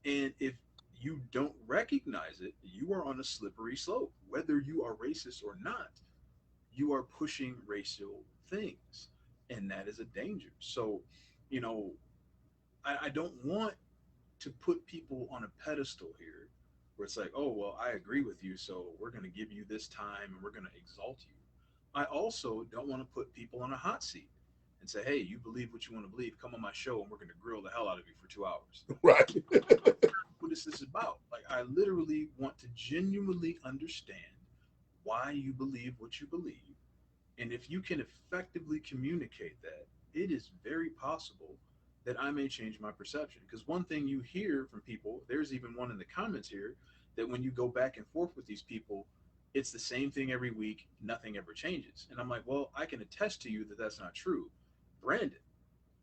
And if you don't recognize it, you are on a slippery slope. Whether you are racist or not, you are pushing racial things. And that is a danger. So, I don't want to put people on a pedestal here where it's like, oh, well, I agree with you, so we're going to give you this time and we're going to exalt you. I also don't want to put people on a hot seat and say, hey, you believe what you want to believe, come on my show and we're going to grill the hell out of you for 2 hours. Right. What is this about? Like, I literally want to genuinely understand why you believe what you believe. And if you can effectively communicate that, it is very possible that I may change my perception. Because one thing you hear from people, there's even one in the comments here, that when you go back and forth with these people, it's the same thing every week, nothing ever changes. And I'm like, well, I can attest to you that that's not true. Brandon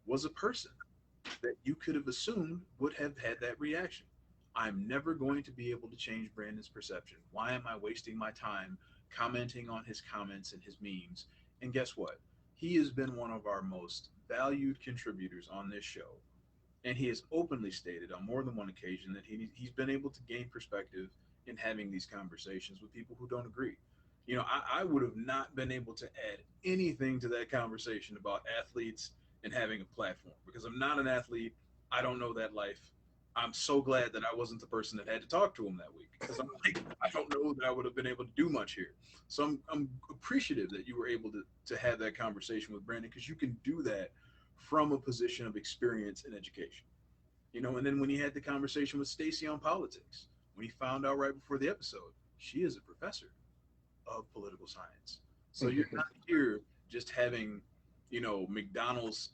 was a person that you could have assumed would have had that reaction. I'm never going to be able to change Brandon's perception. Why am I wasting my time commenting on his comments and his memes? And guess what? He has been one of our most valued contributors on this show. And he has openly stated on more than one occasion that he's been able to gain perspective in having these conversations with people who don't agree. I would have not been able to add anything to that conversation about athletes and having a platform, because I'm not an athlete. I don't know that life. I'm so glad that I wasn't the person that had to talk to him that week, because I'm like, I don't know that I would have been able to do much here. So I'm appreciative that you were able to have that conversation with Brandon, because you can do that from a position of experience and education. And then when he had the conversation with Stacey on politics, when he found out right before the episode, she is a professor of political science. So you're not here just having, McDonald's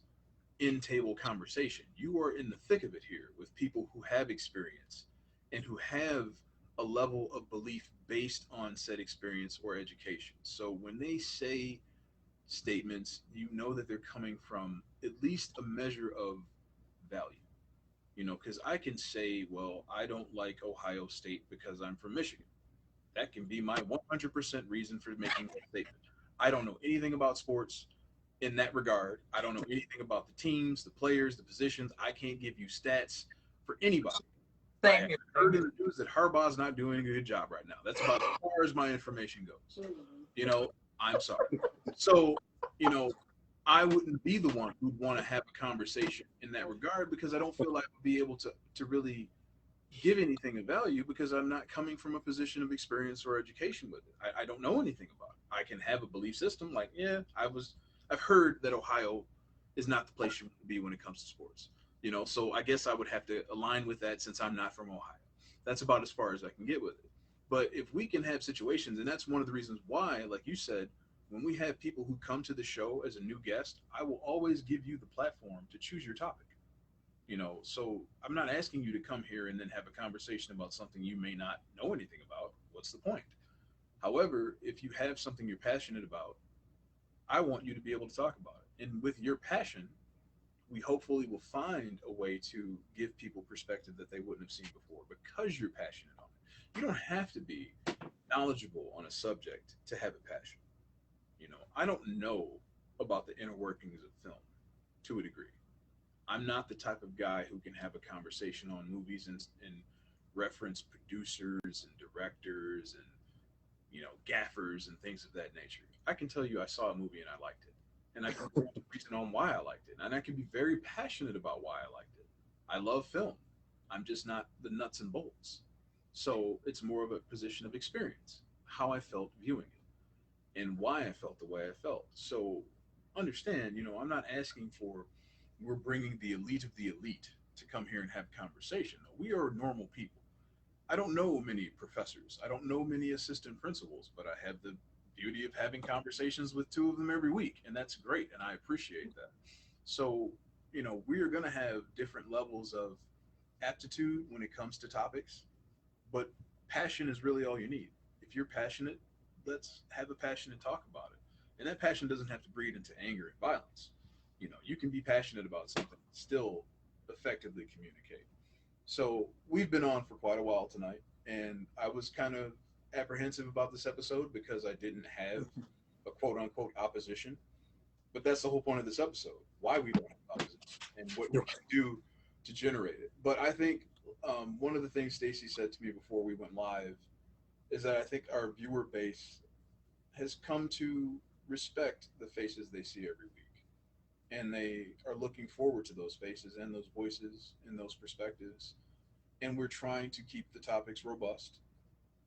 in-table conversation. You are in the thick of it here with people who have experience and who have a level of belief based on said experience or education. So when they say statements, you know that they're coming from at least a measure of value. Because I can say, well, I don't like Ohio State because I'm from Michigan. That can be my 100% reason for making that statement. I don't know anything about sports in that regard. I don't know anything about the teams, the players, the positions. I can't give you stats for anybody. Same here. I heard in the news that Harbaugh's not doing a good job right now. That's about as far as my information goes. I'm sorry. So, I wouldn't be the one who'd want to have a conversation in that regard, because I don't feel like I would be able to really give anything of value because I'm not coming from a position of experience or education with it. I don't know anything about it. I can have a belief system like, yeah, I've heard that Ohio is not the place you want to be when it comes to sports. So I guess I would have to align with that since I'm not from Ohio. That's about as far as I can get with it. But if we can have situations, and that's one of the reasons why, like you said, when we have people who come to the show as a new guest, I will always give you the platform to choose your topic. So I'm not asking you to come here and then have a conversation about something you may not know anything about. What's the point? However, if you have something you're passionate about, I want you to be able to talk about it. And with your passion, we hopefully will find a way to give people perspective that they wouldn't have seen before because you're passionate on it. You don't have to be knowledgeable on a subject to have a passion. I don't know about the inner workings of film to a degree. I'm not the type of guy who can have a conversation on movies and reference producers and directors and gaffers and things of that nature. I can tell you I saw a movie and I liked it, and I can go into reason on why I liked it, and I can be very passionate about why I liked it. I love film. I'm just not the nuts and bolts. So it's more of a position of experience, how I felt viewing it, and why I felt the way I felt. So understand, I'm not asking for we're bringing the elite of the elite to come here and have conversation. We are normal people. I don't know many professors. I don't know many assistant principals, but I have the beauty of having conversations with two of them every week, and that's great, and I appreciate that. So, we are going to have different levels of aptitude when it comes to topics, but passion is really all you need. If you're passionate, let's have a passionate talk about it. And that passion doesn't have to breed into anger and violence. You can be passionate about something, still effectively communicate. So we've been on for quite a while tonight, and I was kind of apprehensive about this episode because I didn't have a quote unquote opposition. But that's the whole point of this episode: why we don't have opposition and what we can do to generate it. But I think one of the things Stacy said to me before we went live is that I think our viewer base has come to respect the faces they see every week, and they are looking forward to those faces and those voices and those perspectives. And we're trying to keep the topics robust.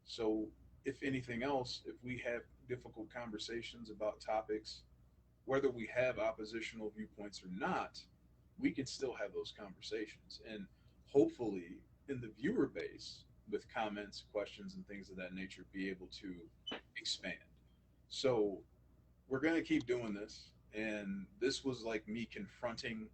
So, if anything else, if we have difficult conversations about topics, whether we have oppositional viewpoints or not, we can still have those conversations. And hopefully, in the viewer base, with comments, questions, and things of that nature, be able to expand. So, we're going to keep doing this. And this was like me confronting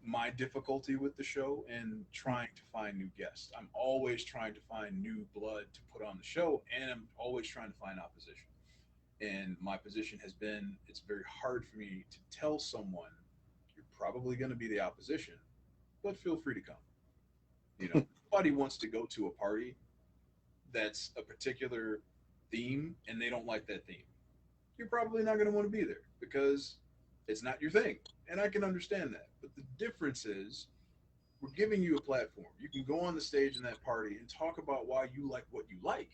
my difficulty with the show and trying to find new guests. I'm always trying to find new blood to put on the show, and I'm always trying to find opposition. And my position has been it's very hard for me to tell someone you're probably going to be the opposition, but feel free to come. Nobody wants to go to a party that's a particular theme and they don't like that theme. You're probably not going to want to be there because it's not your thing. And I can understand that. But the difference is we're giving you a platform. You can go on the stage in that party and talk about why you like what you like.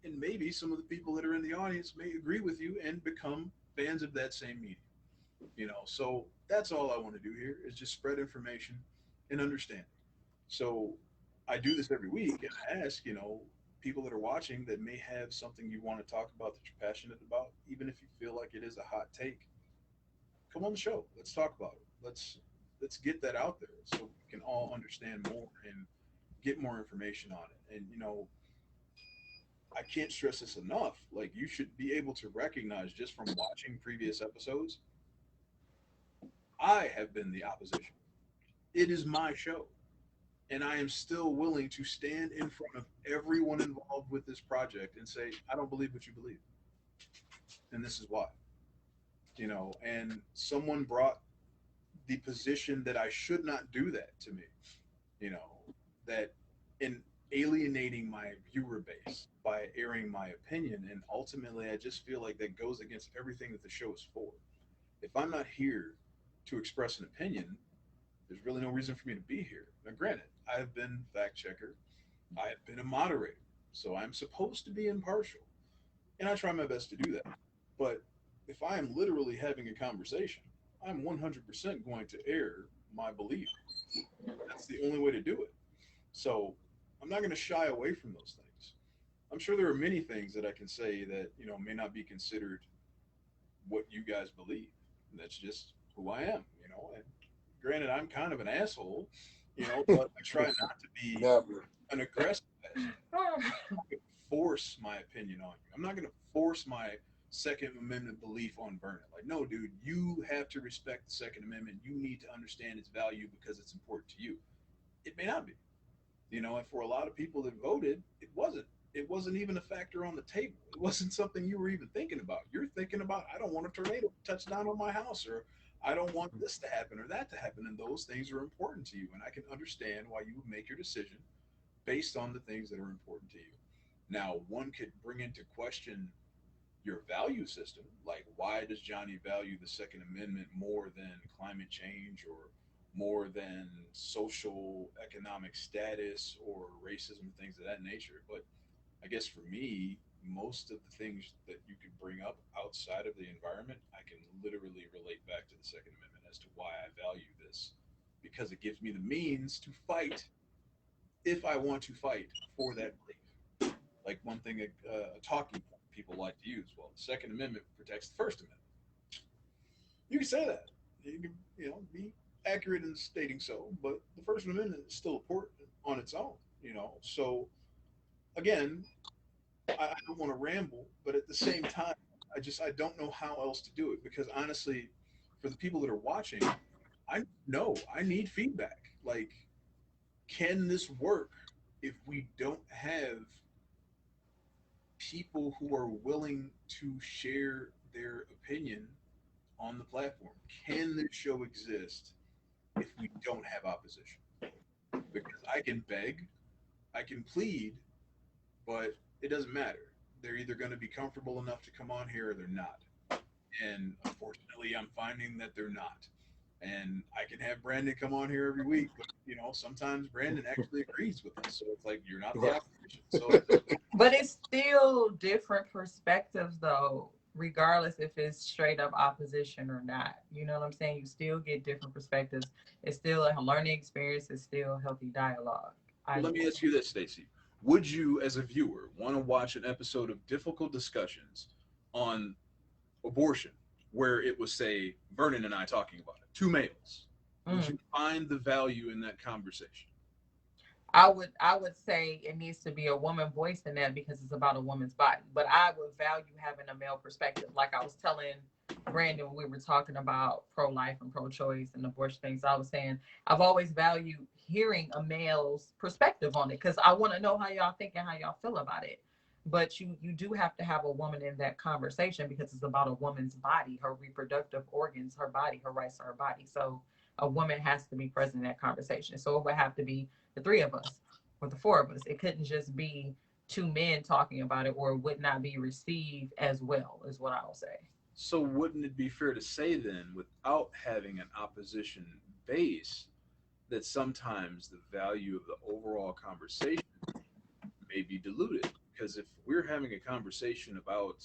And maybe some of the people that are in the audience may agree with you and become fans of that same medium. So that's all I want to do here is just spread information and understanding. So I do this every week and I ask, people that are watching that may have something you want to talk about that you're passionate about, even if you feel like it is a hot take, come on the show. Let's talk about it. Let's get that out there so we can all understand more and get more information on it. And I can't stress this enough. Like you should be able to recognize just from watching previous episodes, I have been the opposition. It is my show. And I am still willing to stand in front of everyone involved with this project and say, I don't believe what you believe. And this is why. And someone brought the position that I should not do that to me, that in alienating my viewer base by airing my opinion. And ultimately, I just feel like that goes against everything that the show is for. If I'm not here to express an opinion, there's really no reason for me to be here. Now, granted, I have been fact checker. I have been a moderator. So I'm supposed to be impartial. And I try my best to do that. But if I am literally having a conversation, I'm 100% going to air my belief. That's the only way to do it. So I'm not going to shy away from those things. I'm sure there are many things that I can say that, may not be considered what you guys believe. That's just who I am, And granted, I'm kind of an asshole, but I try not to be Never. an aggressive asshole. I'm not going to force my opinion on you. I'm not going to force my Second Amendment belief on Vernon. Like, no, dude, you have to respect the Second Amendment. You need to understand its value because it's important to you. It may not be, and for a lot of people that voted, it wasn't. It wasn't even a factor on the table. It wasn't something you were even thinking about. You're thinking about, I don't want a tornado to touch down on my house, or I don't want this to happen or that to happen. And those things are important to you. And I can understand why you would make your decision based on the things that are important to you. Now, one could bring into question your value system. Like, why does Johnny value the Second Amendment more than climate change or more than social economic status or racism, things of that nature? But I guess for me, most of the things that you could bring up outside of the environment, I can literally relate back to the Second Amendment as to why I value this, because it gives me the means to fight if I want to fight for that belief. Like one thing, a talking point people like to use. Well, the Second Amendment protects the First Amendment. You can say that. You can, be accurate in stating so, but the First Amendment is still important on its own. So again, I don't want to ramble, but at the same time, I don't know how else to do it, because honestly, for the people that are watching, I know I need feedback. Like, can this work if we don't have people who are willing to share their opinion on the platform? Can this show exist if we don't have opposition? Because I can beg, I can plead, but it doesn't matter. They're either going to be comfortable enough to come on here or they're not. And unfortunately, I'm finding that they're not. And I can have Brandon come on here every week, but sometimes Brandon actually agrees with us. So it's like, you're not the opposition. So, but it's still different perspectives, though, regardless if it's straight up opposition or not. You know what I'm saying? You still get different perspectives. It's still a learning experience. It's still healthy dialogue. Let me ask you this, Stacey. Would you, as a viewer, want to watch an episode of Difficult Discussions on abortion where it was, say, Vernon and I talking about it, two males? Would you find the value in that conversation? I would say it needs to be a woman voice in that, because it's about a woman's body. But I would value having a male perspective. Like I was telling Brandon when we were talking about pro-life and pro-choice and abortion things, I was saying I've always valued hearing a male's perspective on it, because I want to know how y'all think and how y'all feel about it. But you do have to have a woman in that conversation, because it's about a woman's body, her reproductive organs, her body, her rights to her body. So a woman has to be present in that conversation. So it would have to be the three of us or the four of us. It couldn't just be two men talking about it, or it would not be received as well, is what I will say. So wouldn't it be fair to say then, without having an opposition base, that sometimes the value of the overall conversation may be diluted? Because if we're having a conversation about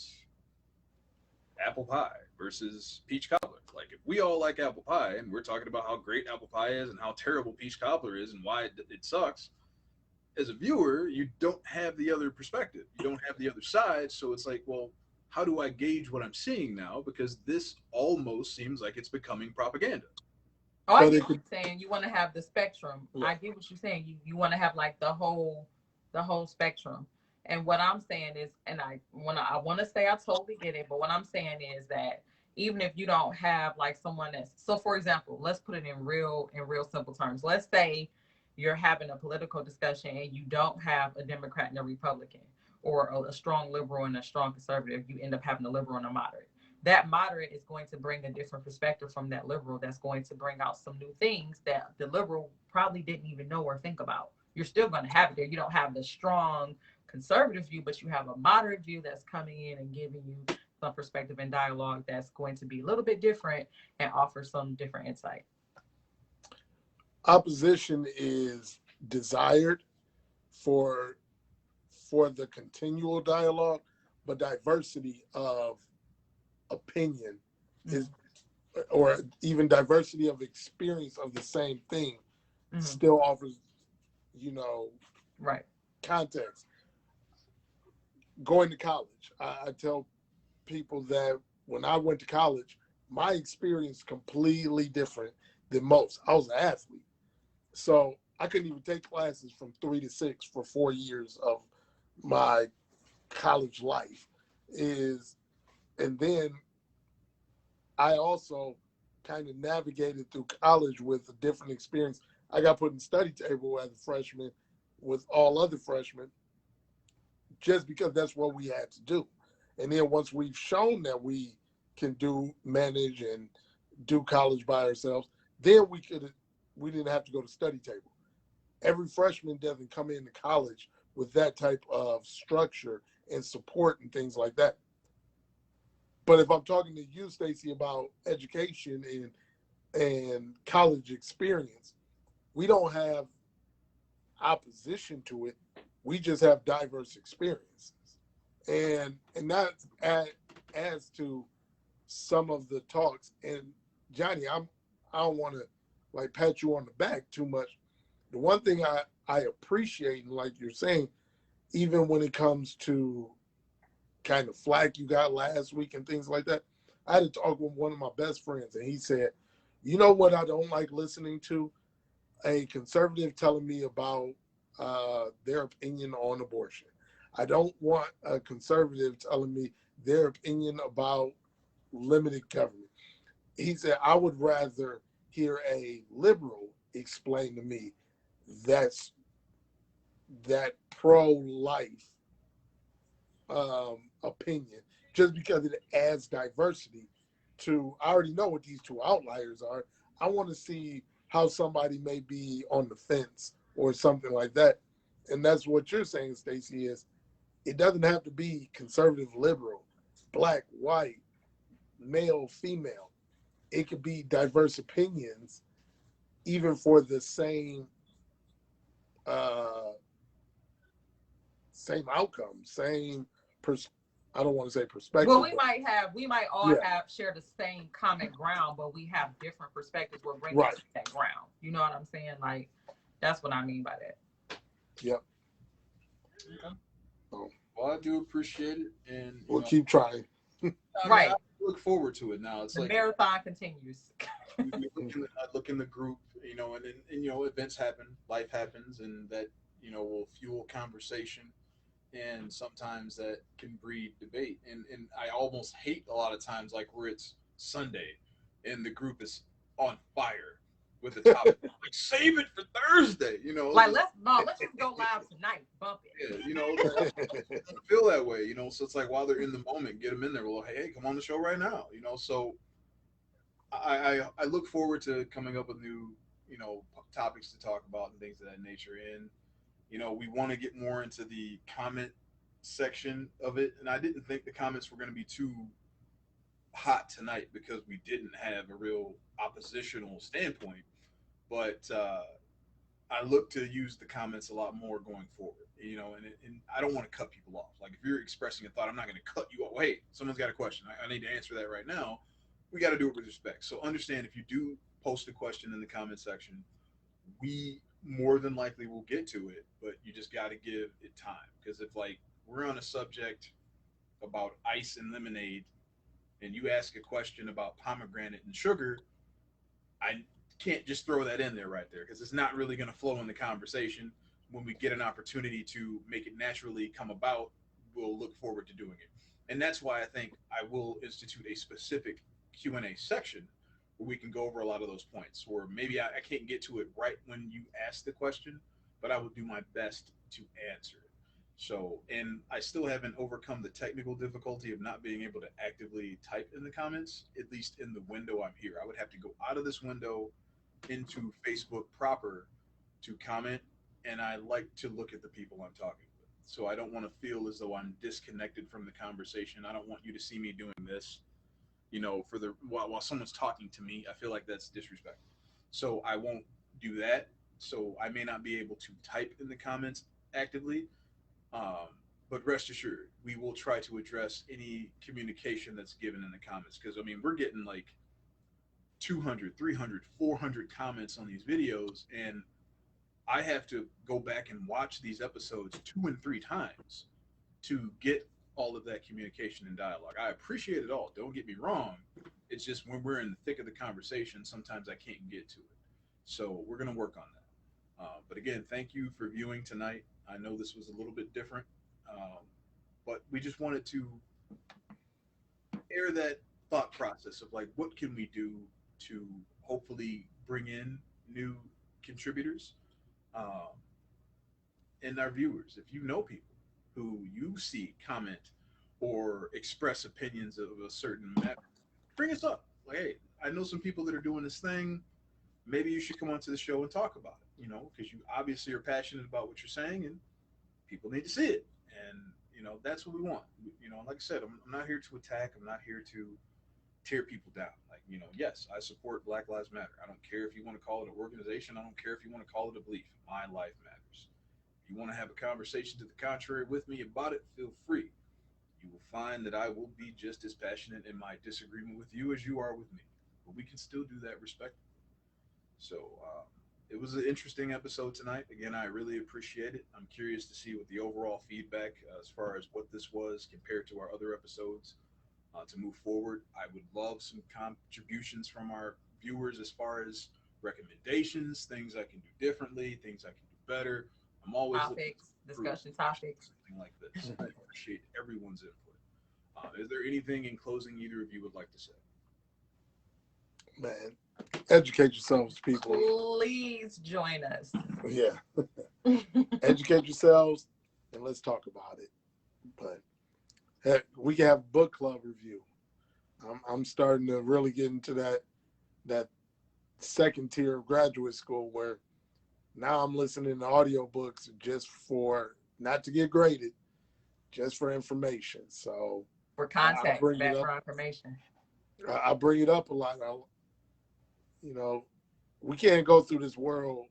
apple pie versus peach cobbler, like if we all like apple pie and we're talking about how great apple pie is and how terrible peach cobbler is and why it sucks, as a viewer, you don't have the other perspective. You don't have the other side. So it's like, well, how do I gauge what I'm seeing now? Because this almost seems like it's becoming propaganda. Oh, I get what you're saying. You want to have the spectrum. Yeah. I get what you're saying. You want to have like the whole spectrum. And what I'm saying is, and I want to say I totally get it, but what I'm saying is that even if you don't have like someone that's, so for example, let's put it in real simple terms. Let's say you're having a political discussion and you don't have a Democrat and a Republican, or a strong liberal and a strong conservative. You end up having a liberal and a moderate. That moderate is going to bring a different perspective from that liberal. That's going to bring out some new things that the liberal probably didn't even know or think about. You're still going to have it there. You don't have the strong conservative view, but you have a moderate view that's coming in and giving you some perspective and dialogue that's going to be a little bit different and offer some different insight. Opposition is desired for the continual dialogue, but diversity of opinion is, or even diversity of experience of the same thing, still offers Right. context. Going to college, I tell people that when I went to college, my experience completely different than most. I was an athlete, so I couldn't even take classes from 3 to 6 for 4 years of my college life. And then I also kind of navigated through college with a different experience. I got put in study table as a freshman with all other freshmen just because that's what we had to do. And then once we've shown that we can manage and do college by ourselves, then we didn't have to go to study table. Every freshman doesn't come into college with that type of structure and support and things like that. But if I'm talking to you, Stacey, about education and college experience, we don't have opposition to it. We just have diverse experiences. And that adds to some of the talks. And Johnny, I don't want to like pat you on the back too much. The one thing I appreciate, and like you're saying, even when it comes to kind of flack you got last week and things like that, I had to talk with one of my best friends, and he said, you know what I don't like listening to? A conservative telling me about their opinion on abortion. I don't want a conservative telling me their opinion about limited government. He said, I would rather hear a liberal explain to me that pro-life opinion, just because it adds diversity to, I already know what these two outliers are. I want to see how somebody may be on the fence or something like that. And that's what you're saying, Stacey, is it doesn't have to be conservative, liberal, black, white, male, female. It could be diverse opinions, even for the same outcome, I don't want to say perspective. Well, we might all share the same common ground, but we have different perspectives. We're bringing that ground. You know what I'm saying? Like, that's what I mean by that. Yep. Okay. Well, I do appreciate it, and we'll keep trying. Right. I look forward to it now. It's the like marathon continues. I look in the group, and events happen, life happens, and that will fuel conversation, and sometimes that can breed debate. And I almost hate a lot of times like where it's Sunday, and the group is on fire with the topic. Like, save it for Thursday, Like let's just go live tonight. Bump it. Yeah, I feel that way, So it's like while they're in the moment, get them in there. Well, hey, come on the show right now, So I look forward to coming up with new, topics to talk about and things of that nature. And we want to get more into the comment section of it. And I didn't think the comments were going to be too hot tonight because we didn't have a real oppositional standpoint. But I look to use the comments a lot more going forward, and I don't want to cut people off. Like if you're expressing a thought, I'm not going to cut you off. Hey, someone's got a question. I need to answer that right now. We got to do it with respect. So understand if you do post a question in the comment section, we more than likely will get to it, but you just got to give it time. Because if like we're on a subject about ice and lemonade and you ask a question about pomegranate and sugar, I can't just throw that in there right there because it's not really going to flow in the conversation. When we get an opportunity to make it naturally come about, we'll look forward to doing it. And that's why I think I will institute a specific Q&A section where we can go over a lot of those points, or maybe I can't get to it right when you ask the question, but I will do my best to answer it. So, and I still haven't overcome the technical difficulty of not being able to actively type in the comments, at least in the window I'm here. I would have to go out of this window into Facebook proper to comment, and I like to look at the people I'm talking with. So I don't want to feel as though I'm disconnected from the conversation. I don't want you to see me doing this, while someone's talking to me. I feel like that's disrespectful. So I won't do that. So I may not be able to type in the comments actively. But rest assured, we will try to address any communication that's given in the comments. Because, we're getting like 200, 300, 400 comments on these videos. And I have to go back and watch these episodes 2 and 3 times to get all of that communication and dialogue. I appreciate it all. Don't get me wrong. It's just when we're in the thick of the conversation, sometimes I can't get to it. So we're going to work on that. But again, thank you for viewing tonight. I know this was a little bit different, but we just wanted to air that thought process of like, what can we do to hopefully bring in new contributors and our viewers. If you know people who you see comment or express opinions of a certain matter, bring us up. Like, hey, I know some people that are doing this thing. Maybe you should come onto the show and talk about it, because you obviously are passionate about what you're saying and people need to see it. And, that's what we want. Like I said, I'm not here to attack. I'm not here to tear people down. Like, yes, I support Black Lives Matter. I don't care if you want to call it an organization. I don't care if you want to call it a belief. My life matters. If you want to have a conversation to the contrary with me about it, feel free. You will find that I will be just as passionate in my disagreement with you as you are with me. But we can still do that respectfully. So it was an interesting episode tonight. Again, I really appreciate it. I'm curious to see what the overall feedback as far as what this was compared to our other episodes to move forward. I would love some contributions from our viewers as far as recommendations, things I can do differently, things I can do better. I'm always discussion topics, something like this. I appreciate everyone's input. Is there anything in closing either of you would like to say? Man, educate yourselves, people. Please join us. Yeah. Educate yourselves and let's talk about it. But heck, we can have book club review. I'm starting to really get into that second tier of graduate school where now I'm listening to audiobooks just for, not to get graded, just for information. So for context, for information. I bring it up a lot. We can't go through this world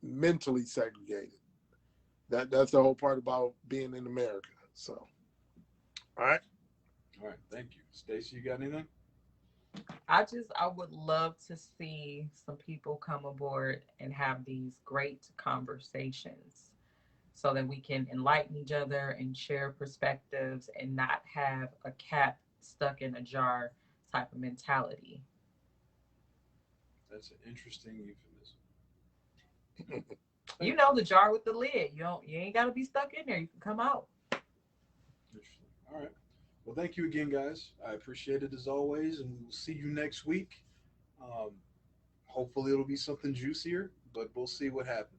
mentally segregated. That's the whole part about being in America. So, all right. Thank you. Stacey, you got anything? I would love to see some people come aboard and have these great conversations so that we can enlighten each other and share perspectives and not have a cat stuck in a jar type of mentality. That's an interesting euphemism. The jar with the lid. You ain't got to be stuck in there. You can come out. Interesting. All right. Well, thank you again, guys. I appreciate it as always, and we will see you next week. Hopefully it'll be something juicier, but we'll see what happens.